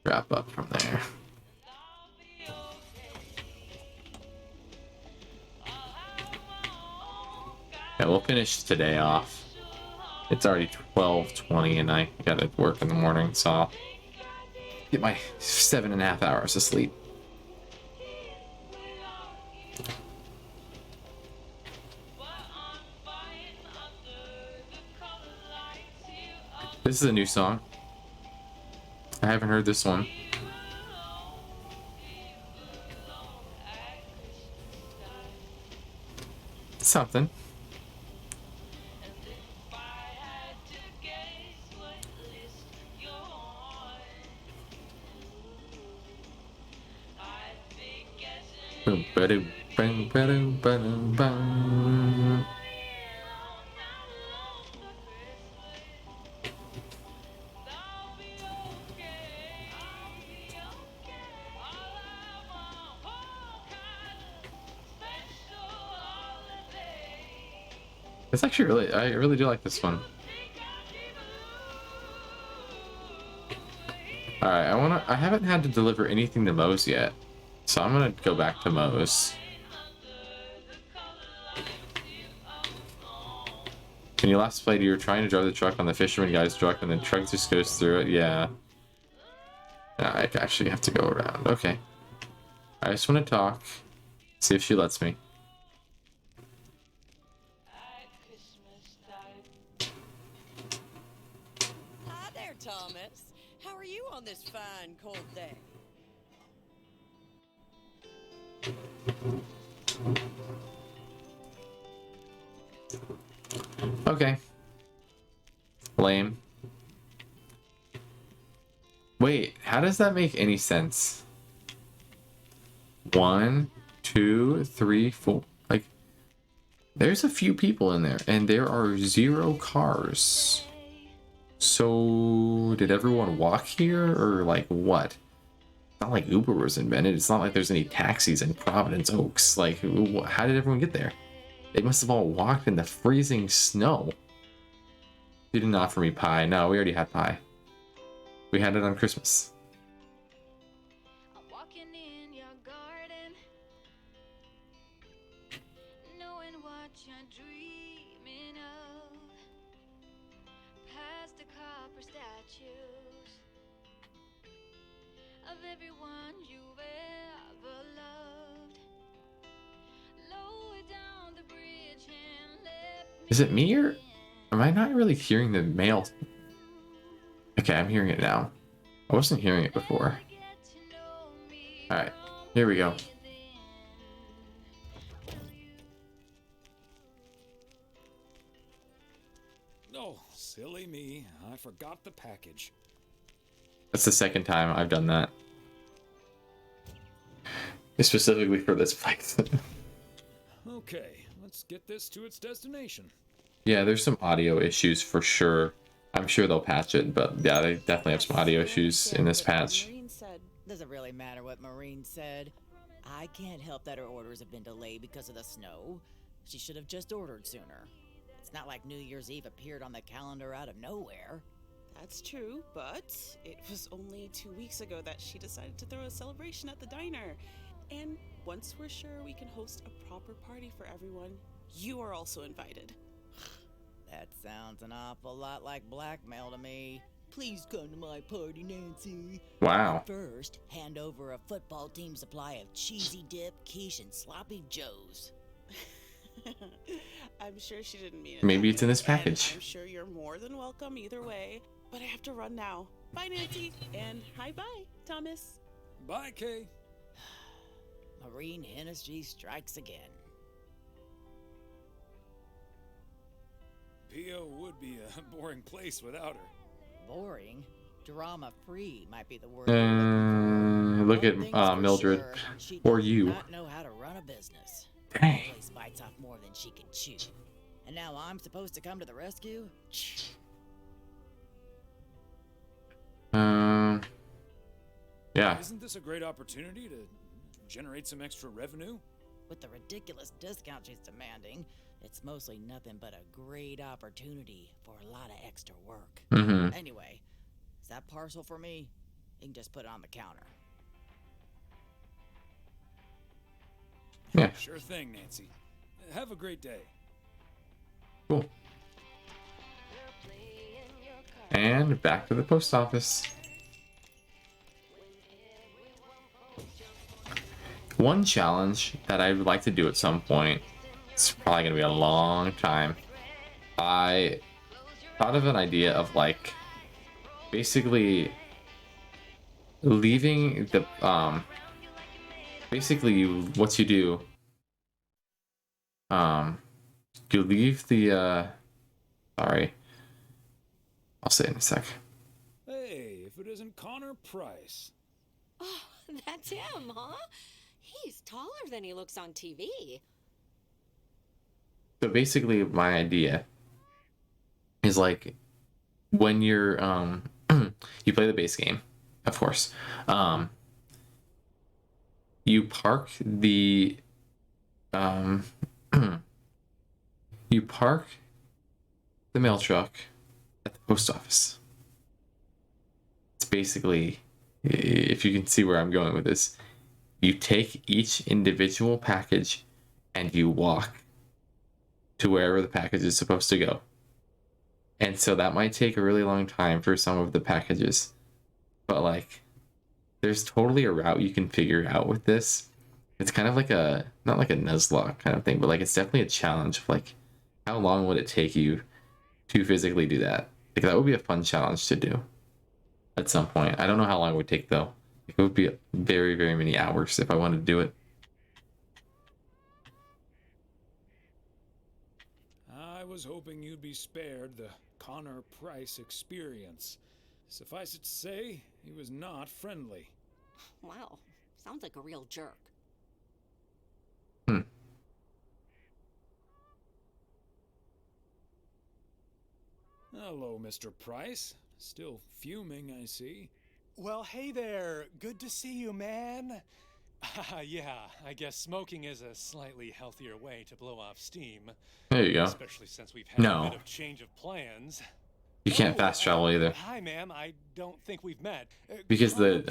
wrap up from there. Yeah, we'll finish today off. It's already 12:20, and I gotta work in the morning, so I'll get my 7.5 hours of sleep. This is a new song. I haven't heard this one. Something. Boom, ba-doom, bang, ba-doom, ba-doom, bang. It's actually really, I really do like this one. Alright, I haven't had to deliver anything to Moe's yet. So I'm gonna go back to Moe's. When you last played, you were trying to drive the truck on the fisherman guy's truck and the truck just goes through it. Yeah. I actually have to go around. Okay. I just want to talk. See if she lets me. Hi there, Thomas. How are you on this fine, cold day? Okay. Lame. Wait, how does that make any sense? 1, 2, 3, 4. Like, there's a few people in there, and there are 0 cars. So, did everyone walk here, or like what? It's not like Uber was invented. It's not like there's any taxis in Providence Oaks. Like, how did everyone get there? They must have all walked in the freezing snow. You didn't offer me pie. No, we already had pie. We had it on Christmas. Walking in your garden, knowing what statues of everyone you've ever loved. Lower down the bridge and let Is it me or am I not really hearing the male? Okay, I'm hearing it now. I wasn't hearing it before. Alright, here we go. Oh, silly me. I forgot the package. That's the second time I've done that. Specifically for this fight. Okay, let's get this to its destination. Yeah, there's some audio issues for sure. I'm sure they'll patch it, but yeah, they definitely have some audio issues in this patch. Maureen said, doesn't really matter what Maureen said. I can't help that her orders have been delayed because of the snow. She should have just ordered sooner. It's not like New Year's Eve appeared on the calendar out of nowhere. That's true, but it was only 2 weeks ago that she decided to throw a celebration at the diner. And once we're sure we can host a proper party for everyone, you are also invited. That sounds an awful lot like blackmail to me. Please come to my party, Nancy. Wow. But first, hand over a football team supply of cheesy dip, quiche, and sloppy joes. I'm sure she didn't mean it. Maybe it's in this package. I'm sure you're more than welcome either way, but I have to run now. Bye, Nancy, and hi-bye, Thomas. Bye, Kay. Maureen Hennessy strikes again. P.O. would be a boring place without her. Boring? Drama-free might be the word. Look at Mildred. Or you. Not know how to run a business. Dang. The place bites off more than she can chew. And now I'm supposed to come to the rescue? Yeah. Isn't this a great opportunity to generate some extra revenue? With the ridiculous discount she's demanding, it's mostly nothing but a great opportunity for a lot of extra work. Anyway, is that parcel for me? You can just put it on the counter. Yeah. Sure thing, Nancy. Have a great day. Cool. And back to the post office. One challenge that I would like to do at some point, it's probably going to be a long time. I thought of an idea of like basically leaving the what you do, you leave the sorry, I'll say it in a sec. Hey, if it isn't Connor Price. Oh, that's him, huh? He's taller than he looks on TV. So basically my idea is like when you're you play the base game, of course. You park the you park the mail truck at the post office. It's basically, if you can see where I'm going with this, you take each individual package and you walk to wherever the package is supposed to go. And so that might take a really long time for some of the packages, but like there's totally a route you can figure out with this. It's kind of like a, not like a Nuzlocke kind of thing, but like it's definitely a challenge of like how long would it take you to physically do that? Like that would be a fun challenge to do at some point. I don't know how long it would take though. It would be very, very many hours if I wanted to do it. I was hoping you'd be spared the Connor Price experience. Suffice it to say, he was not friendly. Wow, sounds like a real jerk. Hello, Mr. Price. Still fuming, I see. Well, hey there. Good to see you, man. Yeah, I guess smoking is a slightly healthier way to blow off steam. There you go. Especially since we've had No. a bit of change of plans. You can't fast travel either. Hi, ma'am. I don't think we've met. Because the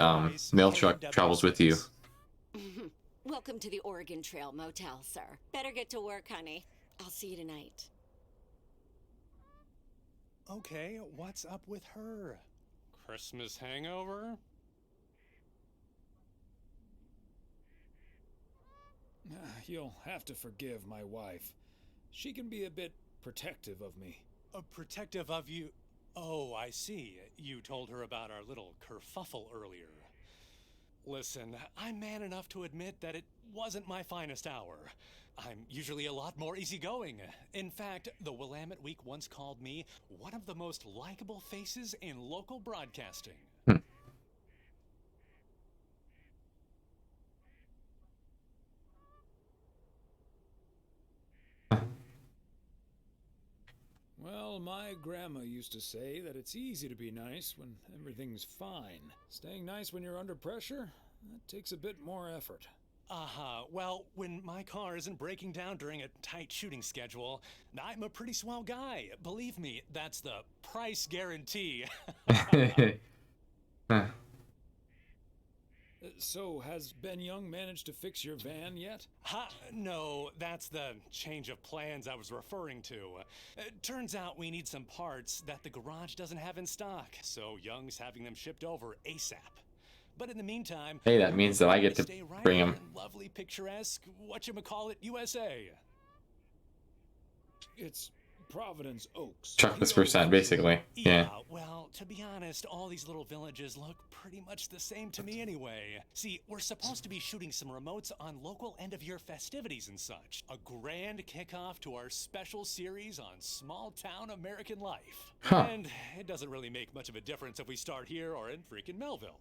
mail truck travels with you. Welcome to the Oregon Trail Motel, sir. Better get to work, honey. I'll see you tonight. Okay, what's up with her? Christmas hangover? You'll have to forgive my wife. She can be a bit protective of me. Protective of you? Oh, I see. You told her about our little kerfuffle earlier. Listen, I'm man enough to admit that it wasn't my finest hour. I'm usually a lot more easygoing. In fact, the Willamette Week once called me one of the most likable faces in local broadcasting. Well, my grandma used to say that it's easy to be nice when everything's fine. Staying nice when you're under pressure, that takes a bit more effort. Well, when my car isn't breaking down during a tight shooting schedule, I'm a pretty swell guy. Believe me, that's the price guarantee. So, has Ben Young managed to fix your van yet? No, that's the change of plans I was referring to. Turns out we need some parts that the garage doesn't have in stock, so Young's having them shipped over ASAP. But in the meantime, hey, that means that I get to bring him. Lovely, picturesque, whatchamacallit, USA. It's Providence Oaks. Truck this percent, basically. Yeah. Well, to be honest, all these little villages look pretty much the same to me anyway. See, we're supposed to be shooting some remotes on local end-of-year festivities and such. A grand kickoff to our special series on small-town American life. Huh. And it doesn't really make much of a difference if we start here or in freaking Melville.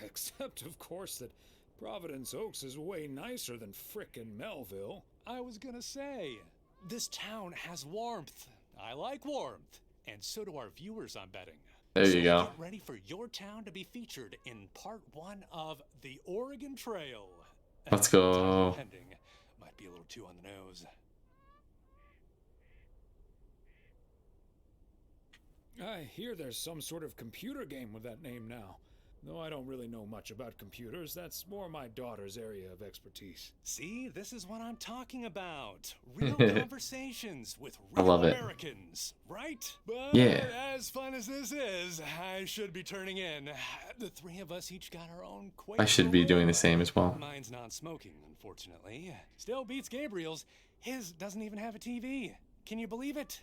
Except, of course, that Providence Oaks is way nicer than frickin' Melville. I was gonna say, this town has warmth. I like warmth. And so do our viewers, I'm betting. There you go. Get ready for your town to be featured in part 1 of the Oregon Trail. Let's go. Pending. Might be a little too on the nose. I hear there's some sort of computer game with that name now. Though I don't really know much about computers, that's more my daughter's area of expertise. See, this is what I'm talking about. Real conversations with real Americans, right? But yeah. As fun as this is, I should be turning in. The three of us each got our own I should be doing the same as well. Mine's non-smoking, unfortunately. Still beats Gabriel's. His doesn't even have a TV. Can you believe it?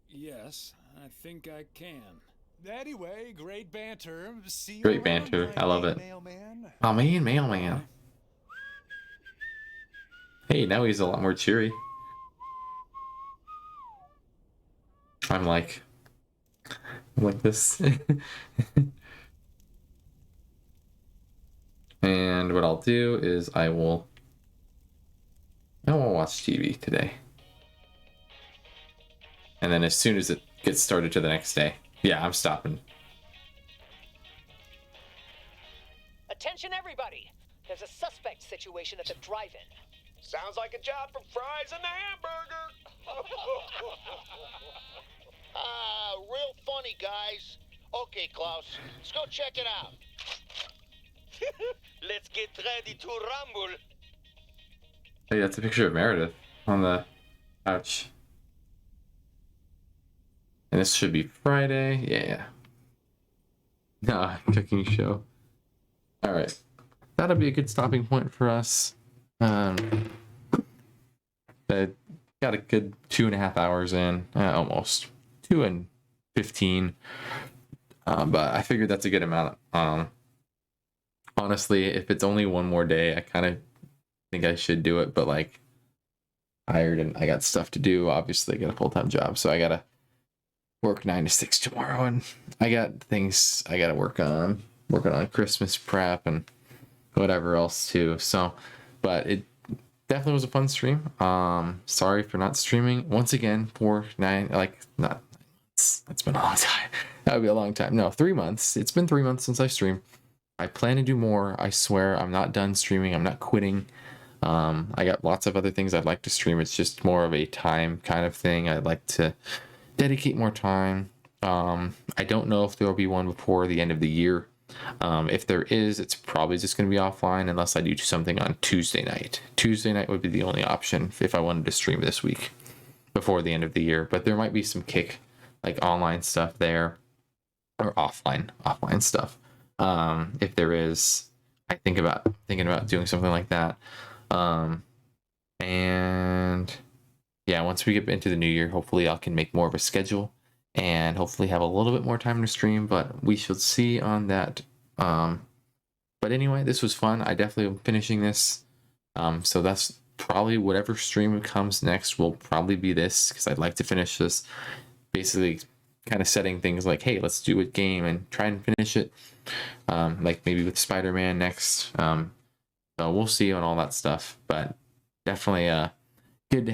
Yes, I think I can. Anyway, great banter. See you great banter. I love it. Mailman. Oh man, mailman. Hey, now he's a lot more cheery. I'm like this. And what I'll do is I won't watch TV today. And then as soon as it gets started to the next day, yeah, I'm stopping. Attention, everybody! There's a suspect situation at the drive-in. Sounds like a job for fries and the hamburger. Real funny, guys. Okay, Klaus, let's go check it out. Let's get ready to rumble. Hey, that's a picture of Meredith on the couch. And this should be Friday. Yeah. Nah, cooking show. Alright. That'll be a good stopping point for us. I got a good 2.5 hours in. Almost. 2 and 15. But I figured that's a good amount. Honestly, if it's only one more day, I kind of think I should do it. But like, tired and I got stuff to do. Obviously, I got a full-time job. So I got to work 9 to 6 tomorrow, and I got things I gotta working on Christmas prep and whatever else too. So, but it definitely was a fun stream. Sorry for not streaming once again for 9, like not 9 months. It's been a long time. That would be a long time. No, 3 months. It's been 3 months since I streamed. I plan to do more. I swear I'm not done streaming. I'm not quitting. I got lots of other things I'd like to stream. It's just more of a time kind of thing. I'd like to dedicate more time. I don't know if there'll be one before the end of the year. If there is, it's probably just going to be offline unless I do something on Tuesday night. Tuesday night would be the only option if I wanted to stream this week before the end of the year. But there might be some kick, like online stuff there, or offline stuff. If there is, I thinking about doing something like that. And yeah, once we get into the new year, hopefully I can make more of a schedule and hopefully have a little bit more time to stream, but we shall see on that. But anyway, this was fun. I definitely am finishing this. So that's probably whatever stream comes next will probably be this, because I'd like to finish this. Basically kind of setting things like, hey, let's do a game and try and finish it. Like maybe with Spider-Man next. So we'll see on all that stuff, but definitely